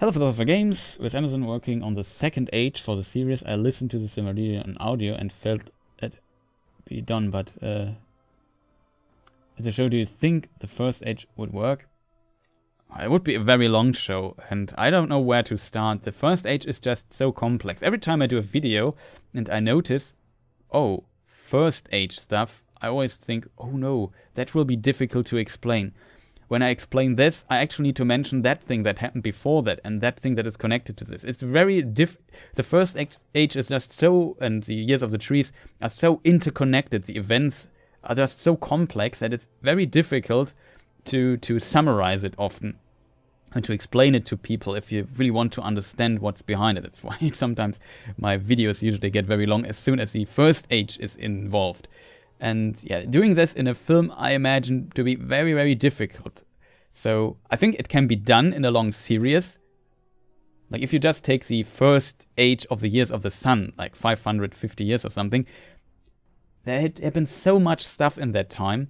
Hello Philosopher Games. With Amazon working on the Second Age for the series, I listened to the Silmarillion on audio and felt it be done, but as a show, do you think the First Age would work? It would be a very long show, and I don't know where to start. The First Age is just so complex. Every time I do a video and I notice, oh, First Age stuff, I always think, oh no, that will be difficult to explain. When I explain this, I actually need to mention that thing that happened before that, and that thing that is connected to this. It's very the First Age is just so, and the Years of the Trees are so interconnected. The events are just so complex that it's very difficult to summarize it often and to explain it to people if you really want to understand what's behind it. That's why sometimes my videos usually get very long as soon as the First Age is involved. And yeah, doing this in a film I imagine to be very, very difficult. So I think it can be done in a long series. Like if you just take the First Age of the Years of the Sun, like 550 years or something, there had happened so much stuff in that time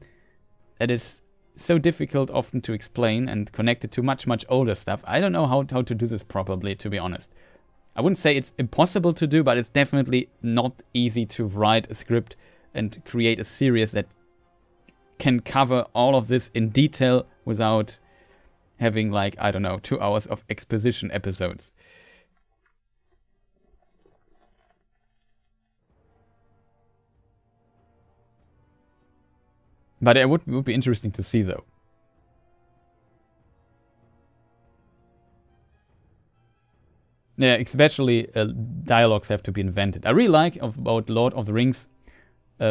that is so difficult often to explain and connected to much, much older stuff. I don't know how to do this properly, to be honest. I wouldn't say it's impossible to do, but it's definitely not easy to write a script and create a series that can cover all of this in detail without having, like, I don't know, 2 hours of exposition episodes. But it would be interesting to see, though. Yeah, especially dialogues have to be invented. I really like about Lord of the Rings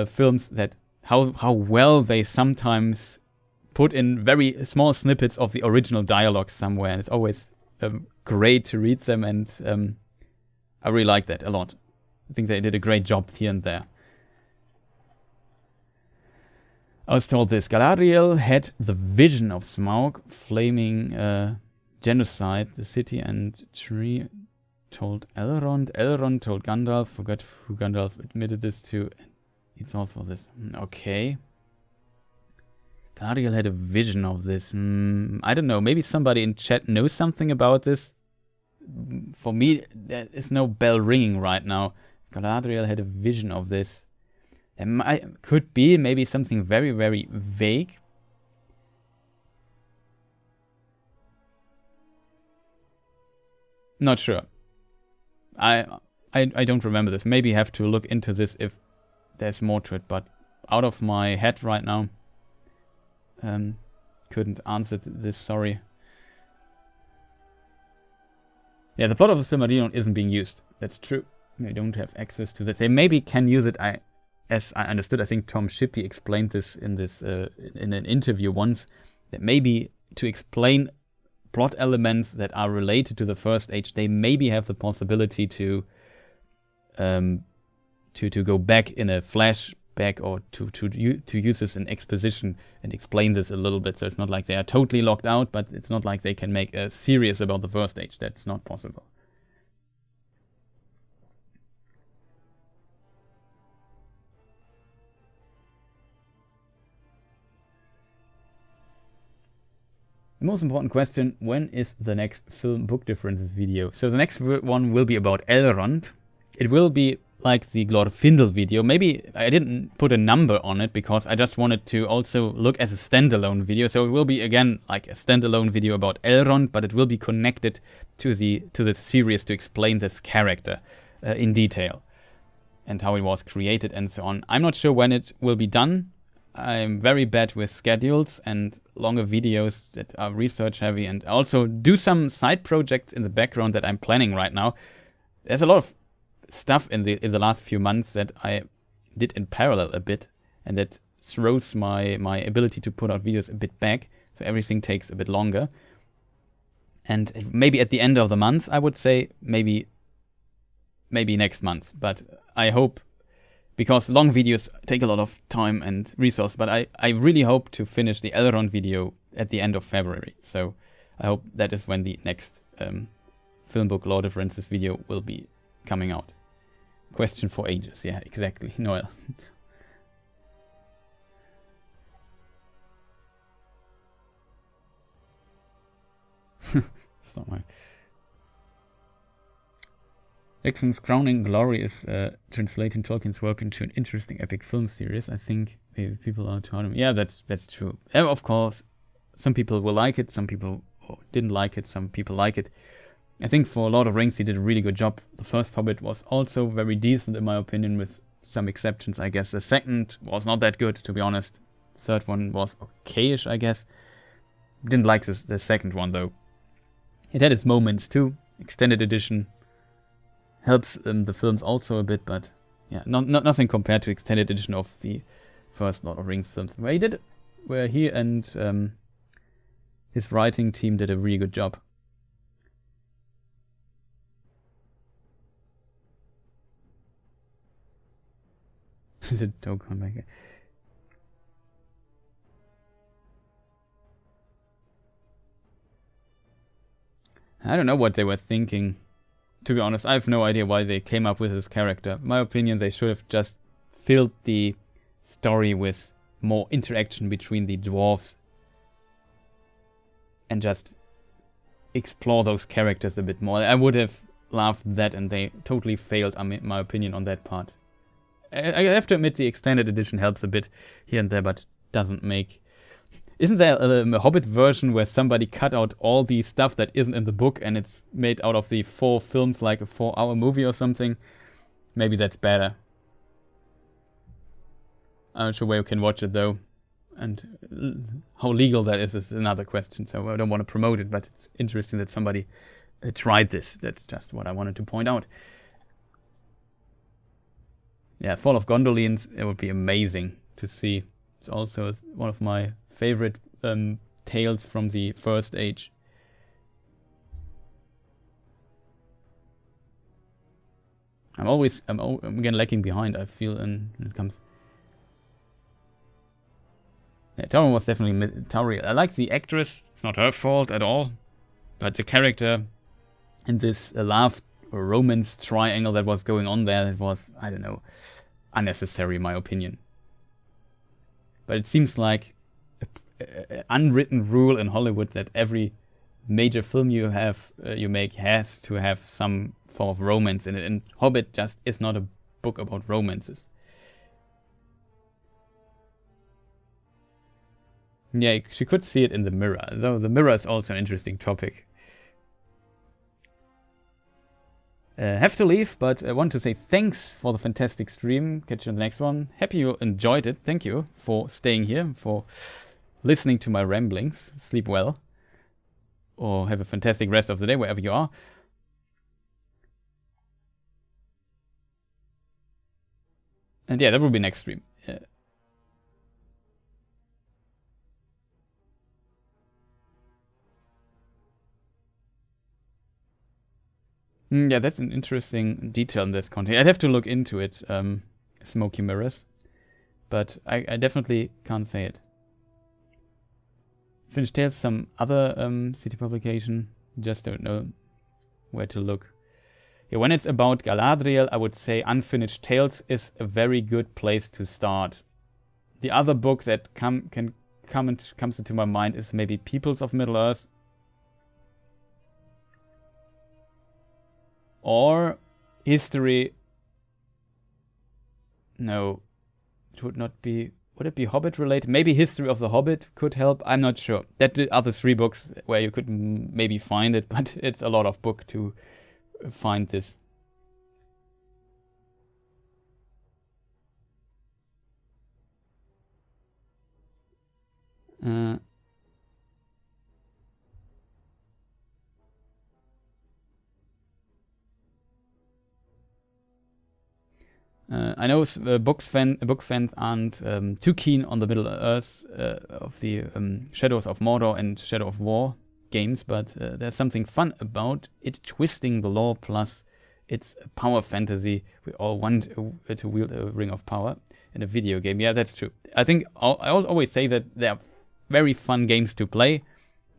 films that how well they sometimes put in very small snippets of the original dialogue somewhere, and it's always great to read them, and I really like that a lot. I think they did a great job here and there. I was told this: Galadriel had the vision of Smaug flaming genocide the city, and Tree told Elrond told Gandalf, forgot who Gandalf admitted this to. It's all for this. Okay. Galadriel had a vision of this. I don't know. Maybe somebody in chat knows something about this. For me, there is no bell ringing right now. Galadriel had a vision of this. It could be maybe something very, very vague. Not sure. I don't remember this. Maybe have to look into this if there's more to it, but out of my head right now, couldn't answer this, sorry. Yeah, the plot of the Silmarillion isn't being used. That's true. They don't have access to this. They maybe can use it. As I understood, I think Tom Shippey explained this in an interview once, that maybe to explain plot elements that are related to the First Age, they maybe have the possibility to go back in a flashback or to use this in exposition and explain this a little bit. So it's not like they are totally locked out, but it's not like they can make a series about the First Age. That's not possible. The most important question, when is the next film book differences video? So the next one will be about Elrond. It will be like the Glorfindel video. Maybe I didn't put a number on it because I just wanted to also look as a standalone video. So it will be again like a standalone video about Elrond, but it will be connected to the series to explain this character in detail and how it was created and so on. I'm not sure when it will be done. I'm very bad with schedules and longer videos that are research heavy, and also do some side projects in the background that I'm planning right now. There's a lot of stuff in the last few months that I did in parallel a bit, and that throws my ability to put out videos a bit back, so everything takes a bit longer. And maybe at the end of the month, I would say maybe next month, but I hope, because long videos take a lot of time and resource, but I really hope to finish the Elrond video at the end of February. So I hope that is when the next film book lore differences video will be coming out. Question for ages. Yeah, exactly. Noel. It's not my... Dixon's Crowning Glory is translating Tolkien's work into an interesting epic film series. I think maybe people are too... Yeah, that's true. Of course, some people will like it, some people didn't like it, some people like it. I think for Lord of the Rings he did a really good job. The first Hobbit was also very decent in my opinion, with some exceptions, I guess. The second was not that good, to be honest. The third one was okayish, I guess. Didn't like the second one, though. It had its moments too. Extended edition helps the films also a bit, but yeah, nothing compared to extended edition of the first Lord of the Rings films, where he and his writing team did a really good job. Don't come back. I don't know what they were thinking. To be honest, I have no idea why they came up with this character. In my opinion, they should have just filled the story with more interaction between the dwarves and just explore those characters a bit more. I would have loved that, and they totally failed, in my opinion, on that part. I have to admit the extended edition helps a bit here and there, but doesn't make... Isn't there a Hobbit version where somebody cut out all the stuff that isn't in the book and it's made out of the 4 films, like a 4-hour movie or something? Maybe that's better. I'm not sure where you can watch it though. And how legal that is another question, so I don't want to promote it, but it's interesting that somebody tried this. That's just what I wanted to point out. Yeah, Fall of Gondolins, it would be amazing to see. It's also one of my favorite tales from the First Age. I'm again lagging behind, I feel, when it comes... Yeah, Tauriel was definitely Tauriel. I like the actress, it's not her fault at all, but the character and this love or romance triangle that was going on there, it was, I don't know, unnecessary in my opinion. But it seems like unwritten rule in Hollywood that every major film you make has to have some form of romance in it, and Hobbit just is not a book about romances. Yeah, she could see it in the mirror, though the mirror is also an interesting topic. Have to leave, but I want to say thanks for the fantastic stream. Catch you in the next one. Happy you enjoyed it. Thank you for staying here, for listening to my ramblings. Sleep well. Or have a fantastic rest of the day, wherever you are. And yeah, that will be next stream. Yeah, that's an interesting detail in this context. I'd have to look into it, Smoky Mirrors. But I definitely can't say it. Finished Tales, some other city publication. Just don't know where to look. Yeah, when it's about Galadriel, I would say Unfinished Tales is a very good place to start. The other book that comes into my mind is maybe Peoples of Middle-earth. Or History. No, it would not be. Would it be Hobbit related? Maybe History of the Hobbit could help. I'm not sure. That the other 3 books where you could maybe find it, but it's a lot of book to find this. I know book fans aren't too keen on the Middle Earth of the Shadows of Mordor and Shadow of War games, but there's something fun about it twisting the lore, plus it's a power fantasy. We all want to wield a ring of power in a video game. Yeah, that's true. I think I always say that they are very fun games to play,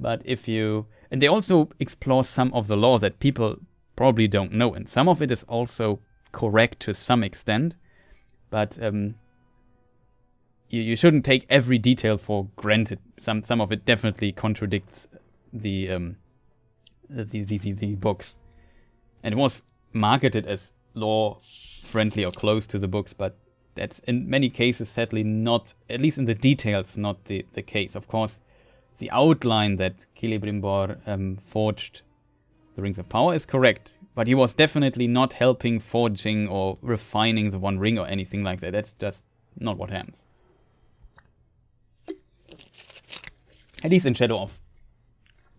but and they also explore some of the lore that people probably don't know, and some of it is also correct to some extent, but you shouldn't take every detail for granted. Some of it definitely contradicts the books, and it was marketed as lore friendly or close to the books, but that's in many cases sadly not, at least in the details, not the case. Of course, the outline that Celebrimbor forged the Rings of Power is correct, but he was definitely not helping forging or refining the One Ring or anything like that. That's just not what happens. At least in Shadow of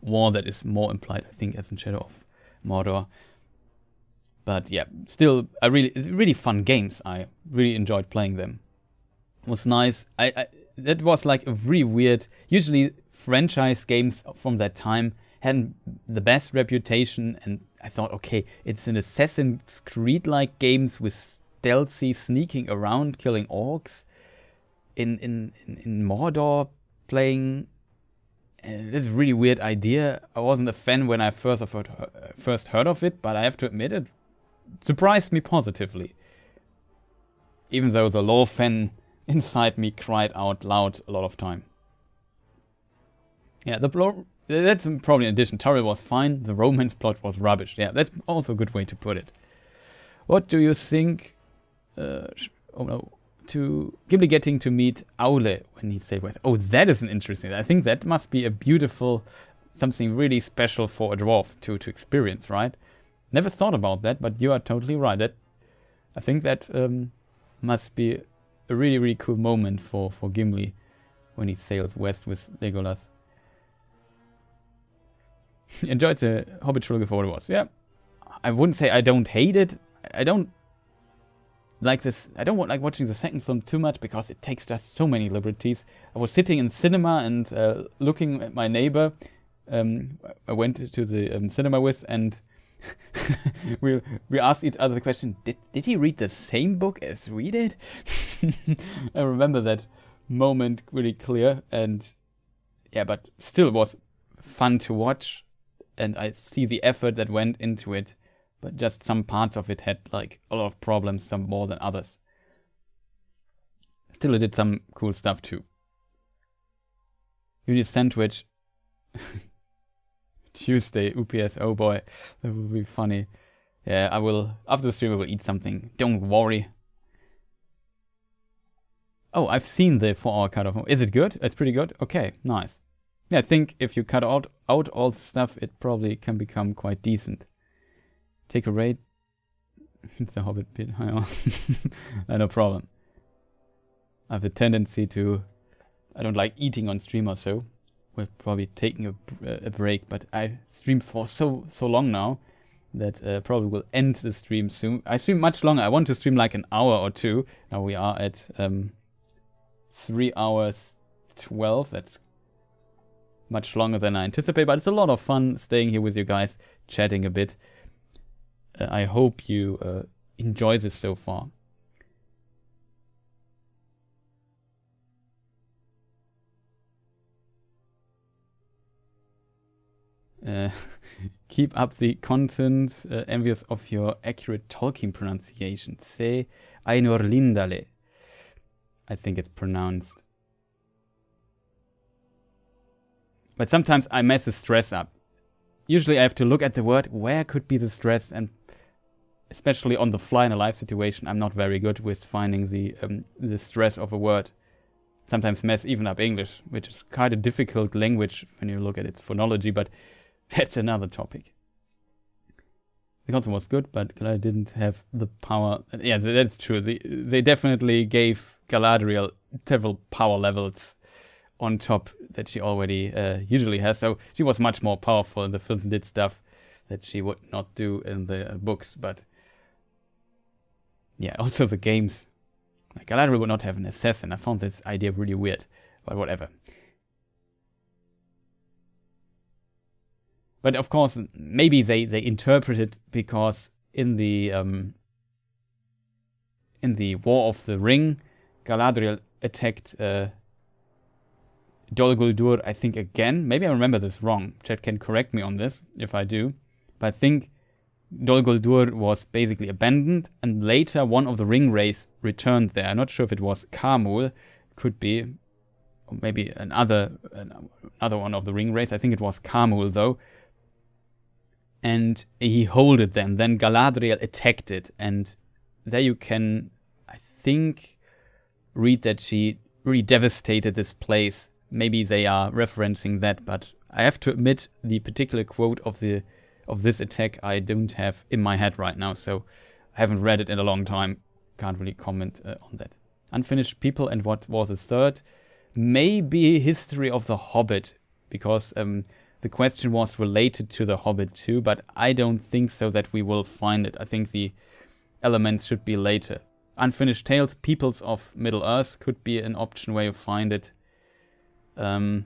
War, that is more implied, I think, as in Shadow of Mordor. But yeah, still, it's really fun games. I really enjoyed playing them. It was nice. That was like a really weird. Usually, franchise games from that time hadn't the best reputation, and I thought, okay, it's an Assassin's Creed-like games with stealthy sneaking around, killing orcs. In Mordor, playing. That's a really weird idea. I wasn't a fan when I first heard of it, but I have to admit it surprised me positively. Even though the lore fan inside me cried out loud a lot of time. Yeah, that's probably an addition. Tyrell was fine, the romance plot was rubbish. Yeah, that's also a good way to put it. What do you think? To Gimli getting to meet Aule when he stayed west. Oh, that is an interesting. I think that must be a beautiful, something really special for a dwarf to experience, right? Never thought about that, but you are totally right. I think that must be a really, really cool moment for Gimli when he sails west with Legolas. Enjoyed the Hobbit trilogy for what it was. Yeah, I wouldn't say I don't hate it. I don't like this. I don't like watching the second film too much because it takes just so many liberties. I was sitting in cinema and looking at my neighbor. I went to the cinema with, and we asked each other the question: Did he read the same book as we did? I remember that moment really clear, and yeah, but still it was fun to watch, and I see the effort that went into it. But just some parts of it had like a lot of problems, some more than others. Still, it did some cool stuff too. Give me a sandwich. Tuesday, UPS, oh boy. That would be funny. Yeah, I will, after the stream I will eat something. Don't worry. Oh, I've seen the 4-hour cut off. Is it good? It's pretty good? Okay, nice. Yeah, I think if you cut out all the stuff, it probably can become quite decent. Take a raid. It's a Hobbit bit higher. No problem. I have a tendency to... I don't like eating on stream or so. We're probably taking a break, but I stream for so long now that probably will end the stream soon. I stream much longer. I want to stream like an hour or two. Now we are at 3 hours 12. That's much longer than I anticipated, but it's a lot of fun staying here with you guys, chatting a bit. I hope you enjoy this so far. Keep up the content, envious of your accurate Tolkien pronunciation. Se Ainur Lindale, I think it's pronounced. But sometimes I mess the stress up. Usually I have to look at the word, where could be the stress, and especially on the fly in a live situation, I'm not very good with finding the stress of a word. Sometimes mess even up English, which is kind of difficult language when you look at its phonology, but that's another topic. The concept was good, but Galadriel didn't have the power. Yeah, that's true. They definitely gave Galadriel several power levels on top that she already usually has. So she was much more powerful in the films and did stuff that she would not do in the books. But yeah, also the games. Like Galadriel would not have an assassin. I found this idea really weird, but whatever. But of course, maybe they interpret it because in the War of the Ring, Galadriel attacked Dol Guldur, I think, again. Maybe I remember this wrong. Chat can correct me on this if I do. But I think Dol Guldur was basically abandoned, and later one of the ring wraiths returned there. I'm not sure if it was Kamul, could be, or maybe another one of the ring wraiths. I think it was Kamul though. And he held it then. Then Galadriel attacked it, and there you can, I think, read that she really devastated this place. Maybe they are referencing that, but I have to admit the particular quote of this attack I don't have in my head right now, so I haven't read it in a long time. Can't really comment on that. Unfinished People, and what was the third? Maybe History of the Hobbit, because the question was related to the Hobbit too, but I don't think so that we will find it. I think the elements should be later. Unfinished Tales, Peoples of Middle-earth could be an option where you find it. And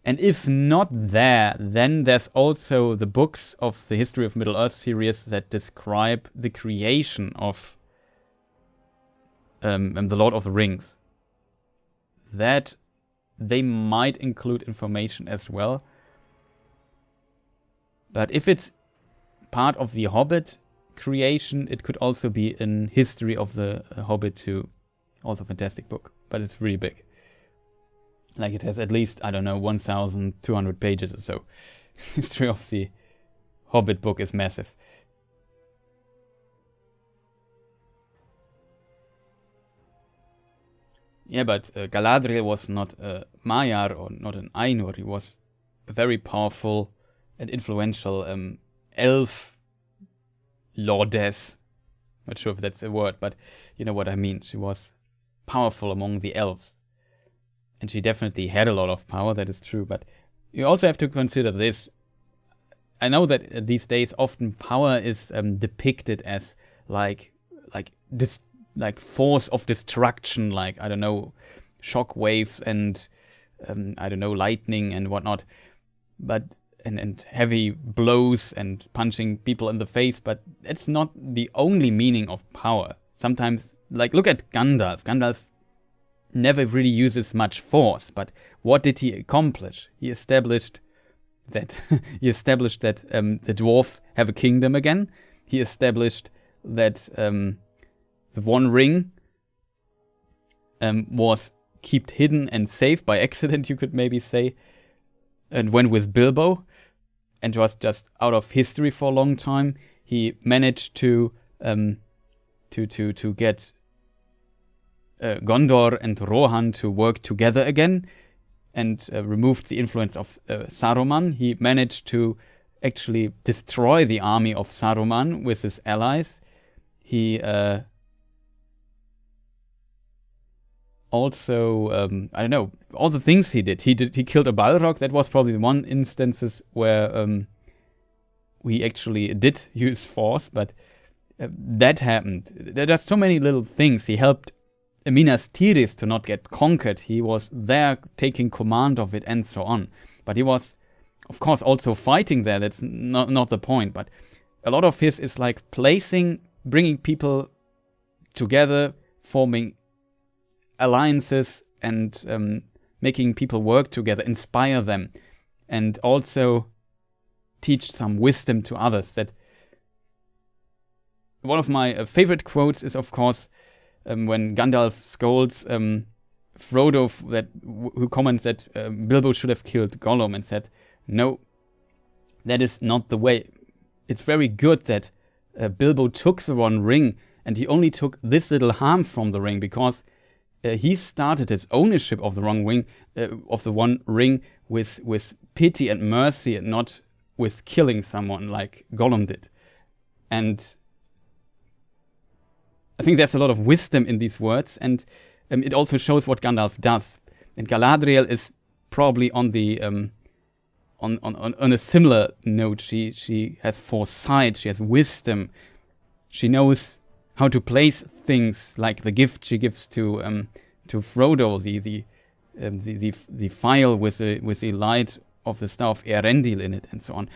if not there, then there's also the books of the History of Middle-earth series that describe the creation of the Lord of the Rings. That they might include information as well. But if it's part of the Hobbit creation, it could also be in History of the Hobbit too. Also a fantastic book, but it's really big. Like it has at least, I don't know, 1,200 pages or so. History of the Hobbit book is massive. Yeah, but Galadriel was not a Maiar or not an Ainur. He was a very powerful and influential elf lordess. Not sure if that's a word, but you know what I mean. She was powerful among the elves. And she definitely had a lot of power, that is true. But you also have to consider this. I know that these days often power is depicted as like force of destruction, like, I don't know, shock waves and, I don't know, lightning and whatnot. But, and heavy blows and punching people in the face, but it's not the only meaning of power. Sometimes, like, look at Gandalf. Gandalf never really uses much force, but what did he accomplish? He established that the dwarves have a kingdom again. He established that the One Ring was kept hidden and safe by accident, you could maybe say, and went with Bilbo, and was just out of history for a long time. He managed to get Gondor and Rohan to work together again, and removed the influence of Saruman. He managed to actually destroy the army of Saruman with his allies. He also, I don't know, all the things he did. He killed a Balrog. That was probably the one instances where we actually did use force, but that happened. There are so many little things. He helped Minas Tirith to not get conquered. He was there taking command of it and so on. But he was, of course, also fighting there. That's not the point. But a lot of his is like bringing people together, forming alliances, and making people work together, inspire them, and also teach some wisdom to others. That one of my favorite quotes is, of course, when Gandalf scolds Frodo, who comments that Bilbo should have killed Gollum, and said, "No, that is not the way. It's very good that Bilbo took the one ring, and he only took this little harm from the ring, because he started his ownership of the one ring with pity and mercy, and not with killing someone like Gollum did." And I think there's a lot of wisdom in these words, and it also shows what Gandalf does. And Galadriel is probably on the on a similar note. She has foresight, she has wisdom, she knows how to place things, like the gift she gives to Frodo, the phial with the light of the Star of Eärendil in it, and so on.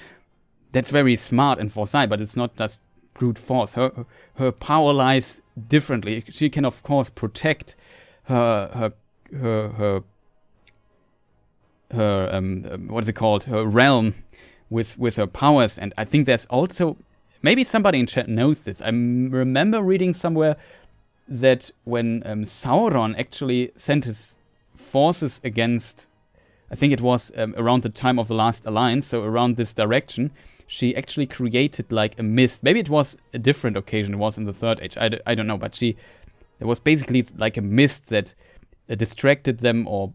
That's very smart and foresight, but it's not just brute force. Her power lies differently. She can, of course, protect her what is it called? Her realm with her powers. And I think there's also, maybe somebody in chat knows this. I remember reading somewhere that when Sauron actually sent his forces against, I think it was around the time of the Last Alliance, so around this direction, she actually created like a mist. Maybe it was a different occasion. It was in the Third Age. I don't know. But it was basically like a mist that distracted them or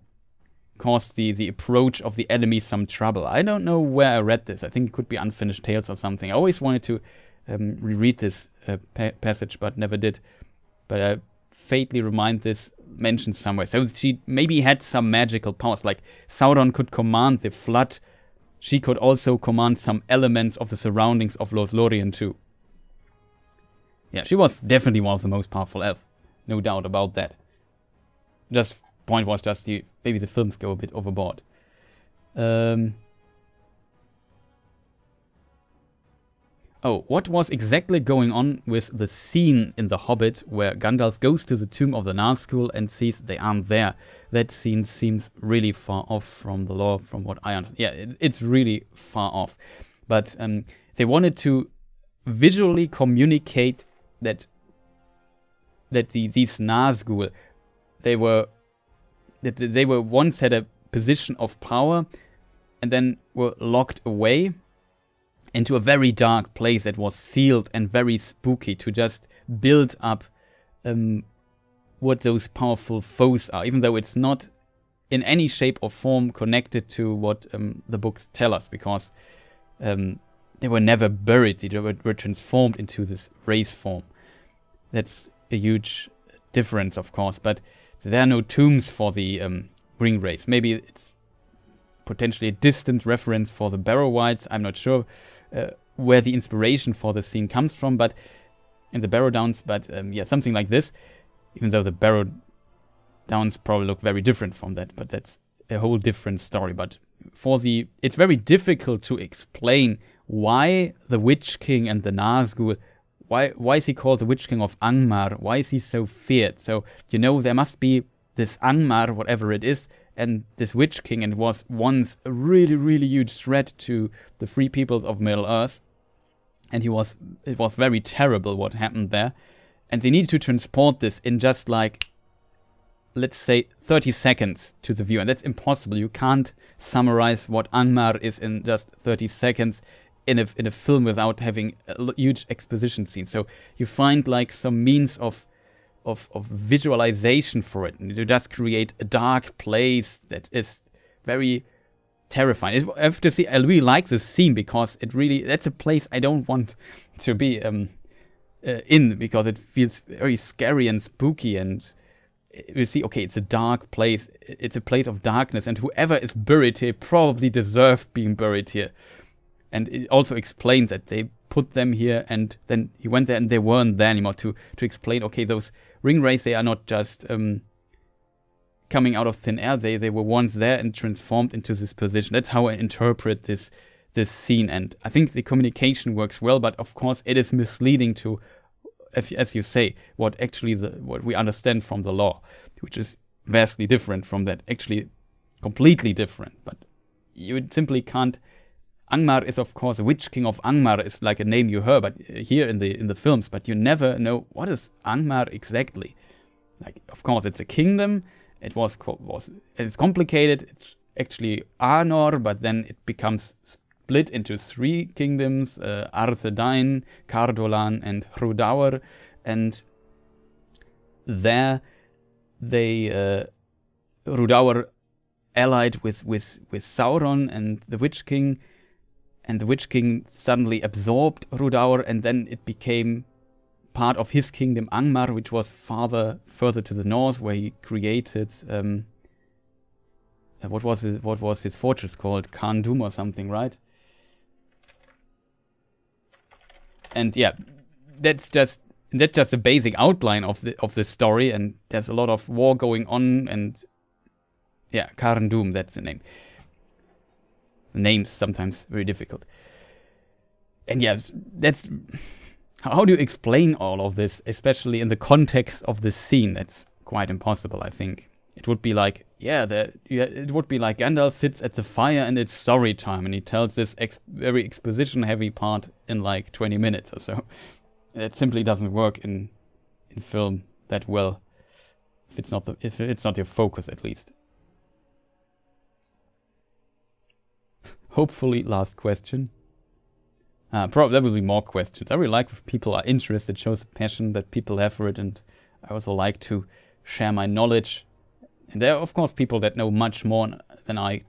caused the approach of the enemy some trouble. I don't know where I read this. I think it could be Unfinished Tales or something. I always wanted to reread this passage, but never did. But I faintly remind this mentioned somewhere. So she maybe had some magical powers. Like Sauron could command the flood. She could also command some elements of the surroundings of Lothlorien too. Yeah, she was definitely one of the most powerful elves. No doubt about that. Point was just maybe the films go a bit overboard. What was exactly going on with the scene in The Hobbit where Gandalf goes to the tomb of the Nazgul and sees they aren't there? That scene seems really far off from the lore, from what I understand. Yeah, it's really far off. But they wanted to visually communicate that these Nazgul, they were once had a position of power and then were locked away into a very dark place that was sealed and very spooky, to just build up what those powerful foes are, even though it's not in any shape or form connected to what the books tell us, because they were never buried. They were transformed into this race form. That's a huge difference, of course, but there are no tombs for the ring race. Maybe it's potentially a distant reference for the Barrow-wights. I'm not sure where the inspiration for the scene comes from, but in the Barrow Downs, but yeah, something like this, even though the Barrow Downs probably look very different from that, but that's a whole different story. But it's very difficult to explain why the Witch King and the Nazgul, why is he called the Witch King of Angmar? Why is he so feared? So, there must be this Angmar, whatever it is, and this Witch King, and was once a really, really huge threat to the free peoples of Middle-earth. And it was very terrible what happened there. And they needed to transport this in just like let's say, 30 seconds to the viewer. And that's impossible. You can't summarize what Angmar is in just 30 seconds in a film without having a huge exposition scene. So you find like some means of visualization for it. And you just create a dark place that is very terrifying. I have to say, I really like this scene because that's a place I don't want to be in, because it feels very scary and spooky, and you see, okay, it's a dark place, it's a place of darkness, and whoever is buried here probably deserved being buried here. And it also explains that they put them here, and then he went there and they weren't there anymore, to explain, okay, those ringwraiths, they are not just coming out of thin air, they were once there and transformed into this position. That's how I interpret this scene, and I think the communication works well, but of course it is misleading to, as you say, what we understand from the lore, which is vastly different from that, actually completely different. But you simply can't. Angmar is, of course, the Witch King of Angmar is like a name you heard, but here in the films, but you never know what is Angmar exactly. Like, of course, it's a kingdom. It's complicated. It's actually Arnor, but then it becomes split into 3 kingdoms: Arthedain, Cardolan, and Hrudauer. And there, Hrudauer allied with Sauron and the Witch King. And the Witch King suddenly absorbed Hrudauer, and then it became part of his kingdom, Angmar, which was further to the north, where he created what was his fortress called? Khandum or something, right? And yeah, that's just the basic outline of the story, and there's a lot of war going on, and yeah, Khandum, that's the name. Names sometimes very difficult. And yes, that's how do you explain all of this, especially in the context of the scene? That's quite impossible, I think. It would be like, it would be like Gandalf sits at the fire and it's story time, and he tells this very exposition heavy part in like 20 minutes or so. It simply doesn't work in film that well, if it's not your focus, at least. Hopefully, last question. Probably there will be more questions. I really like if people are interested, shows a passion that people have for it, and I also like to share my knowledge. And there are, of course, people that know much more than I.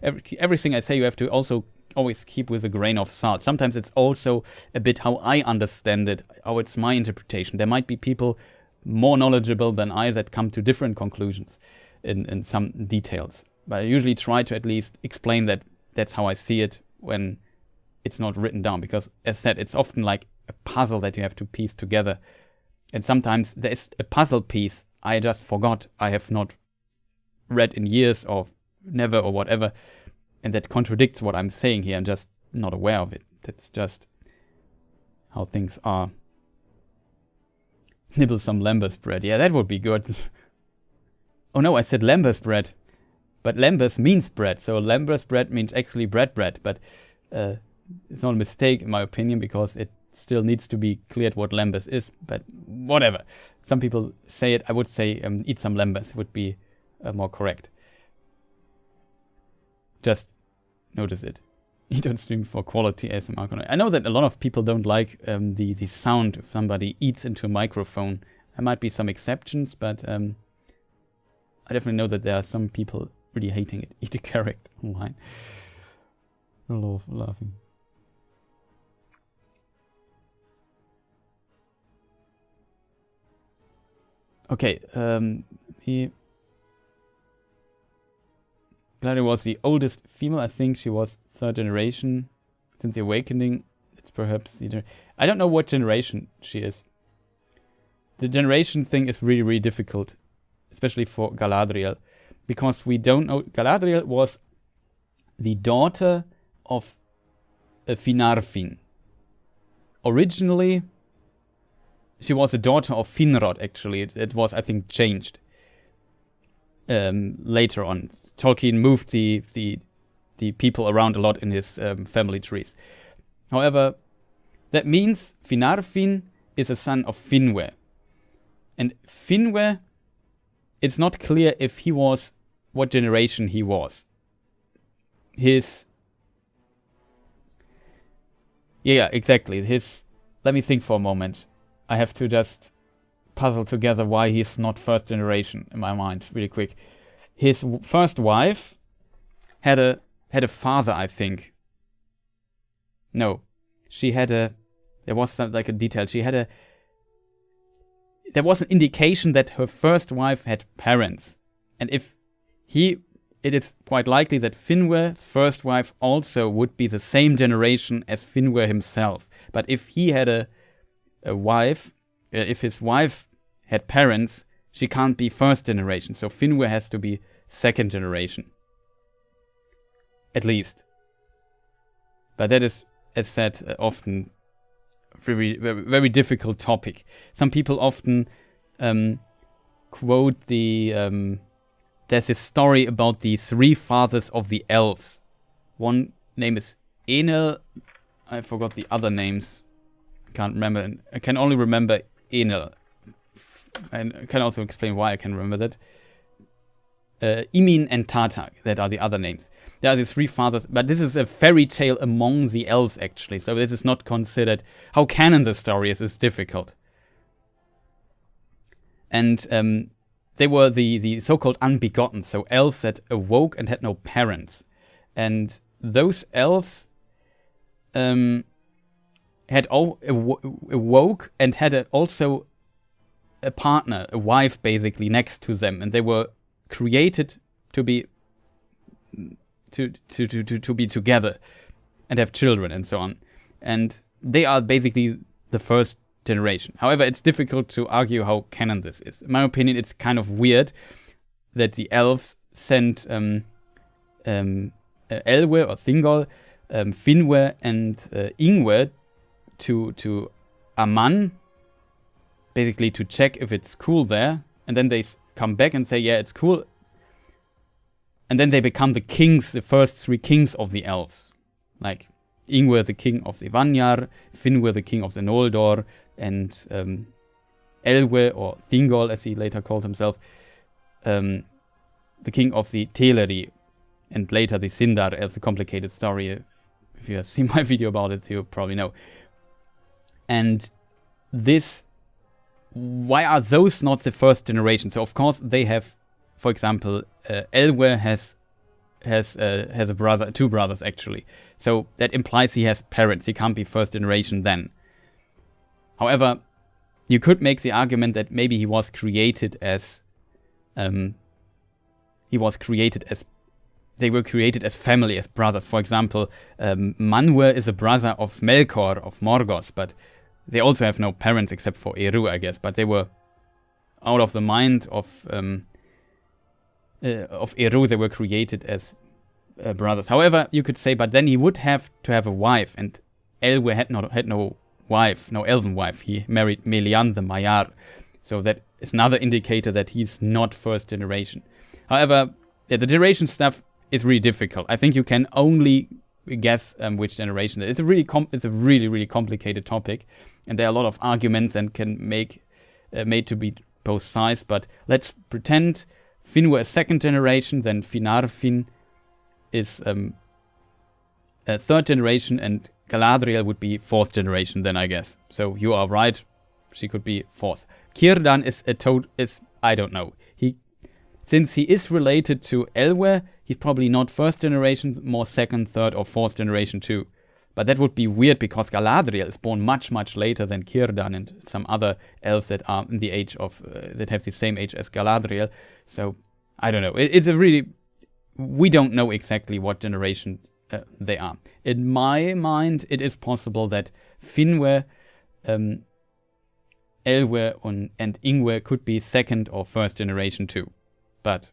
Everything I say, you have to also always keep with a grain of salt. Sometimes it's also a bit how I understand it, how it's my interpretation. There might be people more knowledgeable than I that come to different conclusions in some details. But I usually try to at least explain that that's how I see it when it's not written down, because as said, it's often like a puzzle that you have to piece together. And sometimes there's a puzzle piece I just forgot, I have not read in years or never or whatever, and that contradicts what I'm saying here. I'm just not aware of it. That's just how things are. Nibble some lembas bread. Yeah, that would be good. Oh no, I said lembas bread. But lembas means bread, so lembas bread means actually bread. But it's not a mistake in my opinion, because it still needs to be cleared what lembas is. But whatever. Some people say it. I would say eat some lembas would be more correct. Just notice it. Eat on stream for quality ASMR. I know that a lot of people don't like the sound if somebody eats into a microphone. There might be some exceptions, but I definitely know that there are some people really hating it. Eat a carrot online. I love laughing. Okay, Galadriel was the oldest female. I think she was 3rd generation. Since the Awakening, it's perhaps I don't know what generation she is. The generation thing is really, really difficult, especially for Galadriel, because we don't know. Galadriel was the daughter of Finarfin. Originally, she was a daughter of Finrod, actually. It was, I think, changed later on. Tolkien moved the people around a lot in his family trees. However, that means Finarfin is a son of Finwë. And Finwë it's not clear if he was, what generation he was. Yeah, exactly. Let me think for a moment. I have to just puzzle together why he's not first generation in my mind, really quick. His first wife had a father, I think. No, she had there was some, like a detail. There was an indication that her first wife had parents. And it is quite likely that Finwë's first wife also would be the same generation as Finwë himself. But if he had a wife, if his wife had parents, she can't be first generation. So Finwë has to be second generation. At least. But that is, as said, often very, very, very difficult topic. Some people often quote there's this story about the three fathers of the elves. One name is Enel. I forgot the other names. Can't remember. I can only remember Enel. And I can also explain why I can remember that. Imin and Tatak, that are the other names. There are the three fathers, but this is a fairy tale among the elves, actually. So this is not considered. How canon the story is difficult. And they were the so-called unbegotten, so elves that awoke and had no parents. And those elves had awoke and had also a partner, a wife basically, next to them. And they were created to be to be together and have children and so on. And they are basically the first generation. However, it's difficult to argue how canon this is. In my opinion, it's kind of weird that the elves sent Elwë or Thingol, Finwë and Ingwë to Aman, basically to check if it's cool there, and then they come back and say, yeah, it's cool. And then they become the kings, the first three kings of the elves. Like Ingwë, the king of the Vanyar, Finwë, the king of the Noldor, and Elwë, or Thingol, as he later called himself, the king of the Teleri, and later the Sindar. It's a complicated story. If you have seen my video about it, you probably know. And why are those not the first generation? So of course they have, for example, Elwë has a brother, two brothers actually. So that implies he has parents. He can't be first generation then. However, you could make the argument that maybe he was created as they were created as family, as brothers. For example, Manwë is a brother of Melkor of Morgoth, but they also have no parents except for Eru, I guess. But they were out of the mind of Eru. They were created as brothers. However, you could say, but then he would have to have a wife, and Elwë had no wife, no elven wife. He married Melian the Maiar, so that is another indicator that he's not first generation. However, the generation stuff is really difficult. I think you can only guess which generation. It's a really really complicated topic, and there are a lot of arguments and can made to be both sides. But let's pretend Finwë is second generation, then Finarfin is a third generation, and Galadriel would be fourth generation then, I guess. So you are right, she could be fourth. Círdan is I don't know. Since he is related to Elwë, he's probably not first generation, more second, third, or fourth generation too. But that would be weird because Galadriel is born much, much later than Círdan and some other elves that are in the age of that have the same age as Galadriel. So I don't know. We don't know exactly what generation they are. In my mind, it is possible that Finwë, Elwë, and Ingwë could be second or first generation too. But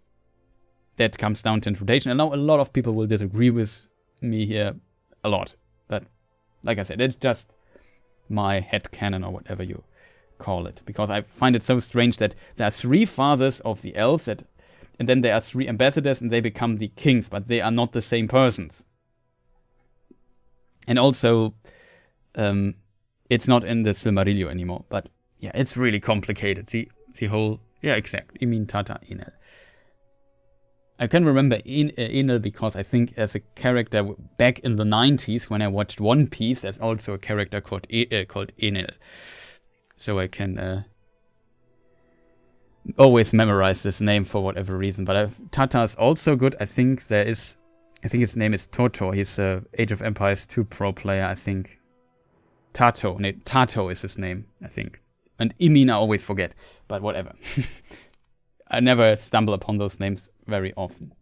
that comes down to interpretation. And now a lot of people will disagree with me here a lot. But like I said, it's just my headcanon or whatever you call it. Because I find it so strange that there are three fathers of the elves, and then there are three ambassadors and they become the kings, but they are not the same persons. And also, it's not in the Silmarillion anymore. But yeah, it's really complicated. The whole Yeah, exactly. You mean Tata Enel. I can remember Enel because I think as a character back in the 90s when I watched One Piece, there's also a character called Enel. So I can always memorize this name for whatever reason. But Tata is also good. I think his name is Toto. He's a Age of Empires 2 pro player, I think. Tato is his name, I think. And Imin I always forget, but whatever. I never stumble upon those names very often.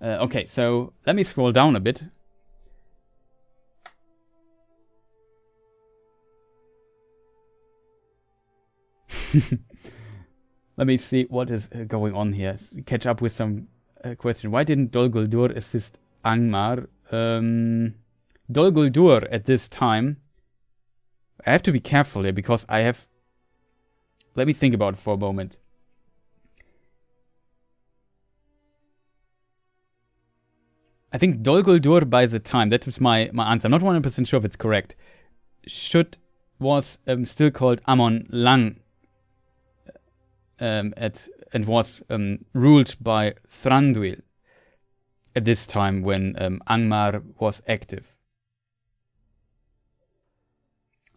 Okay, so let me scroll down a bit. Let me see what is going on here. Catch up with some question. Why didn't Dol Guldur assist Angmar? Dol Guldur at this time, I have to be careful here because I have... Let me think about it for a moment. I think Dol Guldur by the time, that was my answer. I'm not 100% sure if it's correct. Was still called Amon Lang and was ruled by Thranduil at this time when Angmar was active.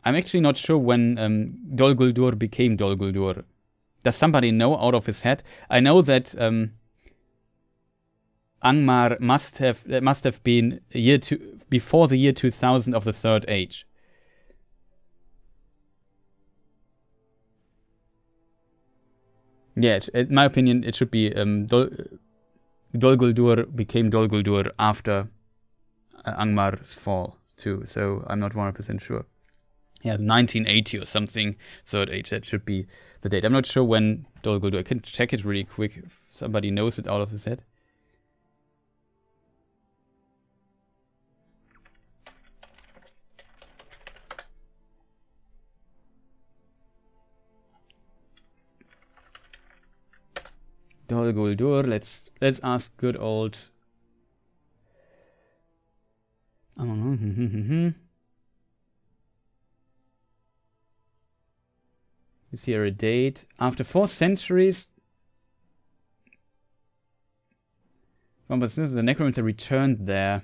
I'm actually not sure when Dol Guldur became Dol Guldur. Does somebody know out of his head? I know that Angmar must have been before the year 2000 of the Third Age. Yeah, in my opinion, it should be Dol Guldur became Dol Guldur after Angmar's fall too. So I'm not 100% sure. Yeah, 1980 or something, Third Age, that should be the date. I'm not sure when Dol Guldur, I can check it really quick if somebody knows it out of his head. Dol Guldur, let's ask good old... I don't know. Is here a date? After 4 centuries, the necromancer returned there.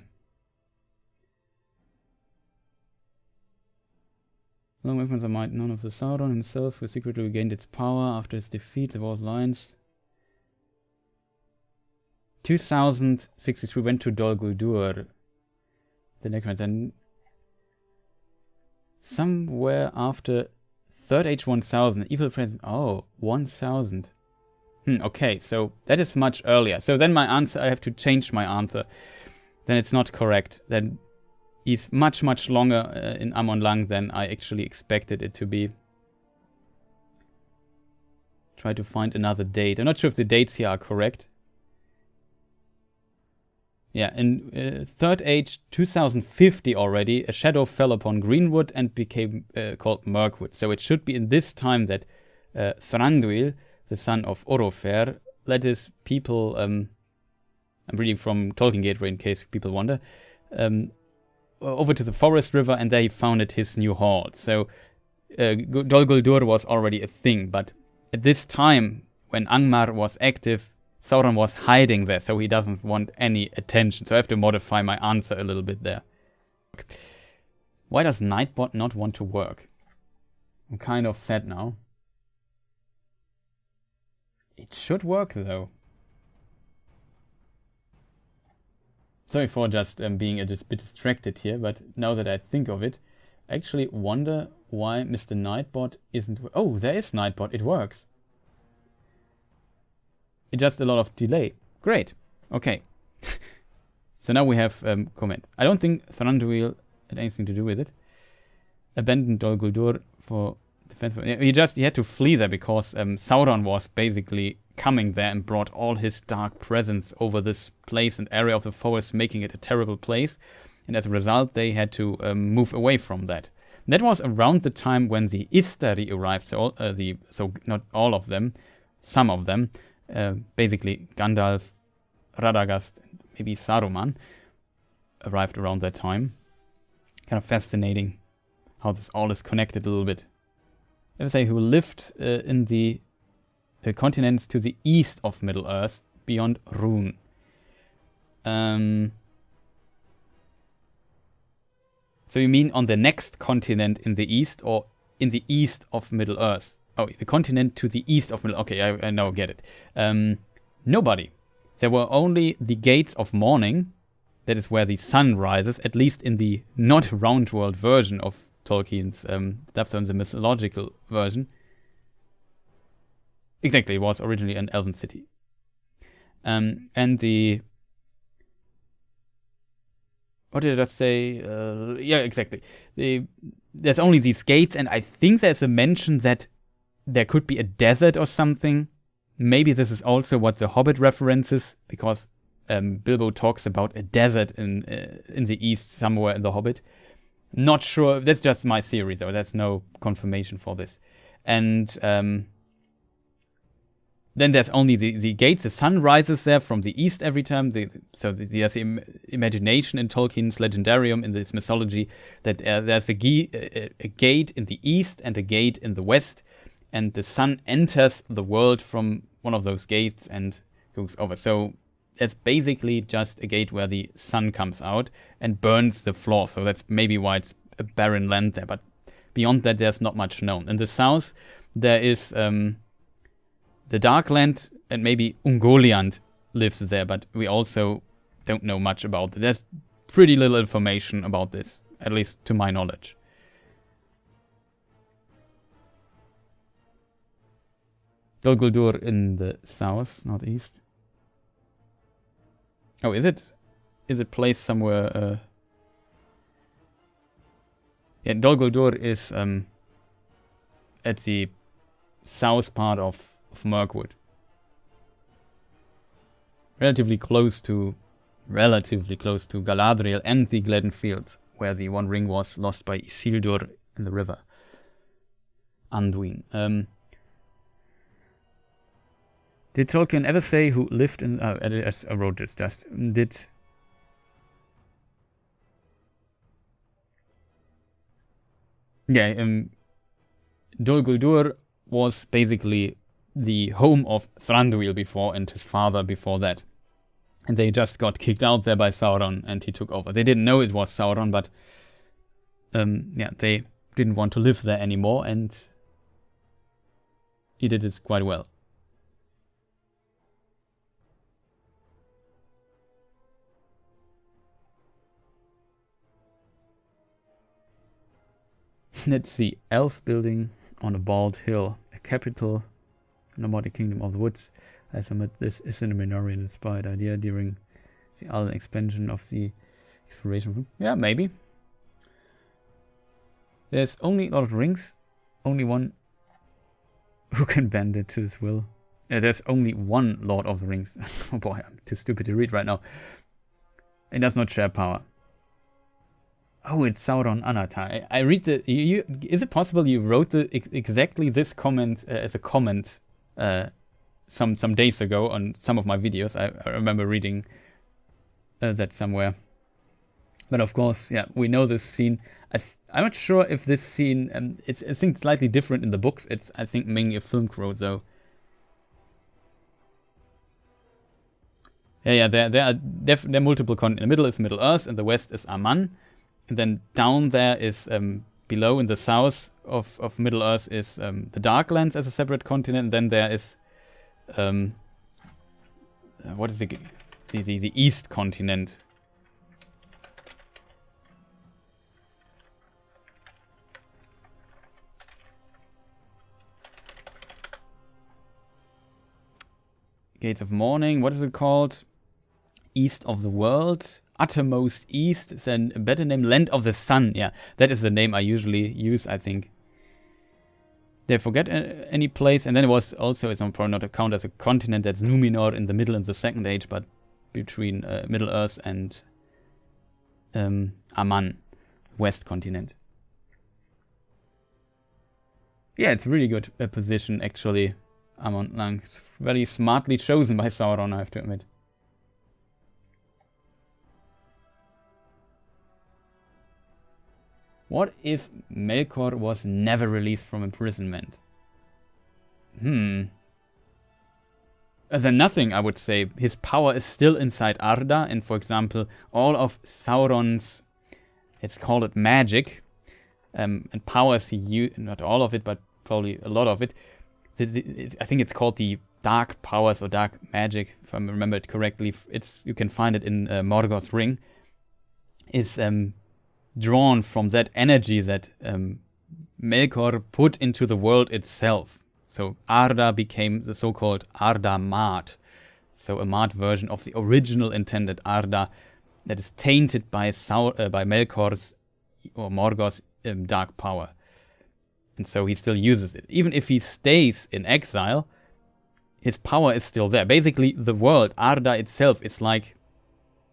Long weapons are might none of the Sauron himself, who secretly regained its power after his defeat of all lines. 2063 went to Dol Guldur. The necromancer. Somewhere after Third Age 1000, evil presence. Oh, 1000. Okay, so that is much earlier. So then my answer, I have to change my answer. Then it's not correct. Then he's much, much longer in Amon Lang than I actually expected it to be. Try to find another date. I'm not sure if the dates here are correct. Yeah, in Third Age 2050 already, a shadow fell upon Greenwood and became called Mirkwood. So it should be in this time that Thranduil, the son of Orofer, led his people, I'm reading from Tolkien Gateway in case people wonder, over to the Forest River, and there he founded his new hall. So Dol Guldur was already a thing, but at this time, when Angmar was active, Sauron was hiding there, so he doesn't want any attention. So I have to modify my answer a little bit there. Why does Nightbot not want to work? I'm kind of sad now. It should work though. Sorry for just being a bit distracted here, but now that I think of it, I actually wonder why Mr. Nightbot isn't... Oh, there is Nightbot, it works. It's just a lot of delay. Great. Okay. So now we have comment. I don't think Thranduil had anything to do with it. Abandoned Dol Guldur for defense. He had to flee there because Sauron was basically coming there and brought all his dark presence over this place and area of the forest, making it a terrible place. And as a result, they had to move away from that. And that was around the time when the Istari arrived. So, so not all of them, some of them. Basically Gandalf, Radagast, maybe Saruman arrived around that time. kind of fascinating how this all is connected a little bit. Ever say who lived in the continents to the east of Middle-earth, beyond Rhûn. So you mean on the next continent in the east, or in the east of Middle-earth? Oh, the continent to the east of Middle-earth. Okay, I now get it. Nobody. There were only the Gates of Morning. That is where the sun rises, at least in the not round world version of Tolkien's stuff, so in the mythological version. Exactly, it was originally an elven city. And the... What did I just say? Yeah, exactly. There's only these gates, and I think there's a mention that there could be a desert or something. Maybe this is also what the Hobbit references, because Bilbo talks about a desert in the east somewhere in the Hobbit. Not sure. That's just my theory, though. There's no confirmation for this. And then there's only the gates. The sun rises there from the east every time. So there's the imagination in Tolkien's Legendarium, in this mythology, that there's a gate in the east and a gate in the west. And the sun enters the world from one of those gates and goes over. So it's basically just a gate where the sun comes out and burns the floor. So that's maybe why it's a barren land there. But beyond that, there's not much known. In the south, there is the Darkland, and maybe Ungoliant lives there. But we also don't know much about it. There's pretty little information about this, at least to my knowledge. Dol Guldur in the south, not east. Oh, is it? Is it placed somewhere? Yeah, Dol Guldur is at the south part of Mirkwood. Relatively close to Galadriel and the Gladden Fields, where the One Ring was lost by Isildur in the river Anduin. Did Tolkien ever say who lived in... I wrote this just. Yeah, Dol Guldur was basically the home of Thranduil before, and his father before that. And they just got kicked out there by Sauron, and he took over. They didn't know it was Sauron, but yeah, they didn't want to live there anymore, and he did it quite well. Let's see. Elf building on a bald hill. A capital, nomadic kingdom of the woods. I submit this is a Numenorian inspired idea during the Alden expansion of the exploration. Yeah, maybe. There's only Lord of the Rings. Only one who can bend it to his will. Yeah, there's only one Lord of the Rings. Oh boy, I'm too stupid to read right now. It does not share power. Oh, it's Sauron Anatar. I read the... is it possible you wrote exactly this comment as a comment some days ago on some of my videos? I remember reading that somewhere. But of course, yeah, we know this scene. I'm not sure if this scene... it's, I think, slightly different in the books. It's, I think, mainly a film quote, though. Yeah, there are multiple continents. In the middle is Middle-earth, and the west is Aman. And then down there is, below in the south of Middle-earth is the Darklands as a separate continent. And then there is, what is the East continent? Gates of Morning, what is it called? East of the World. Uttermost East is a better name. Land of the Sun. Yeah, that is the name I usually use, I think. They forget any place. And then it was also, it's probably not count as a continent, that's Numenor in the middle in the Second Age, but between Middle-earth and Aman, West continent. Yeah, it's a really good position, actually. Amon Lang. It's very smartly chosen by Sauron, I have to admit. What if Melkor was never released from imprisonment? Then nothing, I would say. His power is still inside Arda, and for example, all of Sauron's, let's call it magic, and powers he used, not all of it, but probably a lot of it. I think it's called the dark powers or dark magic, if I remember it correctly. You can find it in Morgoth's ring. Is drawn from that energy that Melkor put into the world itself. So Arda became the so-called Arda Mad. So a Mad version of the original intended Arda that is tainted by Melkor's or Morgoth's dark power. And so he still uses it. Even if he stays in exile, his power is still there. Basically, the world, Arda itself, is like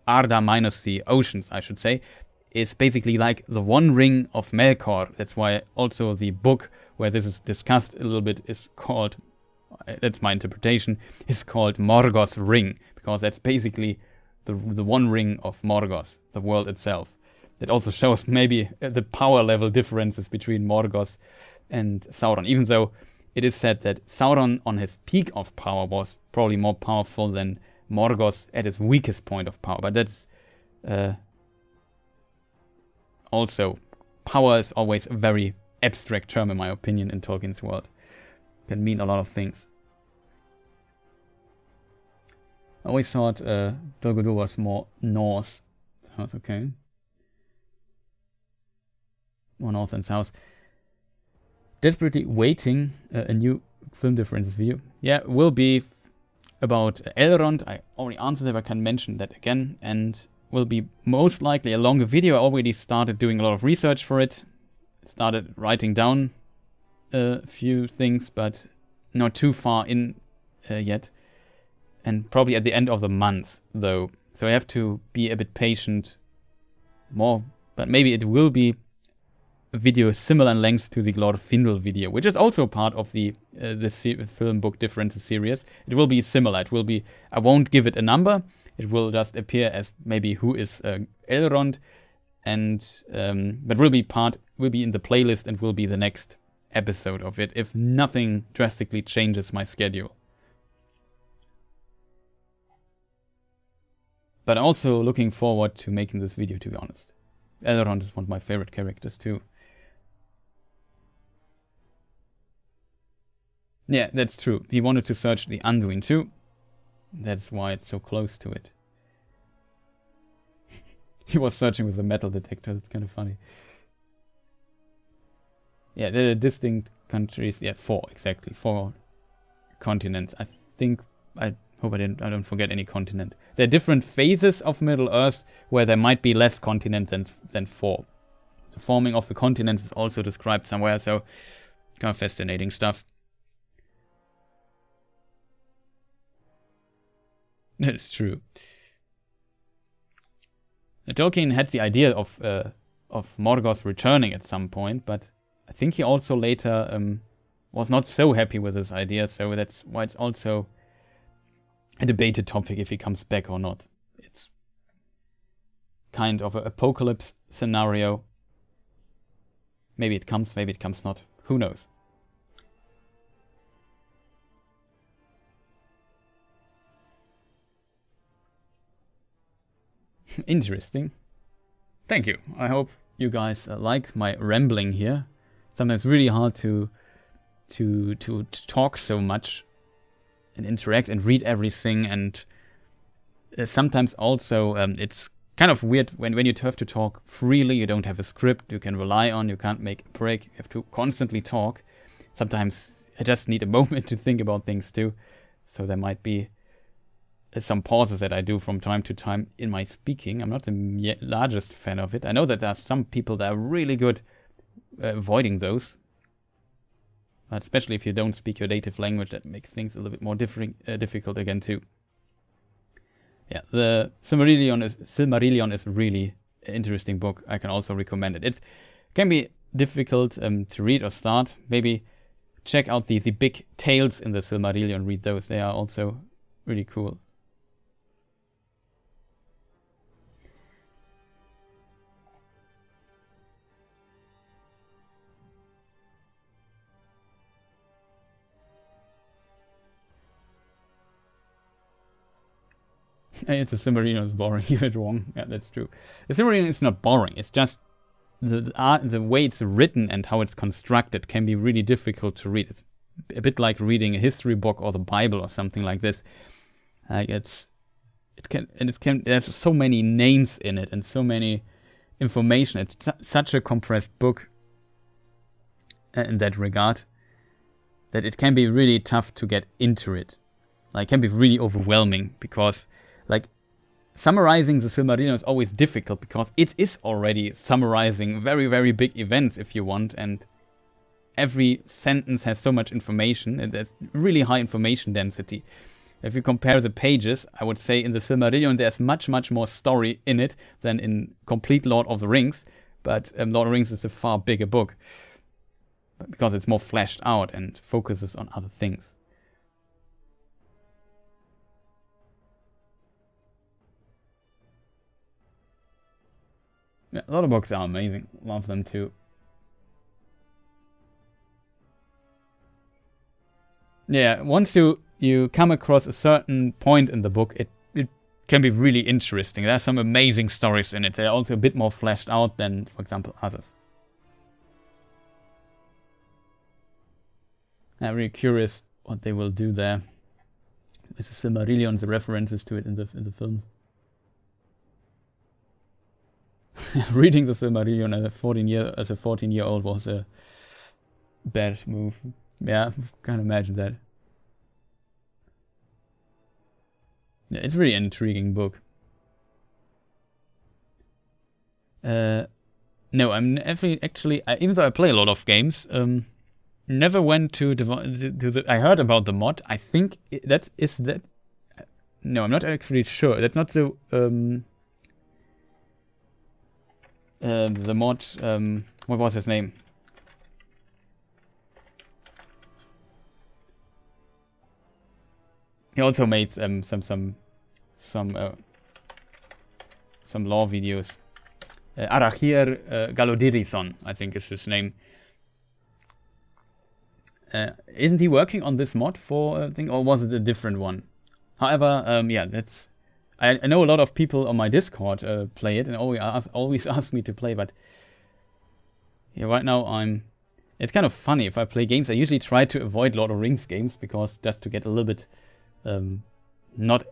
Arda minus the oceans, I should say, is basically like the one ring of Melkor. That's why also the book where this is discussed a little bit is called, that's my interpretation, is called Morgoth's Ring, because that's basically the one ring of Morgoth, the world itself. That also shows maybe the power level differences between Morgoth and Sauron, even though it is said that Sauron on his peak of power was probably more powerful than Morgoth at his weakest point of power. But that's also, power is always a very abstract term in my opinion in Tolkien's world. It can mean a lot of things. I always thought Dol Guldur was more north. South, okay. More north and south. Desperately waiting a new film differences video. Yeah, will be about Elrond. I already answered it, but I can mention that again. And will be most likely a longer video. I already started doing a lot of research for it. Started writing down a few things, but not too far in yet. And probably at the end of the month, though. So I have to be a bit patient more. But maybe it will be a video similar in length to the Glorfindel video, which is also part of the film book differences series. It will be similar. It will be. I won't give it a number. It will just appear as maybe who is Elrond, and but will be in the playlist and will be the next episode of it if nothing drastically changes my schedule. But I'm also looking forward to making this video, to be honest. Elrond is one of my favorite characters too. Yeah, that's true. He wanted to search the Anduin too. That's why it's so close to it. He was searching with a metal detector. It's kind of funny. Yeah, the distinct countries. Yeah, 4 exactly. 4 continents. I think. I hope I don't forget any continent. There are different phases of Middle Earth where there might be less continents than 4. The forming of the continents is also described somewhere. So, kind of fascinating stuff. That's true. Tolkien had the idea of Morgoth returning at some point, but I think he also later was not so happy with this idea, so that's why it's also a debated topic if he comes back or not. It's kind of an apocalypse scenario. Maybe it comes not. Who knows? Interesting. Thank you. I hope you guys like my rambling here. Sometimes really hard to talk so much and interact and read everything, and sometimes also it's kind of weird when you have to talk freely. You don't have a script you can rely on. You can't make a break. You have to constantly talk. Sometimes I just need a moment to think about things too. So there might be some pauses that I do from time to time in my speaking. I'm not the largest fan of it. I know that there are some people that are really good avoiding those. But especially if you don't speak your native language, that makes things a little bit more difficult again too. Yeah, the Silmarillion is really an interesting book. I can also recommend it. It can be difficult to read or start. Maybe check out the big tales in the Silmarillion. Read those. They are also really cool. It's a Silmarillion is boring. You read wrong. Yeah, that's true. The Silmarillion is not boring. It's just the art, the way it's written and how it's constructed can be really difficult to read. It's a bit like reading a history book or the Bible or something like this. There's so many names in it and so many information. It's such a compressed book in that regard that it can be really tough to get into it. Like, it can be really overwhelming because, like, summarizing the Silmarillion is always difficult because it is already summarizing very, very big events if you want, and every sentence has so much information and there's really high information density. If you compare the pages, I would say in the Silmarillion there's much, much more story in it than in complete Lord of the Rings, but Lord of the Rings is a far bigger book because it's more fleshed out and focuses on other things. Yeah, a lot of books are amazing. Love them too. Yeah, once you come across a certain point in the book, it can be really interesting. There are some amazing stories in it. They're also a bit more fleshed out than, for example, others. I'm really curious what they will do there. With the Silmarillion, the references to it in the films. Reading the Silmarillion as a 14-year-old was a bad move. Yeah, can't imagine that. Yeah, it's a really intriguing book. No, I'm actually, even though I play a lot of games, never went to the. I heard about the mod. I think is that. No, I'm not actually sure. That's not the mod. What was his name? He also made some lore videos. Arachir Galodirithon, I think is his name. Isn't he working on this mod for a thing, or was it a different one? However, yeah, that's. I know a lot of people on my Discord play it and always ask me to play, but yeah, right now it's kind of funny if I play games. I usually try to avoid Lord of the Rings games because just to get a little bit. Not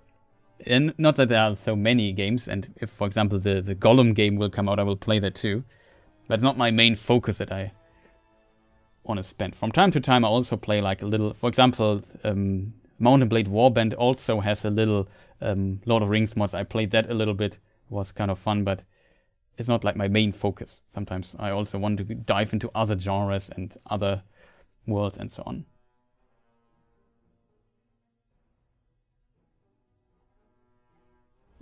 that there are so many games, and if, for example, the Gollum game will come out, I will play that too. But it's not my main focus that I want to spend. From time to time, I also play like a little. For example, Mount & Blade Warband also has a little Lord of the Rings mods. I played that a little bit. It was kind of fun, but it's not like my main focus. Sometimes I also want to dive into other genres and other worlds and so on.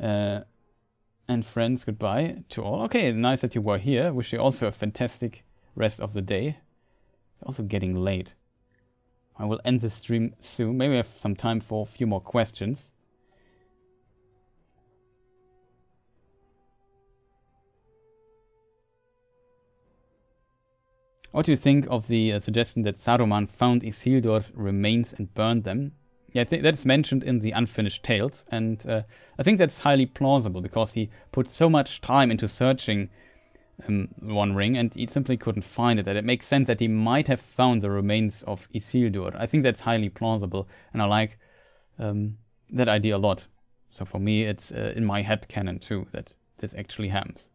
And friends, goodbye to all. Okay, nice that you were here. Wish you also a fantastic rest of the day. It's also getting late. I will end the stream soon. Maybe I have some time for a few more questions. What do you think of the suggestion that Saruman found Isildur's remains and burned them? Yeah, I think that's mentioned in the Unfinished Tales, and I think that's highly plausible because he put so much time into searching One Ring, and he simply couldn't find it. That it makes sense that he might have found the remains of Isildur. I think that's highly plausible, and I like that idea a lot. So for me, it's in my head canon too that this actually happens.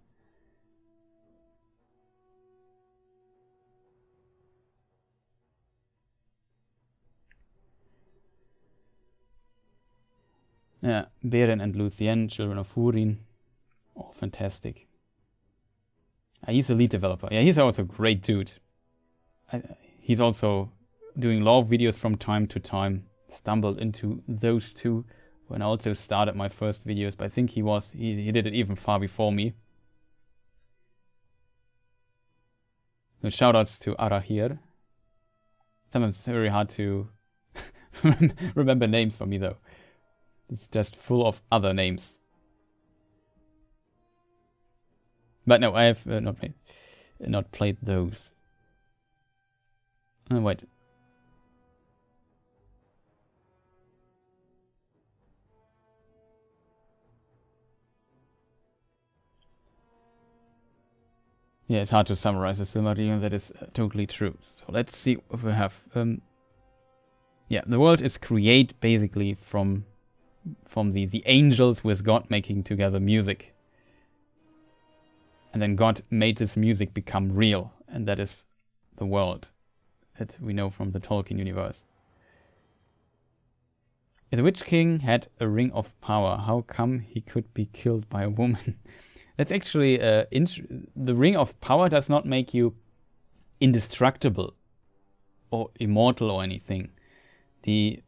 Yeah, Beren and Luthien, children of Húrin. Oh, fantastic. He's a lead developer. Yeah, he's also a great dude. He's also doing lore videos from time to time. Stumbled into those two when I also started my first videos, but I think he did it even far before me. So shoutouts to Arahir. Sometimes it's very hard to remember names for me though. It's just full of other names. But no, I have not played those. Oh, wait. Yeah, it's hard to summarize the Silmarillion. That is totally true. So let's see if we have. Yeah, the world is created basically from the angels with God making together music. And then God made this music become real, and that is the world that we know from the Tolkien universe. If the Witch King had a ring of power, how come he could be killed by a woman? That's actually the ring of power does not make you indestructible or immortal or anything. The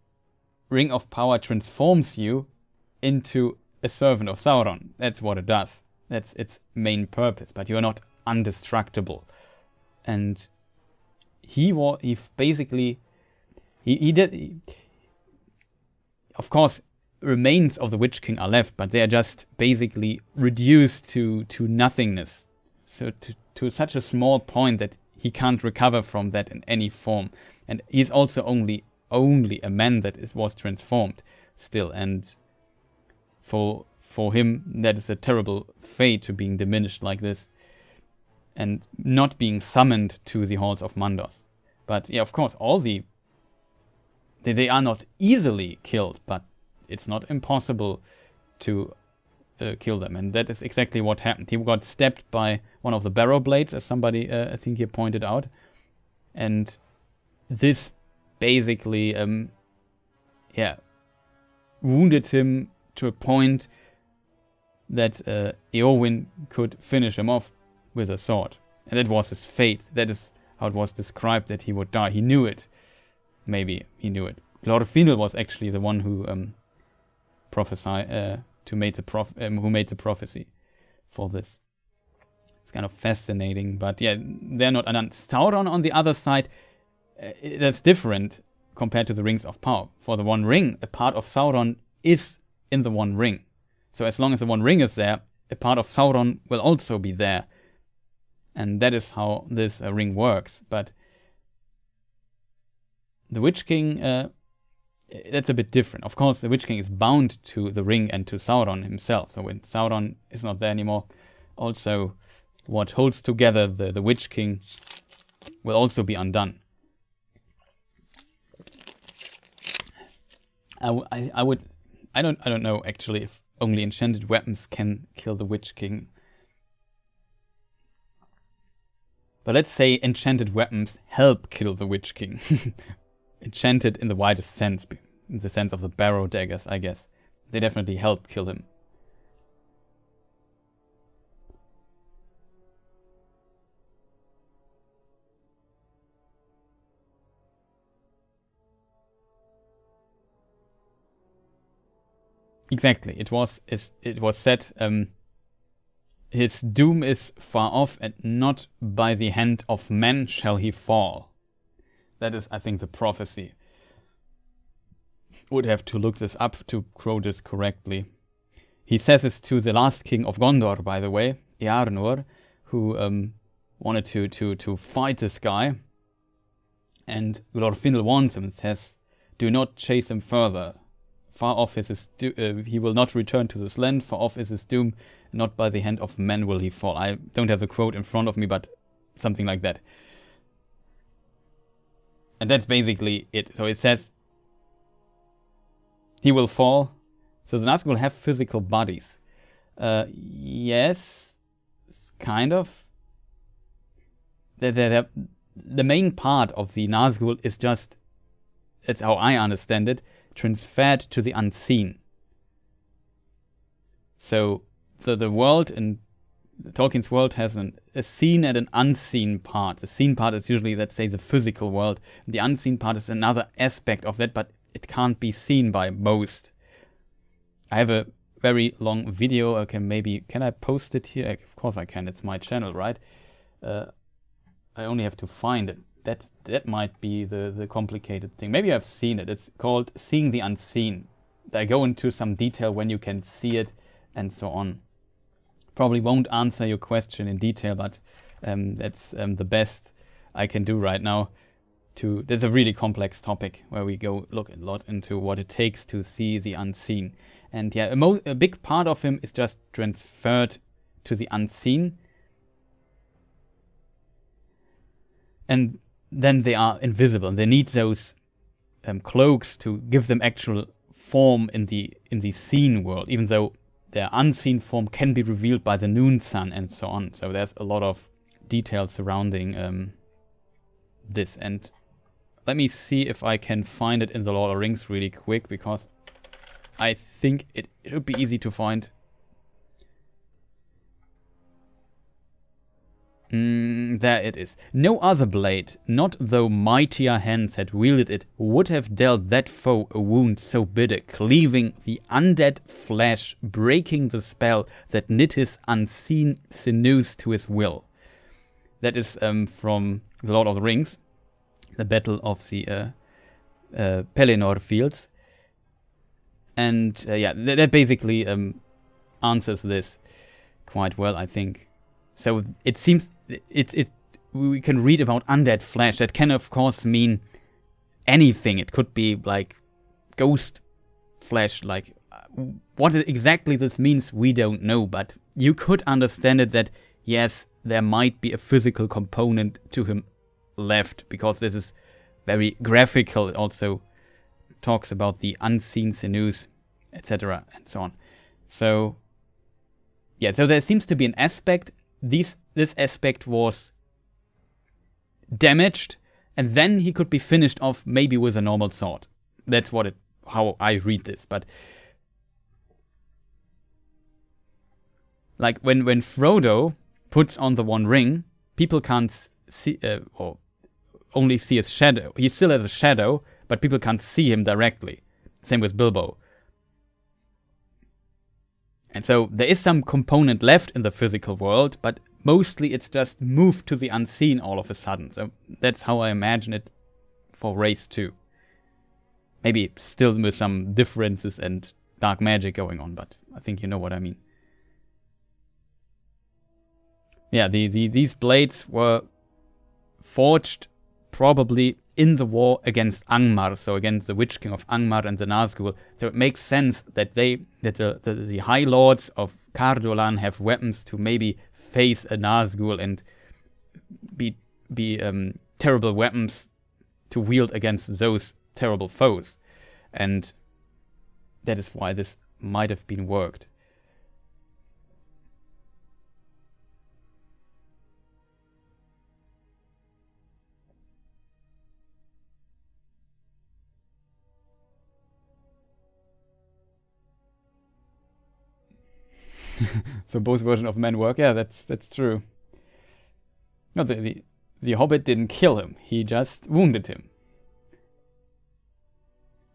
ring of power transforms you into a servant of Sauron. That's what it does. That's its main purpose. But you are not indestructible. And he did. Of course, remains of the Witch King are left, but they are just basically reduced to nothingness. So to such a small point that he can't recover from that in any form. And he's also only a man that was transformed still. And for him, that is a terrible fate to being diminished like this and not being summoned to the halls of Mandos. But yeah, of course, they are not easily killed, but it's not impossible to kill them. And that is exactly what happened. He got stabbed by one of the barrow blades, as somebody I think here pointed out. And this basically wounded him to a point that Eowyn could finish him off with a sword. And that was his fate. That is how it was described, that he would die. He knew it. Maybe he knew it. Glorfindel was actually the one who who made the prophecy for this. It's kind of fascinating, but yeah, they're not undone. Sauron, on the other side, that's different compared to the Rings of Power. For the One Ring, a part of Sauron is in the One Ring. So as long as the One Ring is there, a part of Sauron will also be there. And that is how this ring works. But the Witch King, that's a bit different. Of course, the Witch King is bound to the ring and to Sauron himself. So when Sauron is not there anymore, also what holds together the Witch King will also be undone. I don't know actually if only enchanted weapons can kill the Witch King. But let's say enchanted weapons help kill the Witch King. Enchanted in the widest sense, in the sense of the barrow daggers, I guess. They definitely help kill him. Exactly. It was said, his doom is far off, and not by the hand of men shall he fall. That is, I think, the prophecy. Would have to look this up to quote this correctly. He says this to the last king of Gondor, by the way, Eärnur, who wanted to fight this guy. And Glorfindel warns him and says, "Do not chase him further. Far off is his he will not return to this land. Far off is his doom. Not by the hand of men will he fall." I don't have the quote in front of me, but something like that. And that's basically it. So it says he will fall. So the Nazgul will have physical bodies. Yes, kind of. The main part of the Nazgul is just, that's how I understand it, transferred to the unseen. So the world in Tolkien's world has a seen and an unseen part. The seen part is usually, let's say, the physical world. The unseen part is another aspect of that, but it can't be seen by most. I have a very long video. Okay, can I post it here? Of course I can. It's my channel, right? I only have to find it. That might be the complicated thing. Maybe I've seen it. It's called Seeing the Unseen. I go into some detail when you can see it and so on. Probably won't answer your question in detail, but that's the best I can do right now. There's a really complex topic where we go look a lot into what it takes to see the unseen. And yeah, a big part of him is just transferred to the unseen. and then they are invisible, and they need those cloaks to give them actual form in the seen world, even though their unseen form can be revealed by the noon sun and so on. So there's a lot of details surrounding this. And let me see if I can find it in the Lord of the Rings really quick, because I think it would be easy to find. There it is. No other blade, not though mightier hands had wielded it, would have dealt that foe a wound so bitter, cleaving the undead flesh, breaking the spell that knit his unseen sinews to his will. That is from The Lord of the Rings, the Battle of the Pelennor Fields. And yeah, that basically answers this quite well, I think. So it seems we can read about undead flesh. That can of course mean anything. It could be like ghost flesh. Like what exactly this means, we don't know. But you could understand it that yes, there might be a physical component to him left, because this is very graphical. It also talks about the unseen sinews, etc., and so on. So yeah, so there seems to be an aspect. This aspect was damaged, and then he could be finished off maybe with a normal sword. That's how I read this. But like when Frodo puts on the One Ring, people can't see or only see his shadow. He still has a shadow, but people can't see him directly. Same with Bilbo. And so there is some component left in the physical world, but mostly it's just moved to the unseen all of a sudden. So that's how I imagine it for Race 2. Maybe still with some differences and dark magic going on, but I think you know what I mean. Yeah, these blades were forged probably in the war against Angmar, so against the Witch King of Angmar and the Nazgul. So it makes sense that the High Lords of Cardolan have weapons to maybe face a Nazgul and be terrible weapons to wield against those terrible foes. And that is why this might have been worked. So both versions of men work. Yeah, that's true. No, the Hobbit didn't kill him. He just wounded him.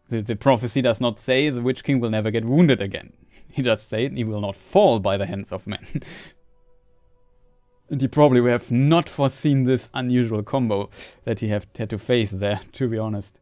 The prophecy does not say the Witch King will never get wounded again. He just says he will not fall by the hands of men. And he probably would have not foreseen this unusual combo that he had to face there, to be honest.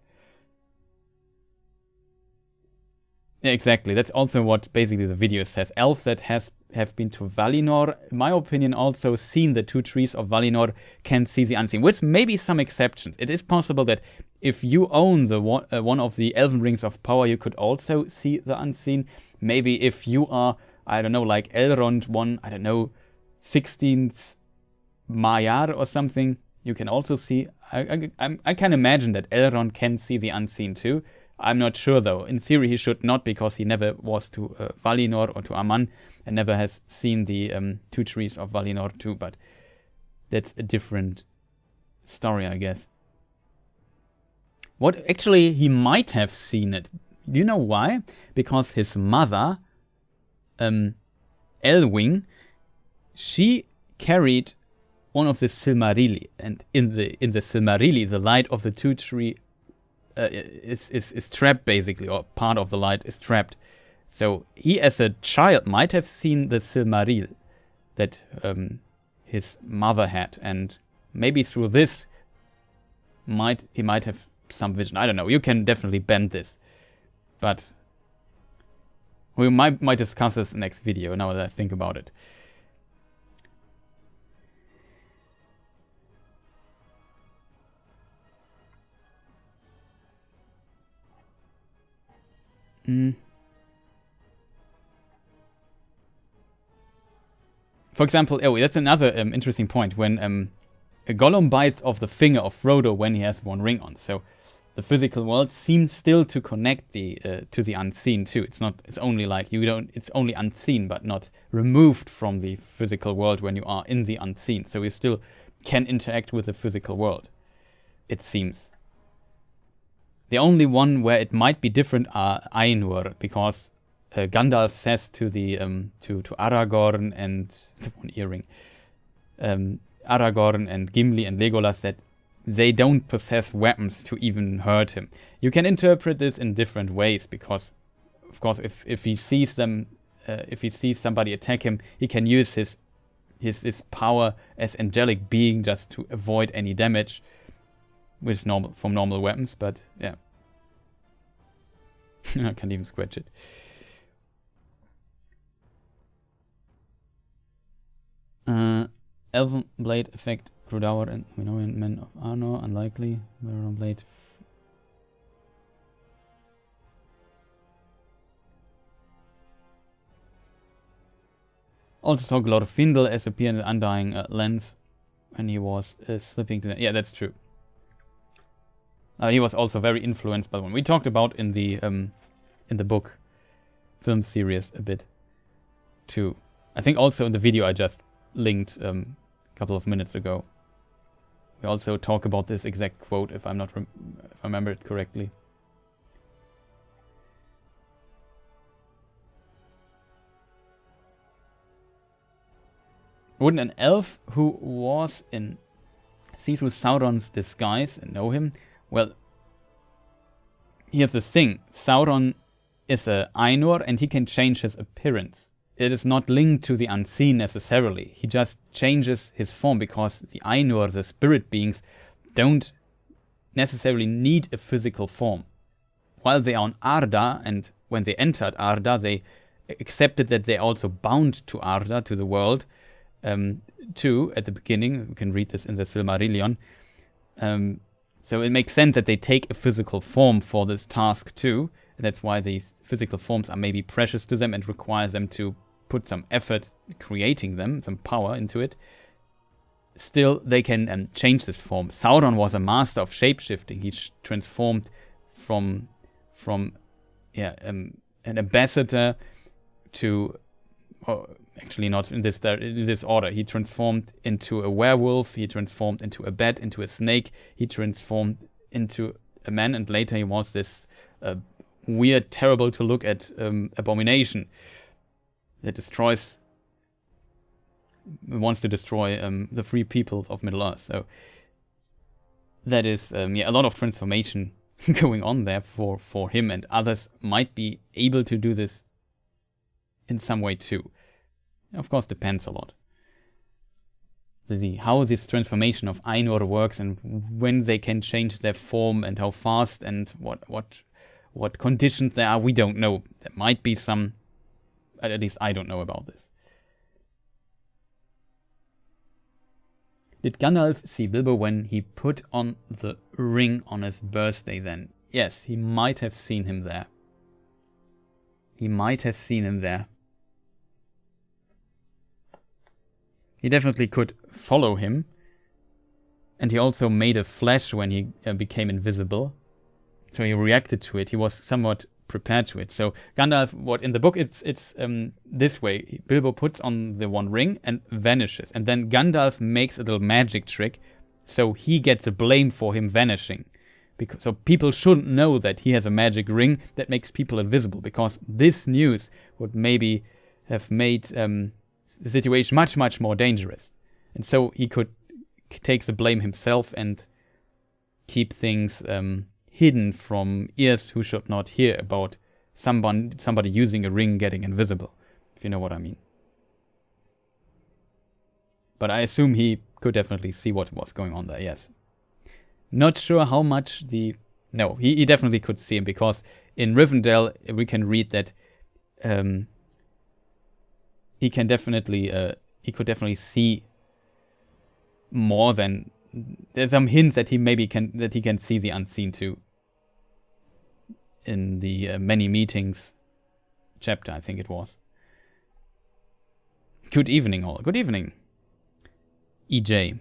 Yeah, exactly. That's also what basically the video says. Elves that have been to Valinor, in my opinion, also seen the two trees of Valinor, can see the unseen, with maybe some exceptions. It is possible that if you own the one of the Elven Rings of Power, you could also see the unseen. Maybe if you are, I don't know, like Elrond won, I don't know, 16th Maiar or something, you can also see. I can imagine that Elrond can see the unseen too. I'm not sure though. In theory he should not, because he never was to Valinor or to Aman and never has seen the two trees of Valinor too, but that's a different story, I guess. What actually, he might have seen it. Do you know why? Because his mother, Eowyn, she carried one of the Silmarilli, and in the Silmarilli, the light of the two tree is trapped basically, or part of the light is trapped. So he, as a child, might have seen the Silmaril that his mother had, and maybe through this, he might have some vision. I don't know. You can definitely bend this, but we might discuss this next video. Now that I think about it. For example, that's another interesting point. When Gollum bites off the finger of Frodo when he has one ring on. So the physical world seems still to connect to the unseen too. It's only like it's only unseen but not removed from the physical world when you are in the unseen. So you still can interact with the physical world, it seems. The only one where it might be different are Ainur, because Gandalf says to the to Aragorn and the one earring, Aragorn and Gimli and Legolas, that they don't possess weapons to even hurt him. You can interpret this in different ways, because, of course, if he sees them, if he sees somebody attack him, he can use his power as angelic being just to avoid any damage from normal weapons. But yeah, I can't even scratch it. Elven blade effect. Crudauer and Minoan Men of Numenor, unlikely. Baron blade. Also saw Glorfindel as appear in the Undying Lens when he was slipping to the... Yeah, that's true. He was also very influenced by one we talked about in the book film series a bit too. I think also in the video I just linked a couple of minutes ago. We also talk about this exact quote, if I remember it correctly. Wouldn't an elf who was see through Sauron's disguise and know him? Well, here's the thing. Sauron is a Ainur and he can change his appearance. It is not linked to the unseen necessarily. He just changes his form because the Ainur, the spirit beings, don't necessarily need a physical form. While they are on Arda, and when they entered Arda, they accepted that they're also bound to Arda, to the world, too, at the beginning. You can read this in the Silmarillion. So it makes sense that they take a physical form for this task too. And that's why these physical forms are maybe precious to them and requires them to put some effort creating them, some power into it. Still, they can change this form. Sauron was a master of shapeshifting. He transformed from an ambassador to, actually not in this order. He transformed into a werewolf. He transformed into a bat, into a snake. He transformed into a man, and later he was this weird, terrible to look at abomination that wants to destroy the free peoples of Middle-earth. So that is a lot of transformation going on there for him, and others might be able to do this in some way too. Of course, depends a lot. How this transformation of Ainur works and when they can change their form and how fast and what conditions there are, we don't know. There might be some, at least I don't know about this. Did Gandalf see Bilbo when he put on the ring on his birthday then? Yes, he might have seen him there. He might have seen him there. He definitely could follow him. And he also made a flash when he became invisible. So he reacted to it. He was somewhat prepared to it. So Gandalf, in the book, it's this way. Bilbo puts on the one ring and vanishes. And then Gandalf makes a little magic trick. So he gets the blame for him vanishing. So people shouldn't know that he has a magic ring that makes people invisible. Because this news would maybe have made the situation much, much more dangerous. And so he could take the blame himself and keep things hidden from ears who should not hear about somebody using a ring getting invisible, if you know what I mean. But I assume he could definitely see what was going on there, yes. Not sure how much No, he definitely could see him, because in Rivendell we can read that he could definitely see more than... There's some hints that he can see the unseen too. In the Many Meetings chapter, I think it was. Good evening all. Good evening. EJ.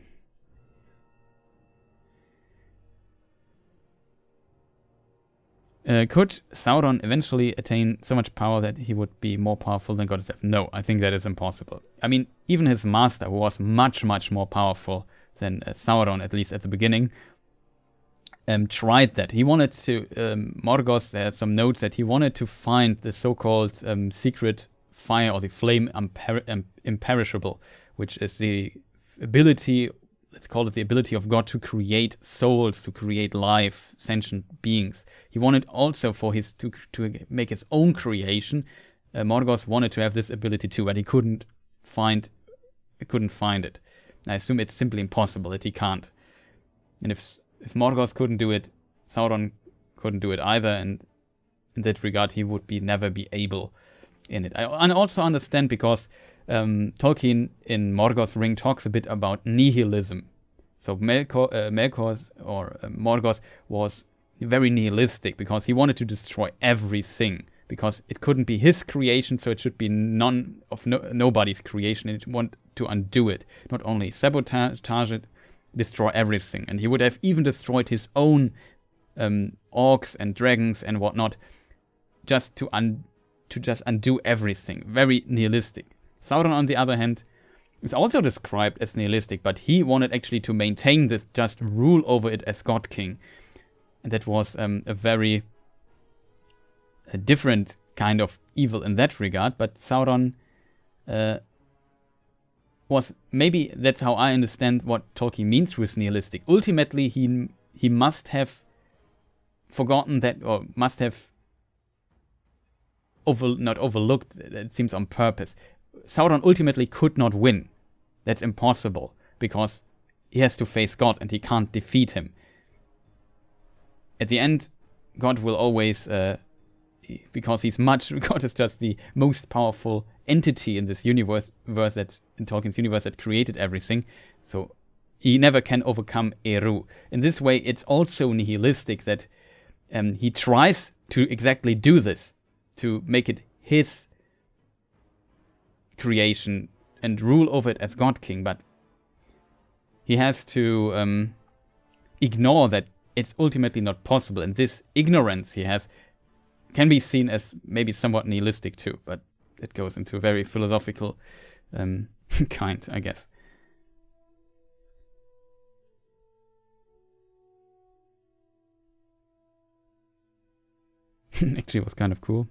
Could Sauron eventually attain so much power that he would be more powerful than God himself? No, I think that is impossible. I mean, even his master, who was much, much more powerful than Sauron, at least at the beginning, tried that. He wanted to, Morgoth, there are some notes that he wanted to find the so-called secret fire, or the flame imperishable, which is the ability, let's call it the ability of God to create souls, to create life, sentient beings. He wanted also for his to make his own creation. Morgoth wanted to have this ability too, but he couldn't find it. I assume it's simply impossible that he can't. And if Morgoth couldn't do it, Sauron couldn't do it either, and in that regard he would never be able in it. I also understand because Tolkien in Morgoth's Ring talks a bit about nihilism. So Morgoth was very nihilistic because he wanted to destroy everything, because it couldn't be his creation, so it should be nobody's creation. He wanted to undo it, not only sabotage it, destroy everything. And he would have even destroyed his own orcs and dragons and whatnot, just to undo everything. Very nihilistic. Sauron, on the other hand, is also described as nihilistic, but he wanted actually to maintain this, just rule over it as God King. And that was a very different kind of evil in that regard. But Sauron was, maybe that's how I understand what Tolkien means with nihilistic. Ultimately, he must have forgotten that, or must have not overlooked, it seems on purpose. Sauron ultimately could not win. That's impossible, because he has to face God and he can't defeat him. At the end, God will always, because God is just the most powerful entity in this universe, in Tolkien's universe, that created everything. So he never can overcome Eru. In this way, it's also nihilistic that he tries to exactly do this, to make it his creation and rule over it as God King, but he has to ignore that it's ultimately not possible, and this ignorance he has can be seen as maybe somewhat nihilistic too, but it goes into a very philosophical kind, I guess. Actually, it was kind of cool.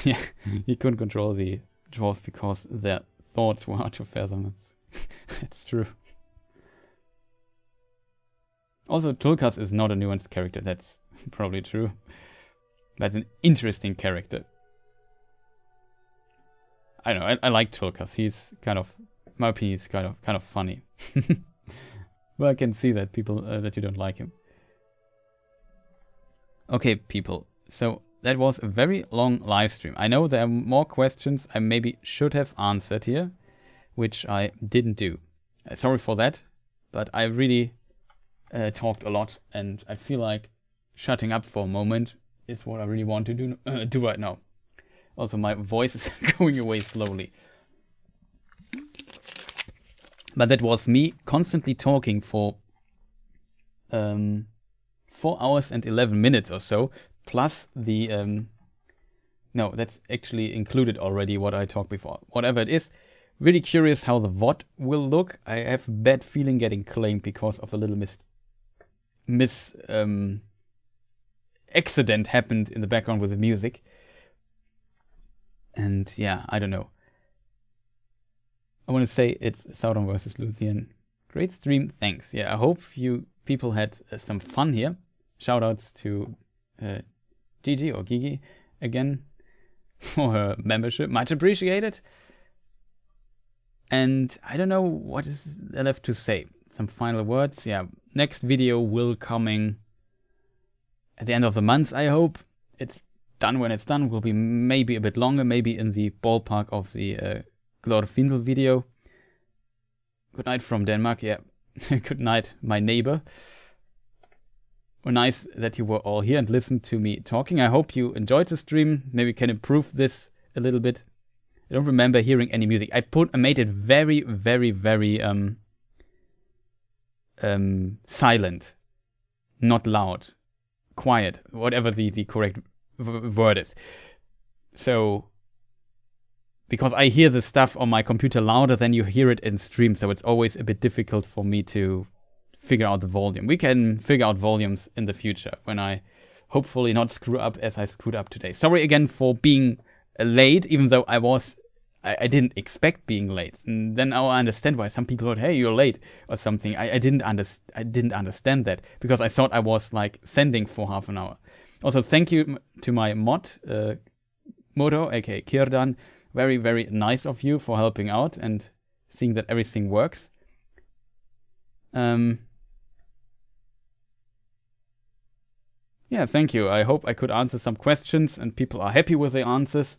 Yeah, he couldn't control the dwarves because their thoughts were hard to fathom. It's true. Also, Tulkas is not a nuanced character, that's probably true. But it's an interesting character. I don't know, I like Tulkas. He's kind of, in my opinion, he's kind of funny. But I can see that people, that you don't like him. Okay, people, so that was a very long live stream. I know there are more questions I maybe should have answered here, which I didn't do. Sorry for that, but I really talked a lot, and I feel like shutting up for a moment is what I really want to do right now. Also, my voice is going away slowly. But that was me constantly talking for 4 hours and 11 minutes or so, plus the no, that's actually included already what I talked before. Whatever it is, really curious how the VOD will look. I have a bad feeling getting claimed because of a little accident happened in the background with the music. And yeah, I don't know. I want to say it's Sauron versus Luthien. Great stream, thanks. Yeah, I hope you people had some fun here. Shoutouts to Gigi or Gigi again for her membership. Much appreciated. And I don't know what is left to say. Some final words. Yeah, next video will coming at the end of the month, I hope. It's done when it's done. Will be maybe a bit longer, maybe in the ballpark of the Glorfindel video. Good night from Denmark. Yeah, good night, my neighbor. Well, nice that you were all here and listened to me talking. I hope you enjoyed the stream. Maybe we can improve this a little bit. I don't remember hearing any music. I made it very, very, very silent. not loud, quiet, whatever the correct word is. So, because I hear the stuff on my computer louder than you hear it in stream, so it's always a bit difficult for me to figure out the volume. We can figure out volumes in the future when I hopefully not screw up as I screwed up today. Sorry again for being late, even though I didn't expect being late. And then I understand why some people thought, hey, you're late or something. I didn't understand that because I thought I was like sending for half an hour. Also, thank you to my mod, Modo, aka Kirdan. Very, very nice of you for helping out and seeing that everything works. Yeah, thank you. I hope I could answer some questions and people are happy with the answers.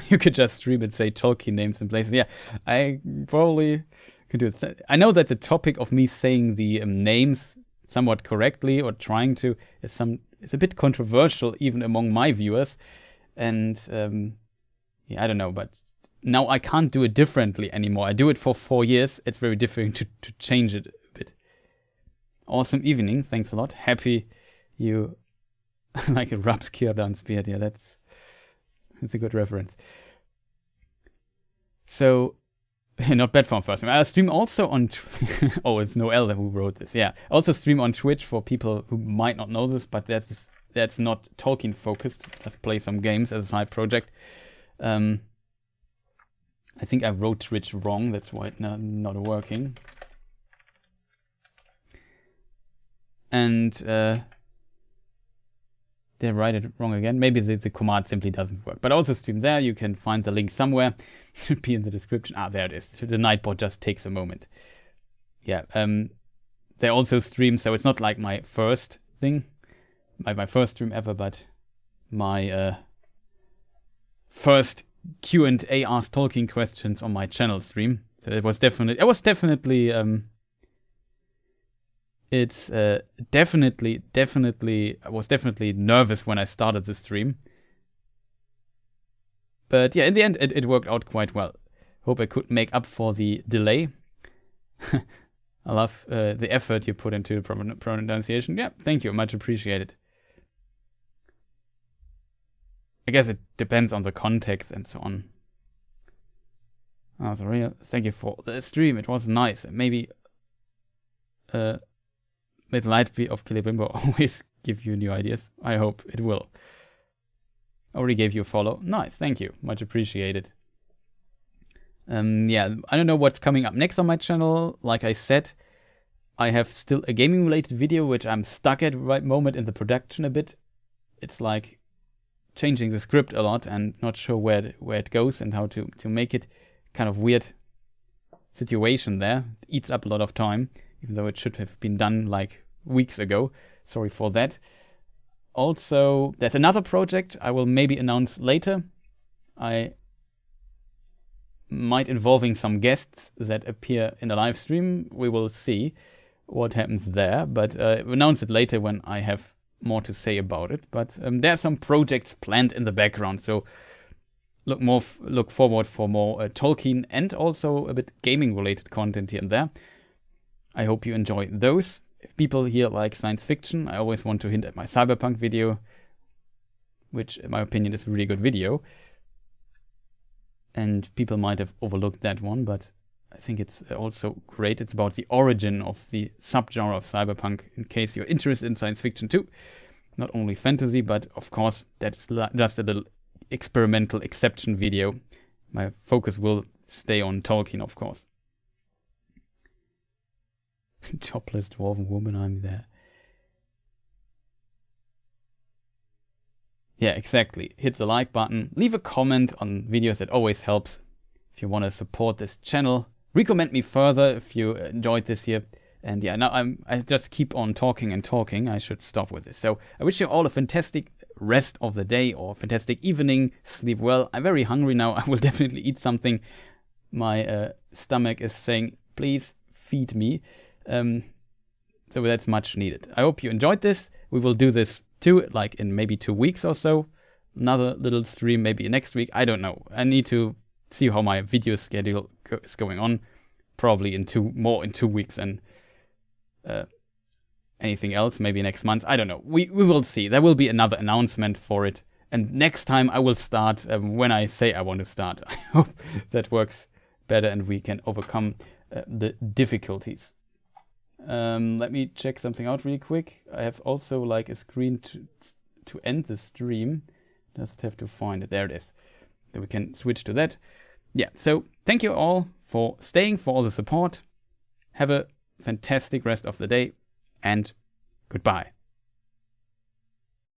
You could just stream and say Tolkien names and places. Yeah, I probably could do it. I know that the topic of me saying the names somewhat correctly or trying to is a bit controversial even among my viewers. And yeah, I don't know, but now I can't do it differently anymore. I do it for 4 years. It's very difficult to change it a bit. Awesome evening. Thanks a lot. Happy you like it rubs Kirdan's beard. Yeah, that's a good reference. So, not bad for first time. I stream also on... oh, it's Noel who wrote this. Yeah. Also stream on Twitch for people who might not know this, but that's not Tolkien focused. Just play some games as a side project. I think I wrote Twitch wrong. That's why it's not working. And... did I write it wrong again? Maybe the command simply doesn't work. But I also stream there. You can find the link somewhere. Should be in the description. Ah, there it is. So the Nightbot just takes a moment. Yeah. They also stream, so it's not like my first thing, my first stream ever, but my first Q&A Ask Tolkien questions on my channel stream. So it was definitely. I was definitely nervous when I started the stream. But yeah, in the end, it worked out quite well. Hope I could make up for the delay. I love the effort you put into the pronunciation. Yeah, thank you. Much appreciated. I guess it depends on the context and so on. Oh, sorry. Thank you for the stream. It was nice. Maybe... With Lightbeat of Celebrimbor always give you new ideas. I hope it will. Already gave you a follow. Nice, thank you. Much appreciated. Yeah, I don't know what's coming up next on my channel. Like I said, I have still a gaming related video which I'm stuck at right moment in the production a bit. It's like changing the script a lot and not sure where it goes and how to make it. Kind of weird situation there. It eats up a lot of time, even though it should have been done like weeks ago. Sorry for that. Also, there's another project I will maybe announce later. I might involving some guests that appear in the live stream. We will see what happens there, but announce it later when I have more to say about it. But there are some projects planned in the background, so look forward for more Tolkien and also a bit gaming related content here and there. I hope you enjoy those. If people here like science fiction, I always want to hint at my Cyberpunk video, which in my opinion is a really good video. And people might have overlooked that one, but I think it's also great. It's about the origin of the subgenre of cyberpunk, in case you're interested in science fiction too. Not only fantasy, but of course, that's just a little experimental exception video. My focus will stay on Tolkien, of course. Topless dwarven woman, I'm there. Yeah, exactly. Hit the like button. Leave a comment on videos. That always helps. If you want to support this channel, recommend me further if you enjoyed this here. And yeah, now I just keep on talking and talking. I should stop with this. So I wish you all a fantastic rest of the day or fantastic evening. Sleep well. I'm very hungry now. I will definitely eat something. My stomach is saying, please feed me. So that's much needed. I hope you enjoyed this. We will do this too, like in maybe 2 weeks or so. Another little stream maybe next week. I don't know. I need to see how my video schedule is going on. Probably in 2 weeks and anything else, maybe next month. I don't know. We will see. There will be another announcement for it. And next time I will start when I say I want to start. I hope that works better and we can overcome the difficulties. Let me check something out really quick. I have also like a screen to end the stream. Just have to find it. There it is. So we can switch to that. Yeah, so thank you all for staying, for all the support. Have a fantastic rest of the day, and goodbye.